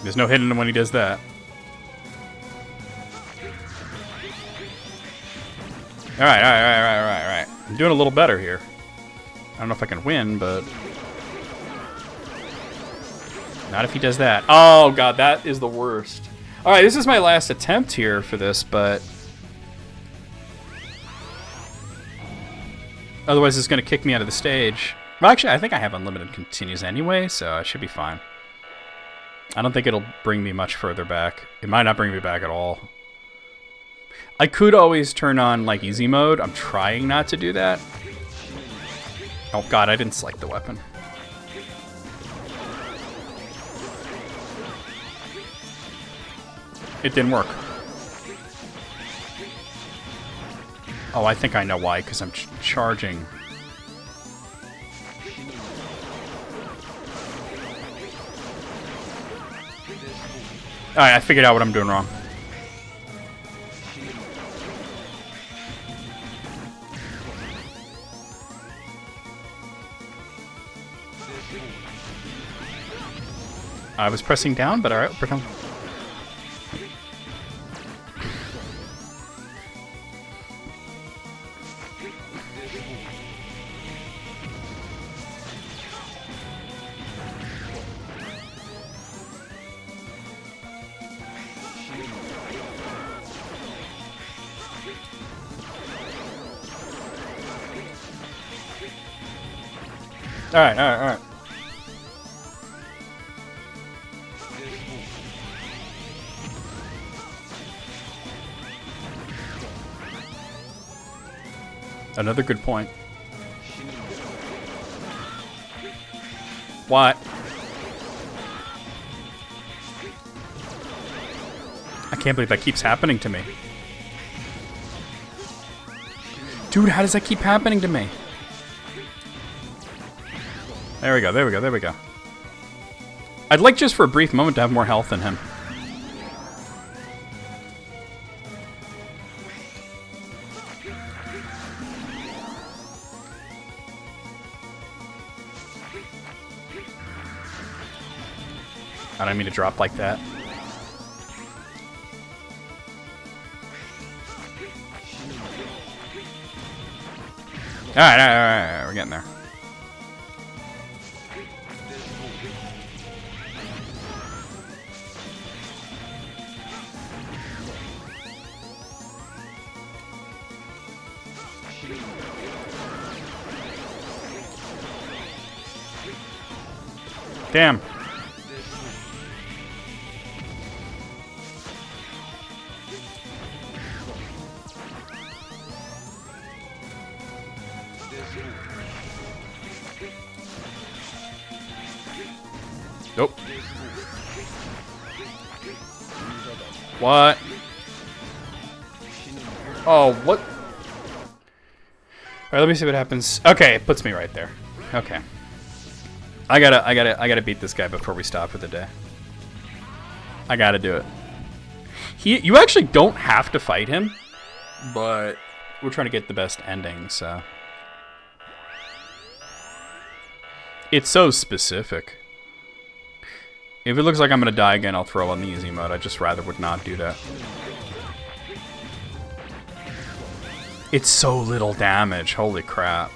There's no hitting him when he does that. Alright. I'm doing a little better here. I don't know if I can win, but... not if he does that. Oh, God, that is the worst. Alright, this is my last attempt here for this, but... otherwise, it's going to kick me out of the stage. Well, actually, I think I have unlimited continues anyway, so it should be fine. I don't think it'll bring me much further back. It might not bring me back at all. I could always turn on, like, easy mode. I'm trying not to do that. Oh, God, I didn't select the weapon. It didn't work. Oh, I think I know why, because I'm charging. Alright, I figured out what I'm doing wrong. I was pressing down, but alright, pretend. Alright. Another good point. What? I can't believe that keeps happening to me. Dude, how does that keep happening to me? There we go. I'd like just for a brief moment to have more health than him. I don't mean to drop like that. Alright, we're getting there. Damn. Nope. What? Oh, what? Alright, let me see what happens. Okay, it puts me right there. Okay. I gotta beat this guy before we stop for the day. I gotta do it. You actually don't have to fight him, but we're trying to get the best ending, so. It's so specific. If it looks like I'm gonna die again, I'll throw on the easy mode. I just rather would not do that. It's so little damage, holy crap.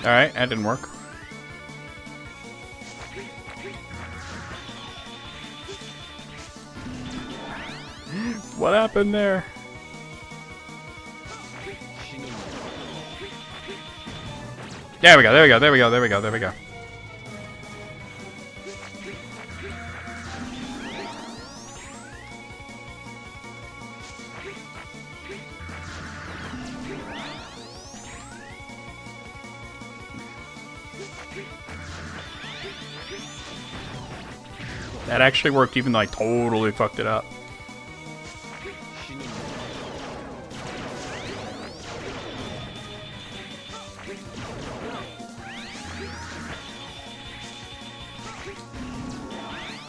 Alright, that didn't work. What happened there? There we go, there we go, there we go, there we go, there we go. That actually worked even though I totally fucked it up.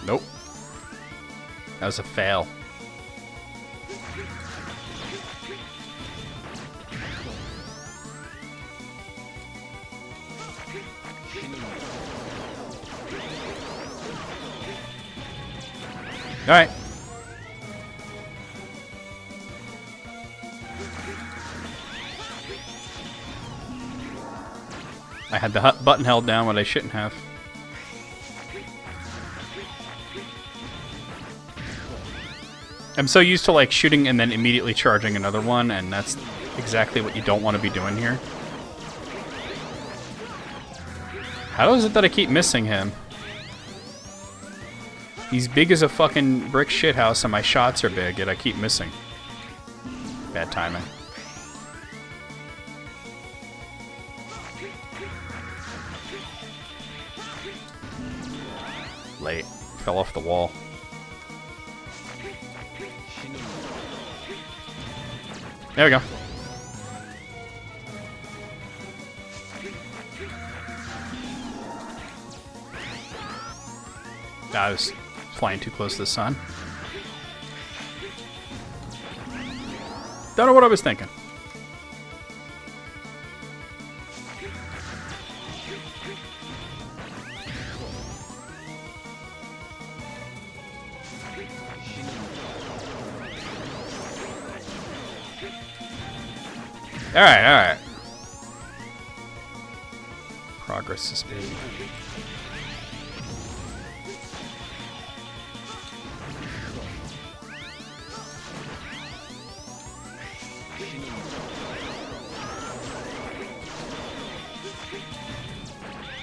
Nope. That was a fail. All right. I had the button held down when I shouldn't have. I'm so used to like shooting and then immediately charging another one, and that's exactly what you don't want to be doing here. How is it that I keep missing him? He's big as a fucking brick shithouse, and my shots are big, yet I keep missing. Bad timing. Late. Fell off the wall. There we go. I was flying too close to the sun. Don't know what I was thinking. Alright, alright. Progress is big.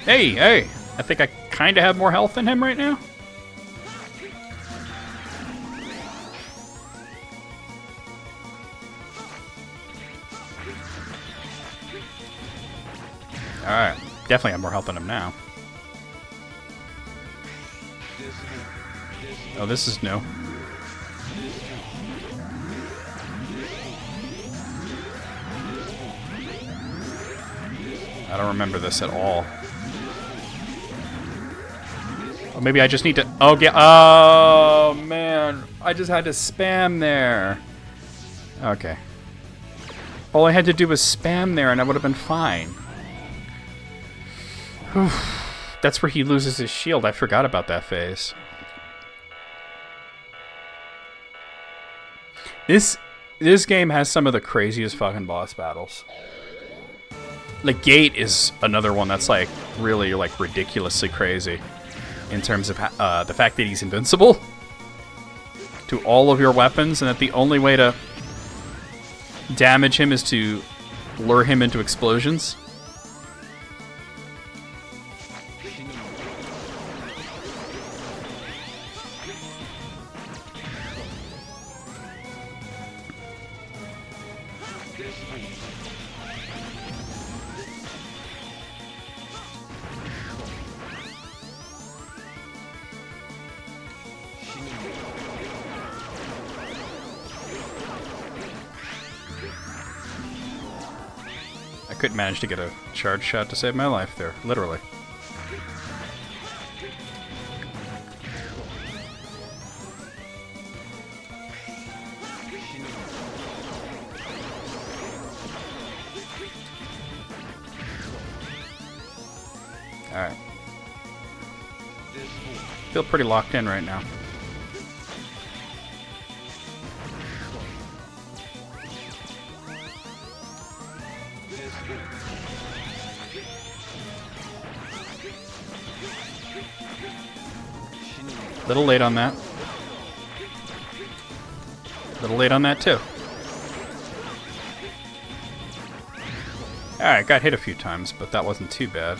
Hey, hey! I think I kind of have more health than him right now. Alright, definitely have more health than him now. Oh, this is new. I don't remember this at all. Or maybe I just need to... Oh, get... Oh, man. I just had to spam there. Okay. All I had to do was spam there and I would have been fine. Whew. That's where he loses his shield. I forgot about that phase. This game has some of the craziest fucking boss battles. Like, Gate is another one that's, like, really, like, ridiculously crazy. In terms of the fact that he's invincible. To to all of your weapons, and that the only way to damage him is to lure him into explosions? I couldn't manage to get a charge shot to save my life there, literally. Alright. Feel pretty locked in right now. Little late on that. Little late on that too. Alright, got hit a few times, but that wasn't too bad.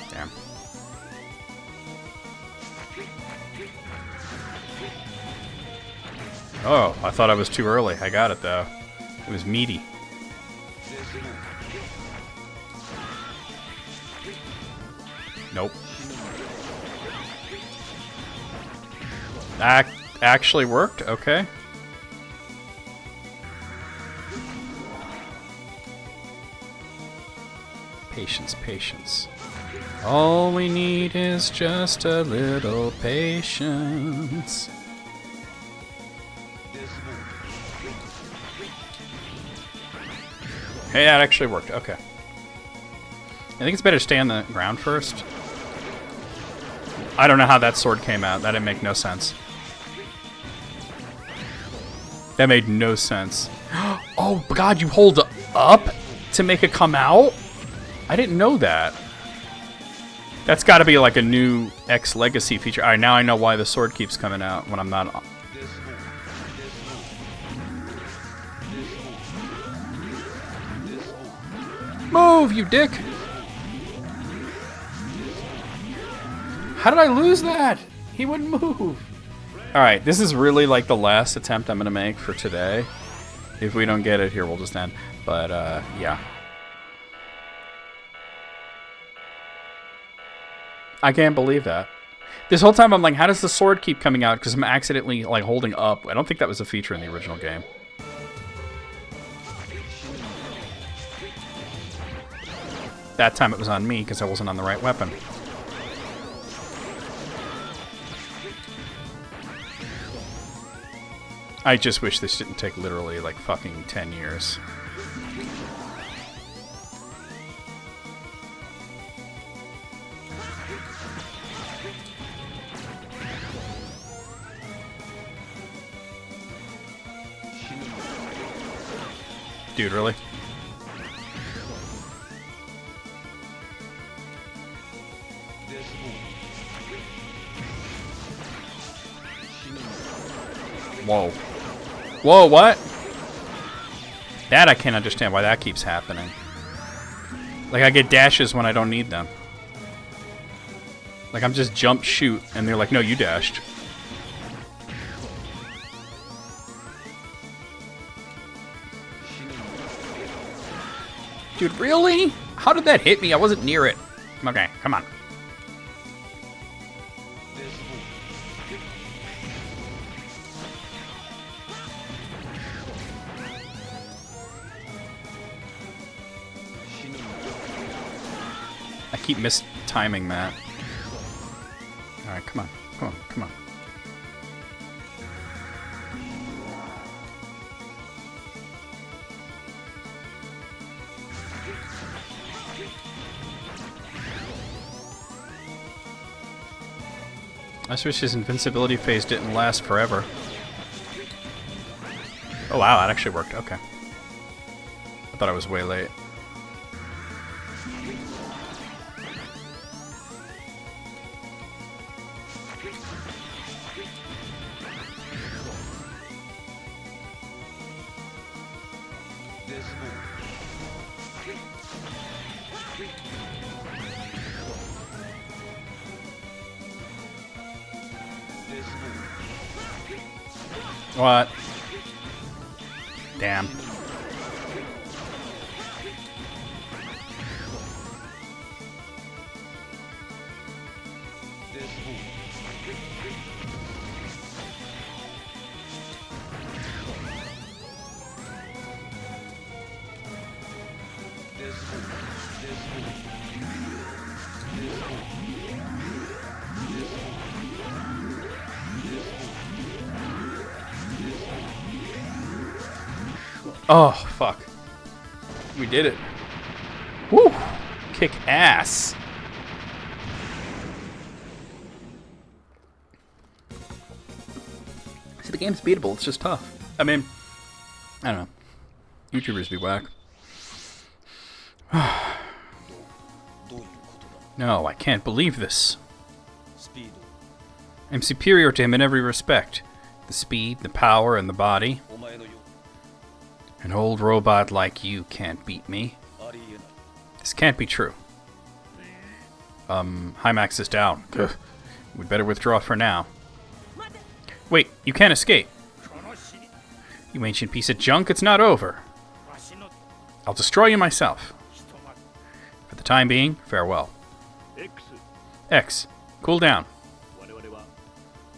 Damn. Oh, I thought I was too early. I got it though. It was meaty. Nope. That actually worked? Okay. Patience, patience. All we need is just a little patience. Hey, that actually worked. Okay. I think it's better to stay on the ground first. I don't know how that sword came out. That didn't make no sense. That made no sense. Oh, God, you hold up to make it come out? I didn't know that. That's got to be like a new X Legacy feature. All right, now I know why the sword keeps coming out when I'm not... Move, you dick! How did I lose that? He wouldn't move. Alright, this is really like the last attempt I'm going to make for today. If we don't get it here, we'll just end. But, yeah. I can't believe that. This whole time I'm like, how does the sword keep coming out? Because I'm accidentally, like, holding up. I don't think that was a feature in the original game. That time it was on me because I wasn't on the right weapon. I just wish this didn't take literally like fucking 10 years. Dude, really? Whoa. Whoa, what? That I can't understand why that keeps happening. Like, I get dashes when I don't need them. Like, I'm just jump, shoot, and they're like, no, you dashed. Dude, really? How did that hit me? I wasn't near it. Okay, come on. I keep mistiming that. Alright, come on. Come on, come on. I just wish his invincibility phase didn't last forever. Oh wow, that actually worked. Okay. I thought I was way late. What? Damn. Oh, fuck. We did it. Woo! Kick ass. See, the game's beatable. It's just tough. I mean, I don't know. YouTubers be whack. No, I can't believe this. I'm superior to him in every respect. The speed, the power, and the body. An old robot like you can't beat me. This can't be true. Hymax is down. Ugh. We'd better withdraw for now. Wait, you can't escape. You ancient piece of junk, it's not over. I'll destroy you myself. For the time being, farewell. X, cool down.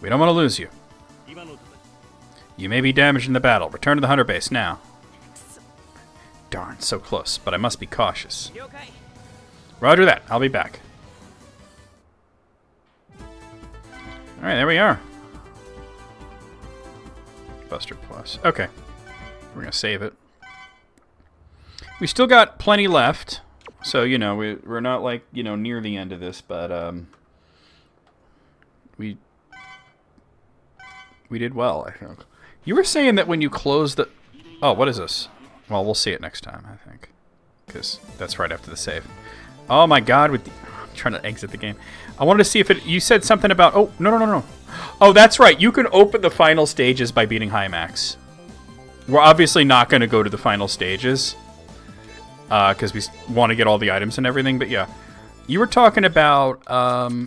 We don't want to lose you. You may be damaged in the battle. Return to the hunter base now. Darn, so close, but I must be cautious. Roger that. I'll be back. Alright, there we are. Buster Plus. Okay. We're going to save it. We still got plenty left. So, you know, we're not, like, you know, near the end of this, but, we did well, I think. You were saying that when you close the... Oh, what is this? Well, we'll see it next time, I think. Because that's right after the save. Oh my god, I'm trying to exit the game. I wanted to see if it... You said something about... Oh, no. Oh, that's right. You can open the final stages by beating Hymax. We're obviously not going to go to the final stages. Because we want to get all the items and everything, but yeah. You were talking about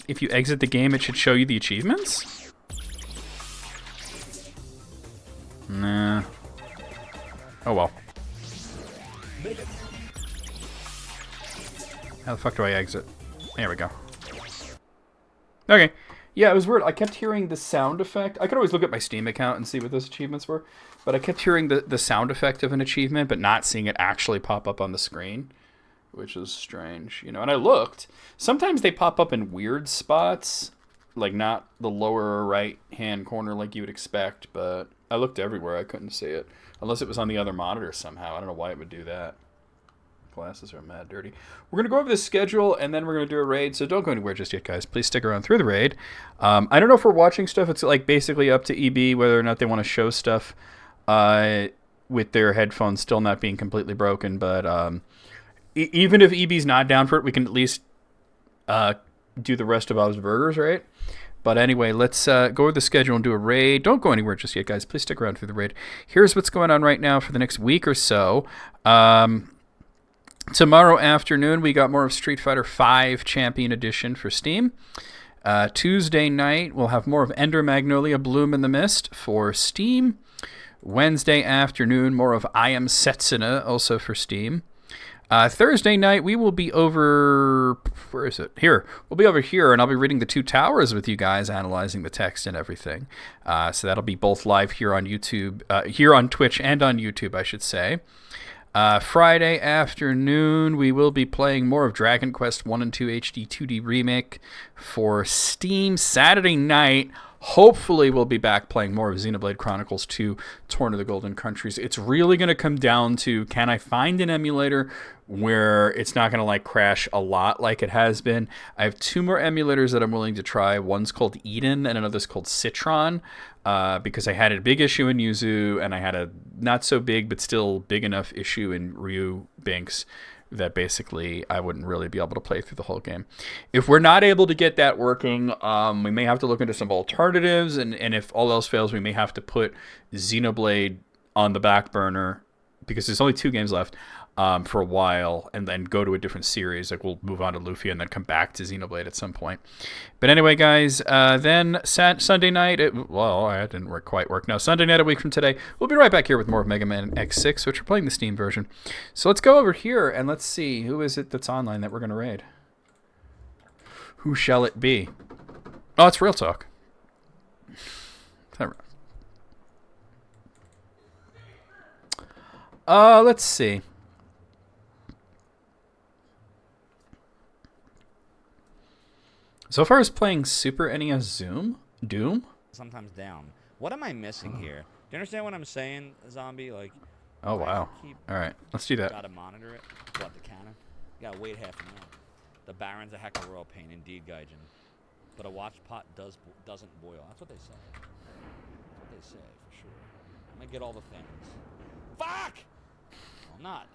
if you exit the game, it should show you the achievements? Nah. Oh well. How the fuck do I exit? There we go. Okay. Yeah, it was weird. I kept hearing the sound effect. I could always look at my Steam account and see what those achievements were. But I kept hearing the sound effect of an achievement, but not seeing it actually pop up on the screen. Which is strange, you know. And I looked. Sometimes they pop up in weird spots. Like not the lower right-hand corner like you would expect. But I looked everywhere. I couldn't see it. Unless it was on the other monitor somehow. I don't know why it would do that. Glasses are mad dirty. We're going to go over the schedule, and then we're going to do a raid, so don't go anywhere just yet, guys. Please stick around through the raid. I don't know if we're watching stuff. It's like basically up to EB whether or not they want to show stuff with their headphones still not being completely broken, but even if EB's not down for it, we can at least do the rest of Bob's Burgers, right? But anyway, let's go over the schedule and do a raid. Don't go anywhere just yet, guys. Please stick around through the raid. Here's what's going on right now for the next week or so. Tomorrow afternoon, we got more of Street Fighter V Champion Edition for Steam. Tuesday night, we'll have more of Ender Magnolia Bloom in the Mist for Steam. Wednesday afternoon, more of I Am Setsuna, also for Steam. Thursday night, we will be over... Where is it? Here. We'll be over here, and I'll be reading The Two Towers with you guys, analyzing the text and everything. So that'll be both live here on YouTube, here on Twitch and on YouTube, I should say. Friday afternoon, we will be playing more of Dragon Quest 1 and 2 HD 2D Remake for Steam. Saturday night, hopefully we'll be back playing more of Xenoblade Chronicles 2 Torn of the Golden Countries. It's really going to come down to, can I find an emulator where it's not going to like crash a lot like it has been? I have two more emulators that I'm willing to try. One's called Eden and another's called Citron. Because I had a big issue in Yuzu, and I had a not so big but still big enough issue in Ryu Banks that basically I wouldn't really be able to play through the whole game. If we're not able to get that working, we may have to look into some alternatives, and if all else fails, we may have to put Xenoblade on the back burner, because there's only 2 games left, for a while, and then go to a different series. Like, we'll move on to Lufia and then come back to Xenoblade at some point. But anyway, guys, then Sunday night, well, it didn't quite work. No, Sunday night, a week from today, we'll be right back here with more of Mega Man X6, which we're playing the Steam version. So let's go over here, and let's see, who is it that's online that we're going to raid? Who shall it be? Oh, it's Real Talk. Let's see. So far as playing Super NES Doom? Sometimes down. What am I missing here? Do you understand what I'm saying, Zombie? Like, oh, wow. Alright, let's do that. Gotta monitor it. What, the cannon? You gotta wait half an hour. The Baron's a heck of a royal pain, indeed, Gaijin. But a watch pot doesn't boil. That's what they say. That's what they say, for sure. I'm gonna get all the things. Fuck! Well, not.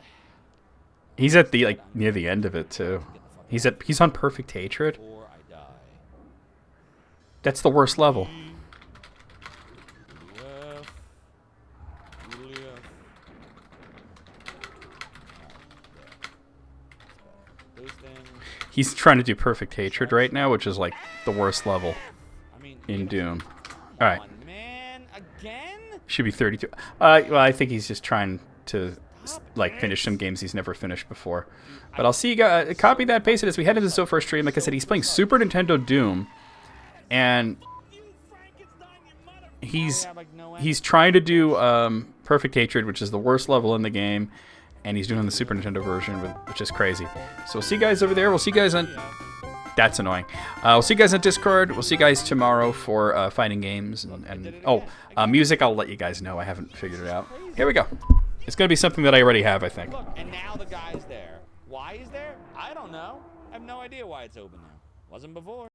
He's at the, like, near the end of it, too. He's on Perfect Hatred. Before I die. That's the worst level. He's trying to do Perfect Hatred right now, which is like the worst level in Doom. All right. Should be 32. Well, I think he's just trying to like finish some games he's never finished before. But I'll see you guys. Copy that, paste it as we head into the first stream. Like I said, he's playing Super Nintendo Doom, and he's trying to do Perfect Hatred, which is the worst level in the game. And he's doing the Super Nintendo version, which is crazy. So we'll see you guys over there. We'll see you guys on... That's annoying. We'll see you guys on Discord. We'll see you guys tomorrow for fighting games. Music, I'll let you guys know. I haven't figured it out. Here we go. It's going to be something that I already have, I think. Look, and now the guy's there. Why he's there? I don't know. I have no idea why it's open now. Wasn't before.